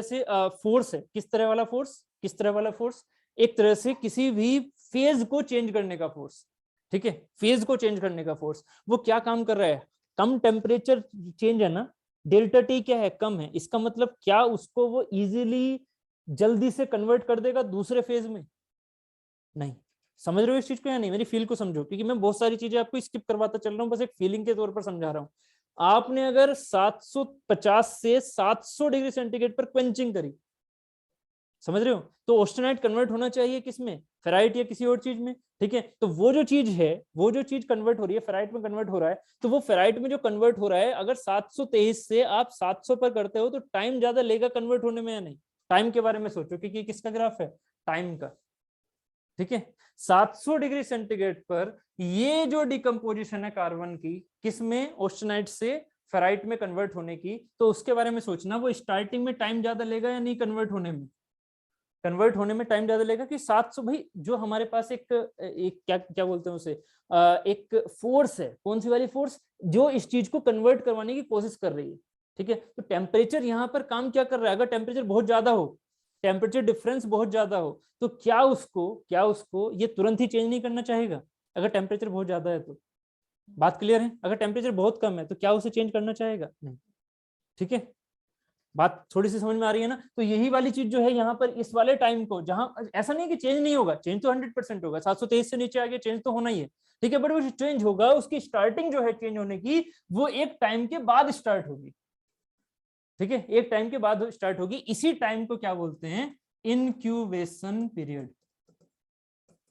से फोर्स है, किस तरह वाला फोर्स, किस तरह वाला फोर्स, एक तरह से किसी भी फेज को चेंज करने का फोर्स, ठीक है, फेज को चेंज करने का फोर्स, वो क्या काम कर रहा है, कम टेम्परेचर चेंज है ना, डेल्टा टी क्या है, कम है, इसका मतलब क्या उसको वो इजीली जल्दी से कन्वर्ट कर देगा दूसरे फेज में, नहीं, समझ रहे हो इस चीज को या नहीं, मेरी फील को समझो, क्योंकि मैं बहुत सारी चीजें आपको स्किप करवाता चल रहा हूँ, बस एक फीलिंग के तौर पर समझा रहा हूँ। आपने अगर 750 से 700 डिग्री सेंटीग्रेड पर क्वेंचिंग करी, समझ रहे हो, तो ऑस्टेनाइट कन्वर्ट होना चाहिए किसमें, फेराइट या किसी और चीज में, ठीक है। तो वो जो चीज है, वो जो चीज कन्वर्ट हो रही है, फेराइट में कन्वर्ट हो रहा है, तो वो फेराइट में जो कन्वर्ट हो रहा है, अगर 723 से आप 700 पर करते हो, तो टाइम ज्यादा लेगा कन्वर्ट होने में या नहीं, टाइम के बारे में सोचो, क्योंकि किसका ग्राफ है, टाइम का, ठीक है। 700 डिग्री सेंटीग्रेड पर ये जो डिकम्पोजिशन है कार्बन की, किसमें, ऑस्टेनाइट से फेराइट में कन्वर्ट होने की, तो उसके बारे में सोचना, वो स्टार्टिंग में टाइम ज्यादा लेगा या नहीं कन्वर्ट होने में, कन्वर्ट होने में टाइम ज्यादा लगेगा कि 700, भाई जो हमारे पास एक क्या क्या बोलते हैं उसे, एक फोर्स है, कौन सी वाली फोर्स, जो इस चीज को कन्वर्ट करवाने की कोशिश कर रही है, ठीक है। तो टेम्परेचर यहाँ पर काम क्या कर रहा है, अगर टेम्परेचर बहुत ज्यादा हो, टेम्परेचर डिफरेंस बहुत ज्यादा हो, तो क्या उसको ये तुरंत ही चेंज नहीं करना चाहेगा, अगर टेम्परेचर बहुत ज्यादा है तो, बात क्लियर है, अगर टेम्परेचर बहुत कम है तो क्या उसे चेंज करना चाहेगा, नहीं, ठीक है, बात थोड़ी सी समझ में आ रही है ना। तो यही वाली चीज जो है यहाँ पर, इस वाले टाइम को, जहां ऐसा नहीं कि चेंज नहीं होगा, चेंज तो 100% होगा, 723 से नीचे आ गया, चेंज तो होना ही है, ठीक है, बट वो चेंज होगा, उसकी स्टार्टिंग जो है चेंज होने की, वो एक टाइम के बाद स्टार्ट होगी, ठीक है, एक टाइम के बाद स्टार्ट होगी, इसी टाइम को क्या बोलते हैं, इनक्यूबेशन पीरियड,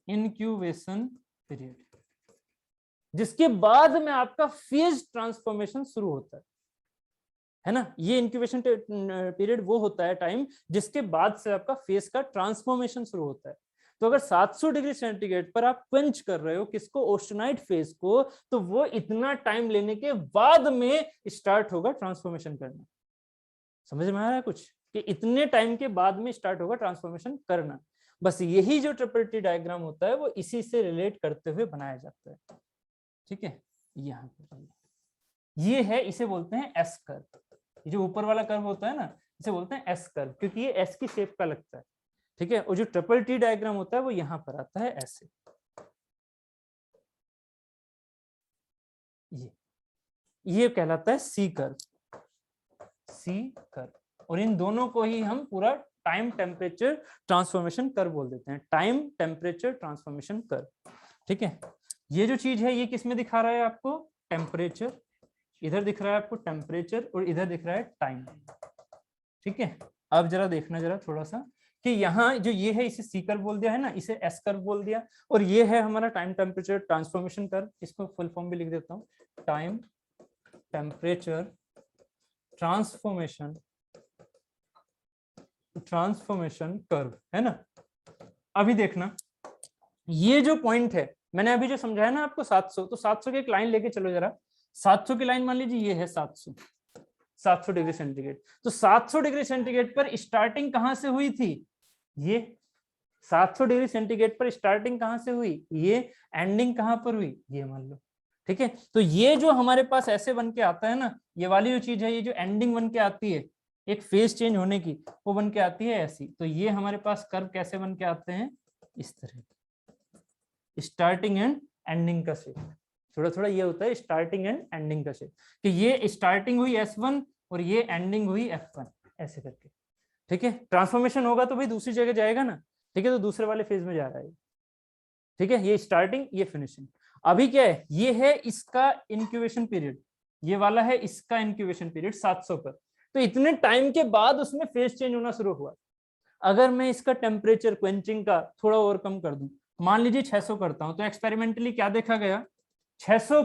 इनक्यूबेशन पीरियड, जिसके बाद में आपका फेज ट्रांसफॉर्मेशन शुरू होता है ना, ये इंक्यूबेशन पीरियड वो होता है टाइम, जिसके बाद से आपका फेस का ट्रांसफॉर्मेशन शुरू होता है। तो अगर 700 डिग्री सेंटीग्रेड पर आप क्वेंच कर रहे हो किसको, ऑस्टेनाइट फेस को, तो वो इतना टाइम लेने के बाद में स्टार्ट होगा ट्रांसफॉर्मेशन करना, समझ में आ रहा है कुछ, कि इतने टाइम के बाद में स्टार्ट होगा ट्रांसफॉर्मेशन करना। बस यही जो ट्रिपल टी डायग्राम होता है वो इसी से रिलेट करते हुए बनाया जाता है। ठीक है, यहाँ पर ये है, इसे बोलते हैं एस कर्व। ये जो ऊपर वाला कर्व होता है ना, इसे बोलते हैं एस कर्व, क्योंकि ये एस की शेप का लगता है। ठीक है, और जो ट्रिपल टी डायग्राम होता है वो यहाँ पर आता है ऐसे। ये कहलाता है सी कर्व, सी कर्व। और इन दोनों को ही हम पूरा टाइम टेम्परेचर ट्रांसफॉर्मेशन कर्व बोल देते हैं, टाइम टेम्परेचर ट्रांसफॉर्मेशन कर्व। ठीक है, ये जो चीज है ये किसमें दिखा रहा है आपको, टेम्परेचर, इधर दिख रहा है आपको टेम्परेचर, और इधर दिख रहा है टाइम। ठीक है, अब जरा देखना जरा थोड़ा सा कि यहाँ जो ये है इसे सी कर्व बोल दिया है ना, इसे एस कर्व बोल दिया, और ये है हमारा टाइम टेम्परेचर ट्रांसफॉर्मेशन कर्व। इसको फुल फॉर्म भी लिख देता हूँ, टाइम टेम्परेचर ट्रांसफॉर्मेशन कर्व, है ना। अभी देखना, ये जो पॉइंट है मैंने अभी जो समझाया ना आपको 700, तो 700 की एक लाइन लेके चलो जरा। 700 की लाइन मान लीजिए ये है 700 डिग्री सेंटीग्रेड। तो 700 डिग्री सेंटीग्रेड पर स्टार्टिंग कहां से हुई थी, ये 700 डिग्री सेंटीग्रेड पर स्टार्टिंग कहां से हुई, ये एंडिंग कहां पर हुई, ये मान लो। ठीक है, तो ये जो हमारे पास ऐसे बन के आता है ना, ये वाली जो चीज है, ये जो एंडिंग बन के आती है एक फेज चेंज होने की, वो बन के आती है ऐसी। तो ये हमारे पास कर्व कैसे बन के आते हैं, इस तरह, स्टार्टिंग एंड एंडिंग का शेप। थोड़ा थोड़ा ये होता है स्टार्टिंग एंड एंडिंग का शेप, कि ये स्टार्टिंग हुई S1 और ये एंडिंग हुई F1, ऐसे करके। ठीक है, ट्रांसफॉर्मेशन होगा तो भाई दूसरी जगह जाएगा ना। ठीक है, तो दूसरे वाले फेज में जा रहा है। ठीक है, ये स्टार्टिंग ये फिनिशिंग। अभी क्या है, ये है इसका इंक्यूबेशन पीरियड, ये वाला है इसका इंक्यूबेशन पीरियड 700 पर। तो इतने टाइम के बाद उसमें फेज चेंज होना शुरू हुआ। अगर मैं इसका टेम्परेचर क्वेंचिंग का थोड़ा और कम कर दूं, मान लीजिए 600 करता हूं, तो एक्सपेरिमेंटली क्या देखा गया, 600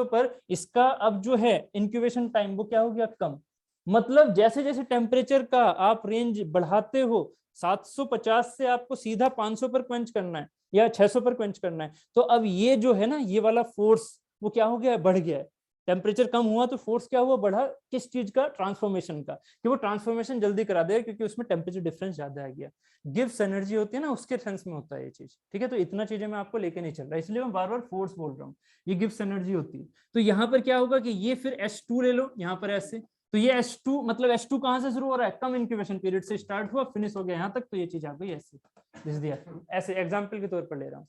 पर इसका अब जो है इंक्यूबेशन टाइम वो क्या हो गया, कम। मतलब जैसे जैसे टेम्परेचर का आप रेंज बढ़ाते हो, 750 से आपको सीधा 500 पर क्वेंच करना है या 600 पर क्वेंच करना है, तो अब ये जो है ना, ये वाला फोर्स वो क्या हो गया, बढ़ गया है। टेम्परेचर कम हुआ तो फोर्स क्या हुआ, बढ़ा, किस चीज का, ट्रांसफॉर्मेशन का, कि वो ट्रांसफॉर्मेशन जल्दी करा देगा क्योंकि उसमें टेम्परेचर डिफरेंस ज्यादा आ गया। गिब्स एनर्जी होती है ना, उसके सेंस में होता है ये चीज। ठीक है, तो इतना चीजें मैं आपको लेके नहीं चल रहा, इसलिए मैं बार बार फोर्स बोल रहा हूँ, ये गिब्स एनर्जी होती है। तो यहाँ पर क्या होगा कि ये फिर H2 ले लो यहाँ पर ऐसे, तो ये H2 मतलब H2 कहाँ से शुरू हो रहा है, कम इंक्यूबेशन पीरियड से स्टार्ट हुआ, फिनिश हो गया यहाँ तक, तो ये चीज आ गई ऐसे, दिस दिया ऐसे एग्जाम्पल के तौर पर ले रहा हूँ।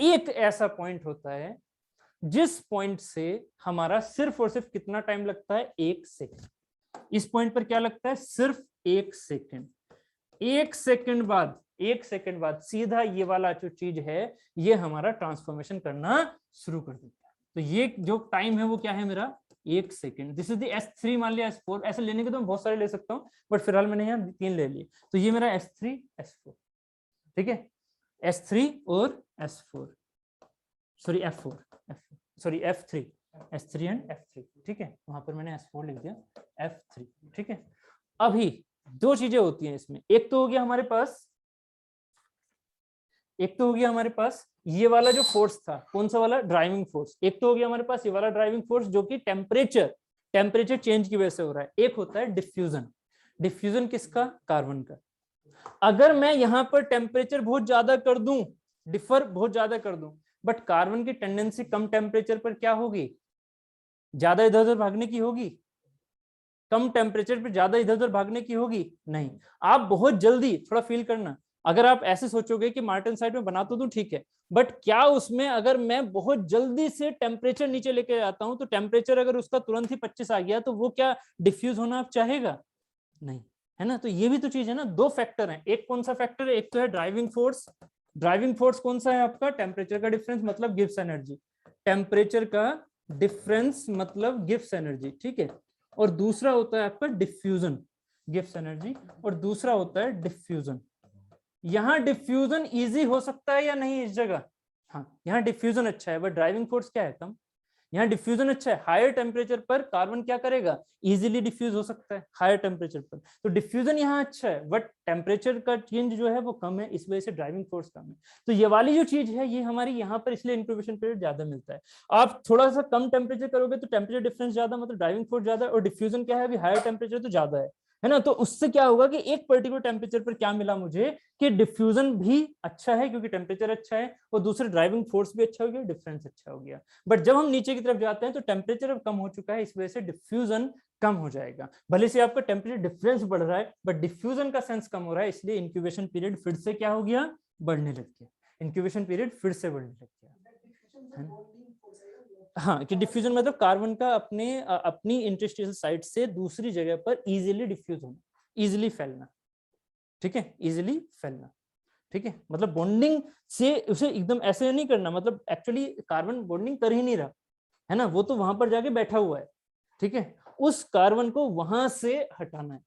एक ऐसा पॉइंट होता है जिस पॉइंट से हमारा सिर्फ और सिर्फ कितना टाइम लगता है, 1 सेकेंड। इस पॉइंट पर क्या लगता है, सिर्फ 1 सेकेंड। 1 सेकेंड बाद सीधा ये वाला जो चीज है ये हमारा ट्रांसफॉर्मेशन करना शुरू कर देता है। तो ये जो टाइम है वो क्या है मेरा, 1 second. This is the S3 मान लिया, S4, ऐसे लेने के तो मैं बहुत सारे ले सकता हूँ, बट फिलहाल मैंने यहाँ 3 ले लिए। तो ये मेरा S3 S4, ठीक है, S3 और S4, sorry F4 sorry F3, S3 and F3। ठीक है, वहां पर मैंने S4 लिख दिया, F3। ठीक है, अभी 2 चीजें होती हैं इसमें, एक तो हो गया हमारे पास ये वाला जो फोर्स था, कौन सा वाला, ड्राइविंग फोर्स। एक तो हो गया हमारे पास ये वाला ड्राइविंग फोर्स जो कि टेम्परेचर चेंज की वजह से हो रहा है। एक होता है डिफ्यूजन किसका, कार्बन का। अगर मैं यहाँ पर टेम्परेचर बहुत ज्यादा कर दूं, डिफर बहुत ज्यादा कर दूं, बट कार्बन की टेंडेंसी कम टेम्परेचर पर क्या होगी, ज्यादा इधर उधर भागने की होगी, कम टेम्परेचर पर ज्यादा इधर उधर भागने की होगी नहीं। आप बहुत जल्दी, थोड़ा फील करना, अगर आप ऐसे सोचोगे कि मार्टिन साइड में बना तो दूं, ठीक है, बट क्या उसमें अगर मैं बहुत जल्दी से टेम्परेचर नीचे लेके आता हूं, तो टेम्परेचर अगर उसका तुरंत ही 25 आ गया, तो वो क्या डिफ्यूज होना आप चाहेगा, नहीं, है ना। तो ये भी तो चीज है ना, 2 फैक्टर हैं। एक कौन सा फैक्टर है, एक तो है ड्राइविंग फोर्स कौन सा है आपका, टेम्परेचर का डिफरेंस मतलब गिब्स एनर्जी, टेम्परेचर का डिफरेंस मतलब गिब्स एनर्जी। ठीक है, और दूसरा होता है आपका डिफ्यूजन, गिब्स एनर्जी, और दूसरा होता है डिफ्यूजन। यहाँ डिफ्यूजन इजी हो सकता है या नहीं इस जगह, हाँ, यहाँ डिफ्यूजन अच्छा है, बट ड्राइविंग फोर्स क्या है, कम। यहाँ डिफ्यूजन अच्छा है, हायर टेम्परेचर पर कार्बन क्या करेगा, इजीली डिफ्यूज हो सकता है हायर टेम्परेचर पर। तो डिफ्यूजन यहाँ अच्छा है, बट टेम्परेचर का चेंज जो है वो कम है, इस वजह से ड्राइविंग फोर्स कम है। तो ये वाली जो चीज है ये हमारी यहाँ पर इसलिए इंक्यूबेशन पीरियड ज्यादा मिलता है। आप थोड़ा सा कम टेम्परेचर करोगे तो टेम्परेचर डिफरेंस ज्यादा, मतलब ड्राइविंग फोर्स ज्यादा, और डिफ्यूजन क्या है, अभी हायर टेम्परेचर तो ज्यादा है है ना। तो उससे क्या होगा कि एक पर्टिकुलर टेम्परेचर पर क्या मिला मुझे कि डिफ्यूजन भी अच्छा है क्योंकि टेम्परेचर अच्छा है, और दूसरे ड्राइविंग फोर्स भी अच्छा हो गया, डिफरेंस अच्छा हो गया। बट जब हम नीचे की तरफ जाते हैं तो टेम्परेचर अब कम हो चुका है, इस वजह से डिफ्यूजन कम हो जाएगा। भले से आपका टेम्परेचर डिफरेंस बढ़ रहा है बट डिफ्यूजन का सेंस कम हो रहा है, इसलिए इंक्यूबेशन पीरियड फिर से क्या हो गया, बढ़ने लग गया। इंक्यूबेशन पीरियड फिर से बढ़ने लग गया। हाँ, कि डिफ्यूजन मतलब कार्बन का अपनी इंटरस्टिशियल साइट से दूसरी जगह पर इजीली डिफ्यूज होना, इजीली फैलना। ठीक है, इजीली फैलना। ठीक है, मतलब बॉन्डिंग से उसे एकदम ऐसे नहीं करना, मतलब एक्चुअली कार्बन बॉन्डिंग कर ही नहीं रहा है ना, वो तो वहां पर जाके बैठा हुआ है। ठीक है, उस कार्बन को वहां से हटाना है।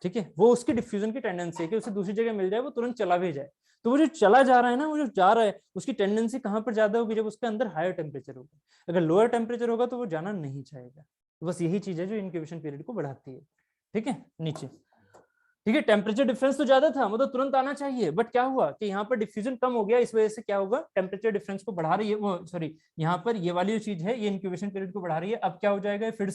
ठीक है, वो उसकी डिफ्यूजन की टेंडेंसी है कि उसे दूसरी जगह मिल जाए, वो तुरंत चला भी जाए। तो वो जो चला जा रहा है ना, वो जो जा रहा है उसकी टेंडेंसी कहां पर ज्यादा होगी, जब उसके अंदर हायर टेम्परेचर होगा। अगर लोअर टेम्परेचर होगा तो वो जाना नहीं चाहेगा। तो बस यही चीज है जो इंक्यूबेशन पीरियड को बढ़ाती है। ठीक है, नीचे ठीक है, टेम्परेचर डिफरेंस तो ज्यादा था, मतलब तुरंत आना चाहिए, बट क्या हुआ कि यहाँ पर डिफ्यूजन कम हो गया, इस वजह से क्या होगा, टेम्परेचर डिफरेंस को बढ़ा रही है वो, सॉरी यहाँ पर ये वाली जो चीज है ये इंक्यूबेशन पीरियड को बढ़ा रही है। अब क्या हो जाएगा, फिर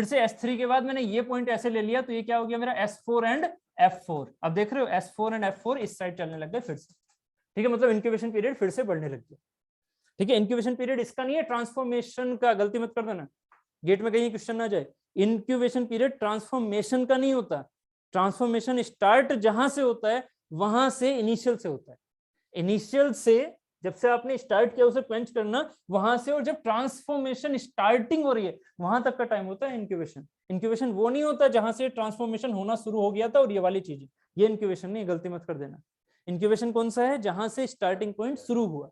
से S3 के बाद मैंने ये पॉइंट ऐसे ले लिया, तो ये क्या हो गया मेरा S4 एंड F4। अब देख रहे हो S4 एंड F4 इस साइड चलने लग गए फिर से। ठीक है, मतलब इंक्यूबेशन पीरियड फिर से बढ़ने लग गया। ठीक है, इंक्यूबेशन पीरियड इसका नहीं है ट्रांसफॉर्मेशन का, गलती मत कर देना, गेट में कहीं क्वेश्चन ना जाए। इंक्यूबेशन पीरियड ट्रांसफॉर्मेशन का नहीं होता। ट्रांसफॉर्मेशन स्टार्ट जहां से होता है वहां से, इनिशियल से होता है। इनिशियल से जब से आपने स्टार्ट किया उसे क्वेंच करना, वहां से, और जब ट्रांसफॉर्मेशन स्टार्टिंग हो रही है वहां तक का टाइम होता है इंक्यूबेशन। इंक्यूबेशन वो नहीं होता जहां से ट्रांसफॉर्मेशन होना शुरू हो गया था और ये वाली चीज, ये इंक्यूबेशन नहीं, गलती मत कर देना। इंक्यूबेशन कौन सा है, जहां से स्टार्टिंग पॉइंट शुरू हुआ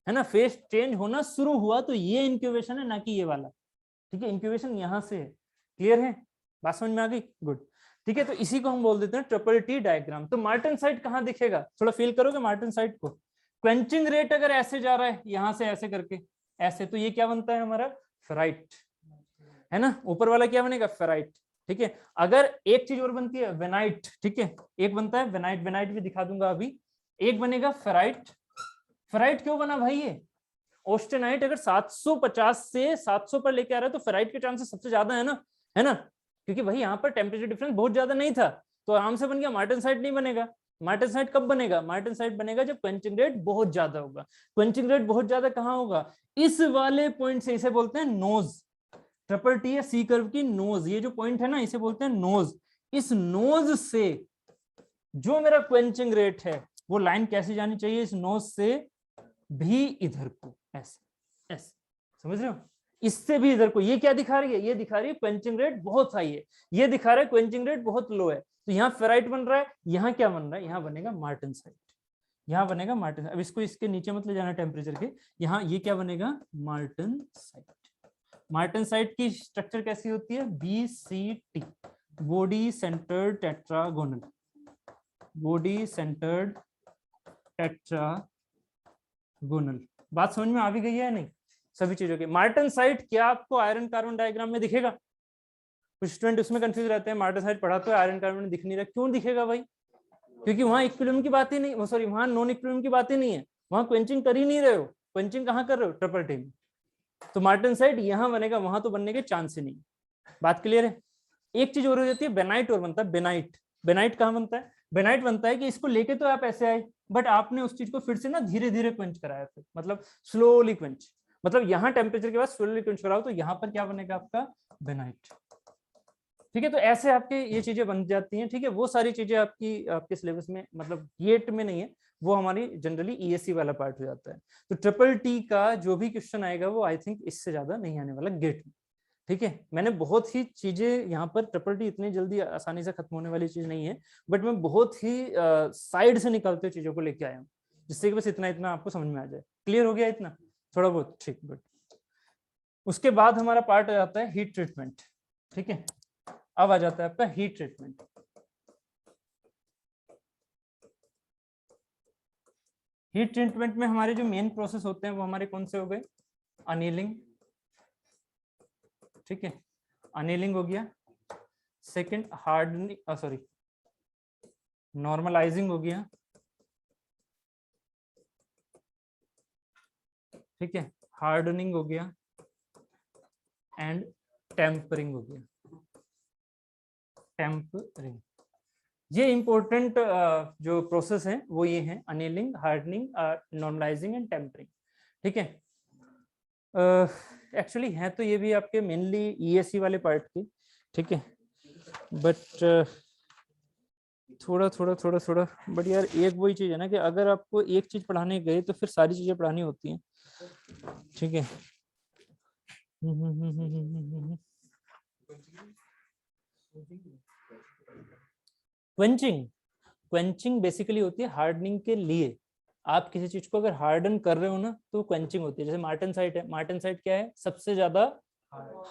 है ना, फेज चेंज होना शुरू हुआ, तो ये इंक्यूबेशन है, ना कि ये वाला। ठीक है, इंक्यूबेशन यहां से है। क्लियर है, बात समझ में आ गई, गुड। ठीक है, तो इसी को हम बोल देते हैं ट्रिपल टी डायग्राम। तो मार्टनसाइट कहां दिखेगा, थोड़ा फील करोगे मार्टनसाइट को। क्वेंचिंग रेट अगर ऐसे जा रहा है, यहां से ऐसे करके ऐसे, तो ये क्या बनता है हमारा, फेराइट, है ना। ऊपर वाला क्या बनेगा, फेराइट। ठीक है, अगर एक चीज और बनती है वेनाइट। ठीक है, एक बनता है वेनाइट, वेनाइट भी दिखा दूंगा अभी। एक बनेगा फेराइट। फेराइट क्यों बना भाई, ये ऑस्टेनाइट अगर 750 से 700 पर लेके आ रहा है तो फेराइट के चांसेस सबसे ज्यादा है ना, है ना, क्योंकि भाई यहाँ पर टेम्परेचर डिफरेंस बहुत ज्यादा नहीं था, तो आराम से बन गया। मार्टनसाइट नहीं बनेगा। मार्टनसाइट कब बनेगा, मार्टनसाइट बनेगा जब क्वेंचिंग रेट बहुत ज्यादा होगा। क्वेंचिंग रेट बहुत ज्यादा कहाँ होगा, इस वाले पॉइंट से, इसे बोलते हैं नोज। ट्रिपल टी या सी कर्व की नोज, ये जो पॉइंट है ना इसे बोलते हैं नोज। इस नोज से जो मेरा क्वेंचिंग रेट है वो लाइन कैसी जानी चाहिए, इस नोज से भी इधर को, ऐसे ऐसे, समझ रहे हो, इससे भी इधर को। ये क्या दिखा रही है, ये दिखा रही है क्वेंचिंग रेट बहुत हाई है, ये दिखा रहा है क्वेंचिंग रेट बहुत लो है। तो यहाँ फेराइट बन रहा है, यहाँ क्या बन रहा है, यहाँ बनेगा मार्टनसाइट, यहाँ बनेगा मार्टन। अब इसको इसके नीचे मत ले जाना टेम्परेचर के, यहाँ ये क्या बनेगा, मार्टनसाइट। मार्टनसाइट की स्ट्रक्चर कैसी होती है, BCT, body centred tetragonal, body centred tetragonal. बात समझ में आ भी गई है नहीं सभी चीजों की। मार्टनसाइट क्या आपको आयरन कार्बन डायग्राम में दिखेगा, कुछ स्टूडेंट उसमें कंफ्यूज रहते हैं, मार्टनसाइट पढ़ा तो आयरन कार्बन दिख नहीं रहा, क्यों दिखेगा भाई, क्योंकि वहां इक्विलिब्रियम की बात ही नहीं, सॉरी वहां नॉन इक्विलिब्रियम की बात ही नहीं है, वहां क्वेंचिंग कर ही नहीं रहे हो। क्वेंचिंग कहाँ कर रहे हो, ट्रिपल टी में। तो मार्टनसाइट यहाँ बनेगा, वहां तो बनने के चांस ही नहीं। बात क्लियर है। एक चीज और हो जाती है, बेनाइट और बनता है, बेनाइट। बेनाइट कहाँ बनता है, बेनाइट बनता है कि इसको लेके तो आप ऐसे आए, बट आपने उस चीज को फिर से ना धीरे धीरे क्वेंच कराया, फिर मतलब स्लोली क्वेंच, मतलब यहाँ टेम्परेचर के बाद स्लोली क्वेंच कराओ, तो यहाँ पर क्या बनेगा आपका, बेनाइट। ठीक है, तो ऐसे आपके ये चीजें बन जाती हैं। ठीक है, वो सारी चीजें आपकी आपके सिलेबस में, मतलब गेट में नहीं है, वो हमारी जनरली ESC वाला पार्ट हो जाता है। तो ट्रिपल टी का जो भी क्वेश्चन आएगा वो आई थिंक इससे ज्यादा नहीं आने वाला गेट में। ठीक है, मैंने बहुत ही चीजें यहाँ पर, ट्रिपल टी इतनी जल्दी आसानी से खत्म होने वाली चीज नहीं है, बट मैं बहुत ही साइड से निकलते हुए चीजों को लेके आया हूँ, जिससे कि बस इतना इतना आपको समझ में आ जाए। क्लियर हो गया इतना, थोड़ा बहुत, ठीक, गुड। उसके बाद हमारा पार्ट आ जाता है हीट ट्रीटमेंट। ठीक है, अब आ जाता है आपका हीट ट्रीटमेंट। हीट ट्रीटमेंट में हमारे जो मेन प्रोसेस होते हैं वो हमारे कौन से हो गए, अनीलिंग। ठीक है, अनीलिंग हो गया। सेकंड हार्डनिंग, सॉरी नॉर्मलाइजिंग हो गया। ठीक है, हार्डनिंग हो गया एंड टेम्परिंग हो गया। टेम्परिंग। ये इंपॉर्टेंट जो प्रोसेस है वो ये है, annealing, hardening, normalising and tempering. ठीक है, एक्चुअली है तो ये भी आपके मेनली ईएससी वाले पार्ट की। ठीक है, बट थोड़ा बट यार एक वही चीज है ना कि अगर आपको एक चीज पढ़ाने गए तो फिर सारी चीजें पढ़ानी होती हैं। ठीक है, क्वेंचिंग, क्वेंचिंग बेसिकली होती है हार्डनिंग के लिए। आप किसी चीज को अगर हार्डन कर रहे हो ना तो क्वेंचिंग होती है। जैसे मार्टेनसाइट है, मार्टेनसाइट क्या है, सबसे ज्यादा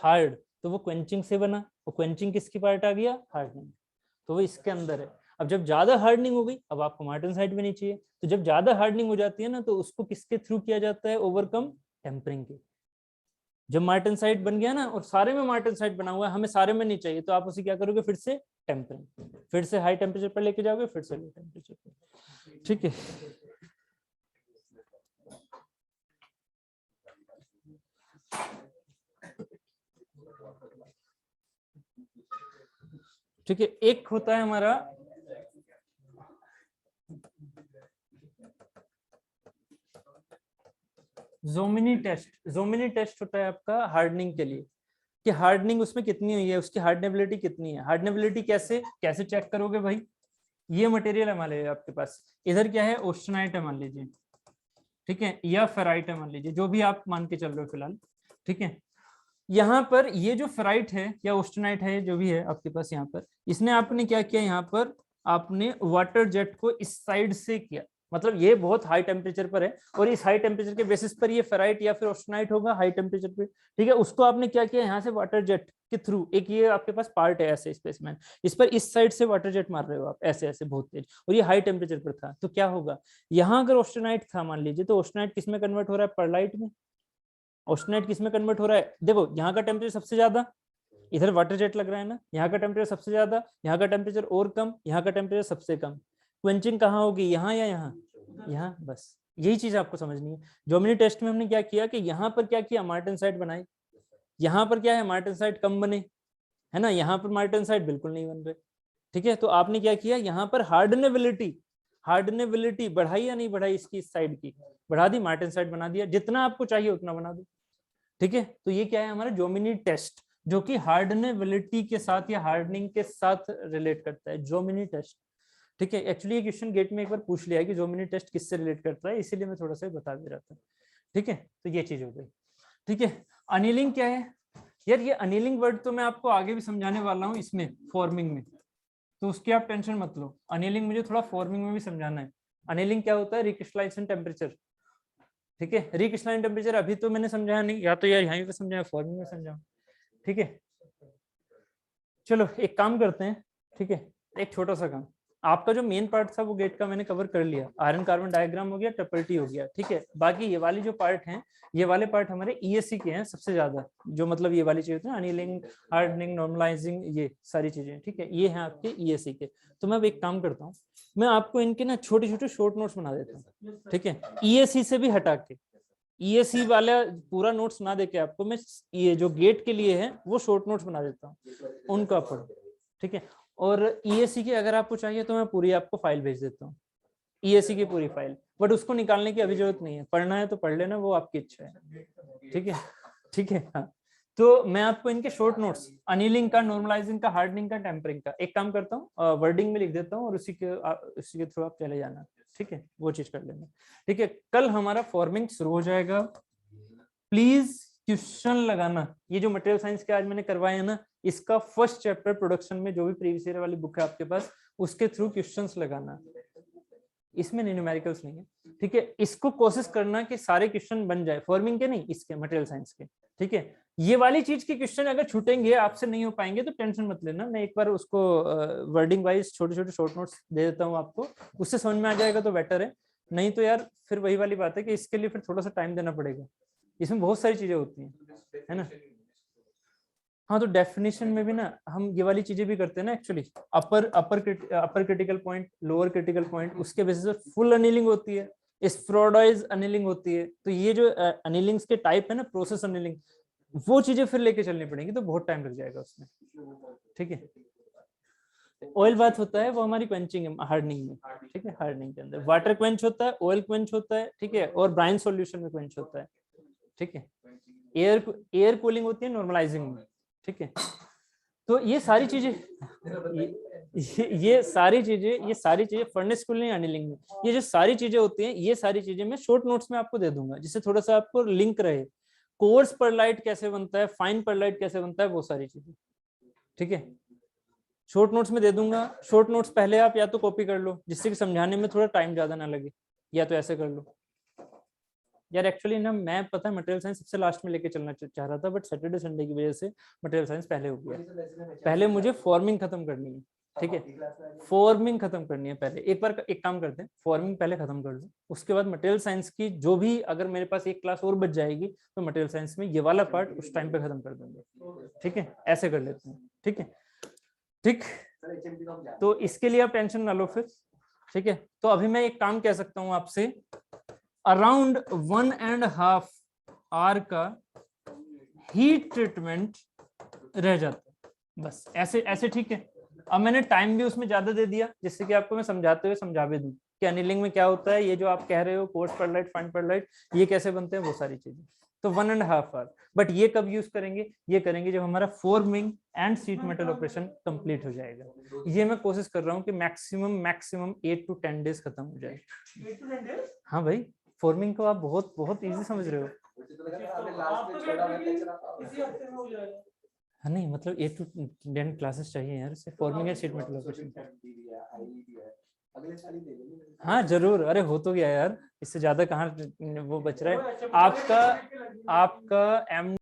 हार्ड, तो वो क्वेंचिंग से बना। वो क्वेंचिंग किसकी पार्ट आ गया, हार्डनिंग, तो वो इसके अंदर है। अब जब ज्यादा हार्डनिंग हो गई, अब आपको मार्टेनसाइट भी नहीं चाहिए, तो जब ज्यादा हार्डनिंग हो जाती है ना तो उसको किसके थ्रू किया जाता है, ओवरकम, टेम्परिंग के। जब मार्टेनसाइट बन गया ना और सारे में मार्टेनसाइट बना हुआ है, हमें सारे में नहीं चाहिए, तो आप उसे क्या करोगे, फिर से टेम्परिंग, फिर से हाई टेम्परेचर पर लेके जाओगे, फिर से लो टेम्परेचर पर। ठीक है, ठीक है। एक होता है हमारा ज़ोमिनी टेस्ट। ज़ोमिनी टेस्ट होता है आपका हार्डनिंग के लिए, कि हार्डनिंग उसमें कितनी हुई है, उसकी हार्डनेबिलिटी कितनी है। हार्डनेबिलिटी कैसे कैसे चेक करोगे भाई, ये मटेरियल है मान लीजिए आपके पास, इधर क्या है, ऑस्टेनाइट है मान लीजिए, ठीक है, या फेराइट है मान लीजिए, जो भी आप मान के चल रहे हो फिलहाल। ठीक है, यहाँ पर ये जो फेराइट है या ऑस्टेनाइट है, जो भी है आपके पास, यहाँ पर इसने आपने क्या किया, यहाँ पर आपने वाटर जेट को इस साइड से किया, मतलब ये बहुत हाई टेम्परेचर पर है, और इस हाई टेम्परेचर के बेसिस पर ये फेराइट या फिर ऑस्टेनाइट होगा हाई टेम्परेचर पे। ठीक है, उसको आपने क्या किया, यहाँ से वाटर जेट के थ्रू, एक ये आपके पास पार्ट है ऐसे स्पेसमैन, इस पर इस साइड से वाटर जेट मार रहे हो आप ऐसे ऐसे बहुत तेज, और ये हाई टेम्परेचर पर था, तो क्या होगा, यहाँ अगर ऑस्टेनाइट था मान लीजिए, तो ऑस्टेनाइट किस में कन्वर्ट हो रहा है, परलाइट में। ऑस्टेनाइट किस में कन्वर्ट हो रहा है, देखो यहाँ का टेम्परेचर सबसे ज्यादा, इधर वाटर जेट लग रहा है ना, यहाँ का टेम्परेचर सबसे ज्यादा, यहाँ का टेम्परेचर और कम, यहाँ का टेम्परेचर सबसे कम। क्वेंचिंग कहाँ होगी, यहाँ या यहाँ, यहाँ, बस यही चीज आपको समझनी है। जोमिनी टेस्ट में हमने क्या किया कि यहाँ पर क्या किया, मार्टेनसाइट बनाई, यहाँ पर क्या है, मार्टेनसाइट कम बने, है ना, यहाँ पर मार्टेनसाइट बिल्कुल नहीं बन रहे। ठीक है, तो आपने क्या किया, यहाँ पर हार्डनेबिलिटी, हार्डनेबिलिटी बढ़ाई या नहीं बढ़ाई, इसकी इस साइड की बढ़ा दी, मार्टेनसाइट बना दिया, जितना आपको चाहिए उतना बना दो। ठीक है, तो ये क्या है हमारा जोमिनी टेस्ट, जो कि हार्डनेबिलिटी के साथ या हार्डनिंग के साथ रिलेट करता है, जोमिनी टेस्ट। ठीक है, एक्चुअली ये क्वेश्चन गेट में एक बार पूछ लिया है कि जोमिनी टेस्ट किससे रिलेट करता है, इसीलिए मैं थोड़ा सा बता दे रहा था। ठीक है, तो ये चीज हो गई। ठीक है, अनिलिंग क्या है यार, ये अनिलिंग वर्ड तो मैं आपको आगे भी समझाने वाला हूँ इसमें फॉर्मिंग में, तो उसकी आप टेंशन मत लो। अनिलिंग मुझे थोड़ा फॉर्मिंग में भी समझाना है। अनिलिंग क्या होता है, रिक्रिस्टलाइजेशन टेम्परेचर। ठीक है, रिक्रिस्टलाइजेशन टेम्परेचर अभी तो मैंने समझाया नहीं, या तो यार यहीं पे समझाया, फॉर्मिंग में समझाऊं। ठीक है, चलो एक काम करते हैं। ठीक है, एक छोटा सा काम, आपका जो मेन पार्ट था वो गेट का मैंने कवर कर लिया, आयरन कार्बन डायग्राम हो गया, ट्रिपल टी हो गया। ठीक है, बाकी ये वाली जो पार्ट हैं, ये वाले पार्ट हमारे ईएससी के हैं सबसे ज्यादा, जो मतलब ये वाली चीजें अनिलिंग, हार्डनिंग, नॉर्मलाइजिंग, ये सारी चीजें। ठीक है, ये हैं आपके ईएससी के। तो मैं अब एक काम करता हूँ, मैं आपको इनके ना छोटे छोटे शॉर्ट नोट्स बना देता हूँ। ठीक है, ईएससी से भी हटा के, ईएससी वाला पूरा नोट्स ना देके आपको मैं ये जो गेट के लिए है वो शॉर्ट नोट्स बना देता हूँ, उनका पढ़ो। ठीक है, और ईएससी की अगर आपको चाहिए तो मैं पूरी आपको फाइल भेज देता हूँ, ईएससी की पूरी फाइल, बट उसको निकालने की अभी जरूरत नहीं है, पढ़ना है तो पढ़ लेना, वो आपकी इच्छा है। ठीक है, ठीक है, हाँ। तो मैं आपको इनके शॉर्ट नोट्स, अनिलिंग का, नॉर्मलाइजिंग का, हार्डनिंग का, टेम्परिंग का, एक काम करता हूँ वर्डिंग में लिख देता हूँ, और उसी के थ्रू आप चले जाना। ठीक है, वो चीज कर लेना। ठीक है, कल हमारा फॉर्मिंग शुरू हो जाएगा। प्लीज क्वेश्चन लगाना, ये जो मटेरियल साइंस के आज मैंने करवाए हैं ना, इसका फर्स्ट चैप्टर प्रोडक्शन में जो भी प्रीवियस ईयर वाली बुक है आपके पास, उसके थ्रू क्वेश्चंस लगाना, इसमें न्यूमेरिकल्स नहीं है। ठीक है, इसको कोशिश करना कि सारे क्वेश्चन बन जाए, फॉर्मिंग के नहीं, इसके मटेरियल साइंस के। ठीक है, ये वाली चीज के क्वेश्चन अगर छूटेंगे, आपसे नहीं हो पाएंगे, तो टेंशन मत लेना, मैं एक बार उसको वर्डिंग वाइज छोटे छोटे शॉर्ट नोट्स दे देता हूँ आपको, उससे समझ में आ जाएगा तो बेटर है। नहीं तो यार फिर वही वाली बात है कि इसके लिए फिर थोड़ा सा टाइम देना पड़ेगा, इसमें बहुत सारी चीजें होती हैं, है ना। हाँ, तो डेफिनेशन में भी ना हम ये वाली चीजें भी करते हैं ना एक्चुअली, अपर critical point, lower critical point, उसके बेसिस पर फुल अनिलिंग होती है, स्प्रोडॉइज अनिलिंग होती है। तो ये जो अनिलिंग्स के टाइप है ना, प्रोसेस अनिलिंग, वो चीजें फिर लेके चलनी पड़ेंगी, तो बहुत टाइम लग जाएगा उसमें। ठीक है, ऑयल बाथ होता है वो हमारी क्वेंचिंग है, हार्डनिंग में, ठीक है, हार्डनिंग के अंदर वाटर क्वेंच होता है, ऑयल क्वेंच होता है, ठीक है, और ब्राइन सॉल्यूशन में क्वेंच होता है, ठीक है। एयर कूलिंग होती है नॉर्मलाइजिंग में, ठीक है। तो ये सारी चीजें ये सारी चीजें फर्नेस कूलिंग अनिलिंग में, ये जो सारी चीजें होती हैं, ये सारी चीजें मैं शॉर्ट नोट्स में आपको दे दूंगा, जिससे थोड़ा सा आपको लिंक रहे। कोर्स परलाइट कैसे बनता है, फाइन परलाइट कैसे बनता है, वो सारी चीजें, ठीक है, शॉर्ट नोट्स में दे दूंगा। शॉर्ट नोट्स पहले आप या तो कॉपी कर लो, जिससे कि समझाने में थोड़ा टाइम ज्यादा ना लगे, या तो ऐसे कर लो। यार एक्चुअली ना मैं पता है मटेरियल साइंस सबसे लास्ट में लेके चलना चाह रहा था, बट सैटरडे संडे की वजह से मटेरियल साइंस पहले हो गया। पहले मुझे फॉर्मिंग खत्म करनी है, ठीक है, फॉर्मिंग खत्म करनी है पहले। एक बार एक काम करते हैं, फॉर्मिंग पहले खत्म कर लो, उसके बाद मटेरियल साइंस की जो भी, अगर मेरे पास एक क्लास और बच जाएगी तो मटेरियल साइंस में ये वाला पार्ट उस टाइम पे खत्म कर देंगे, ठीक है, ऐसे कर लेते हैं, ठीक है, ठीक। तो इसके लिए आप टेंशन ना लो फिर, ठीक है। तो अभी मैं एक काम कह सकता हूं आपसे, अराउंड 1.5 आवर का हीट ट्रीटमेंट रह जाता है, बस ऐसे ऐसे, ठीक है। अब मैंने टाइम भी उसमें ज्यादा दे दिया, जिससे कि आपको मैं समझाते हुए समझा भी दूं कि अनिलिंग में क्या होता है, ये जो आप कह रहे हो कोर्स परलाइट, फाइन परलाइट, ये कैसे बनते हैं, वो सारी चीजें। तो 1.5 आवर, बट ये कब यूज करेंगे, ये करेंगे जब हमारा forming and sheet metal operation complete हो जाएगा। ये मैं कोशिश कर रहा हूँ कि मैक्सिमम 8 to 10 डेज खत्म हो जाए। हाँ भाई, फॉर्मिंग को आप बहुत बहुत इजी समझ रहे हो। हाँ नहीं मतलब 8 to 10 क्लासेस चाहिए यार, इससे forming and sheet metal operation. हाँ जरूर, अरे हो तो गया यार, इससे ज्यादा कहाँ वो बच रहा है आपका। आपका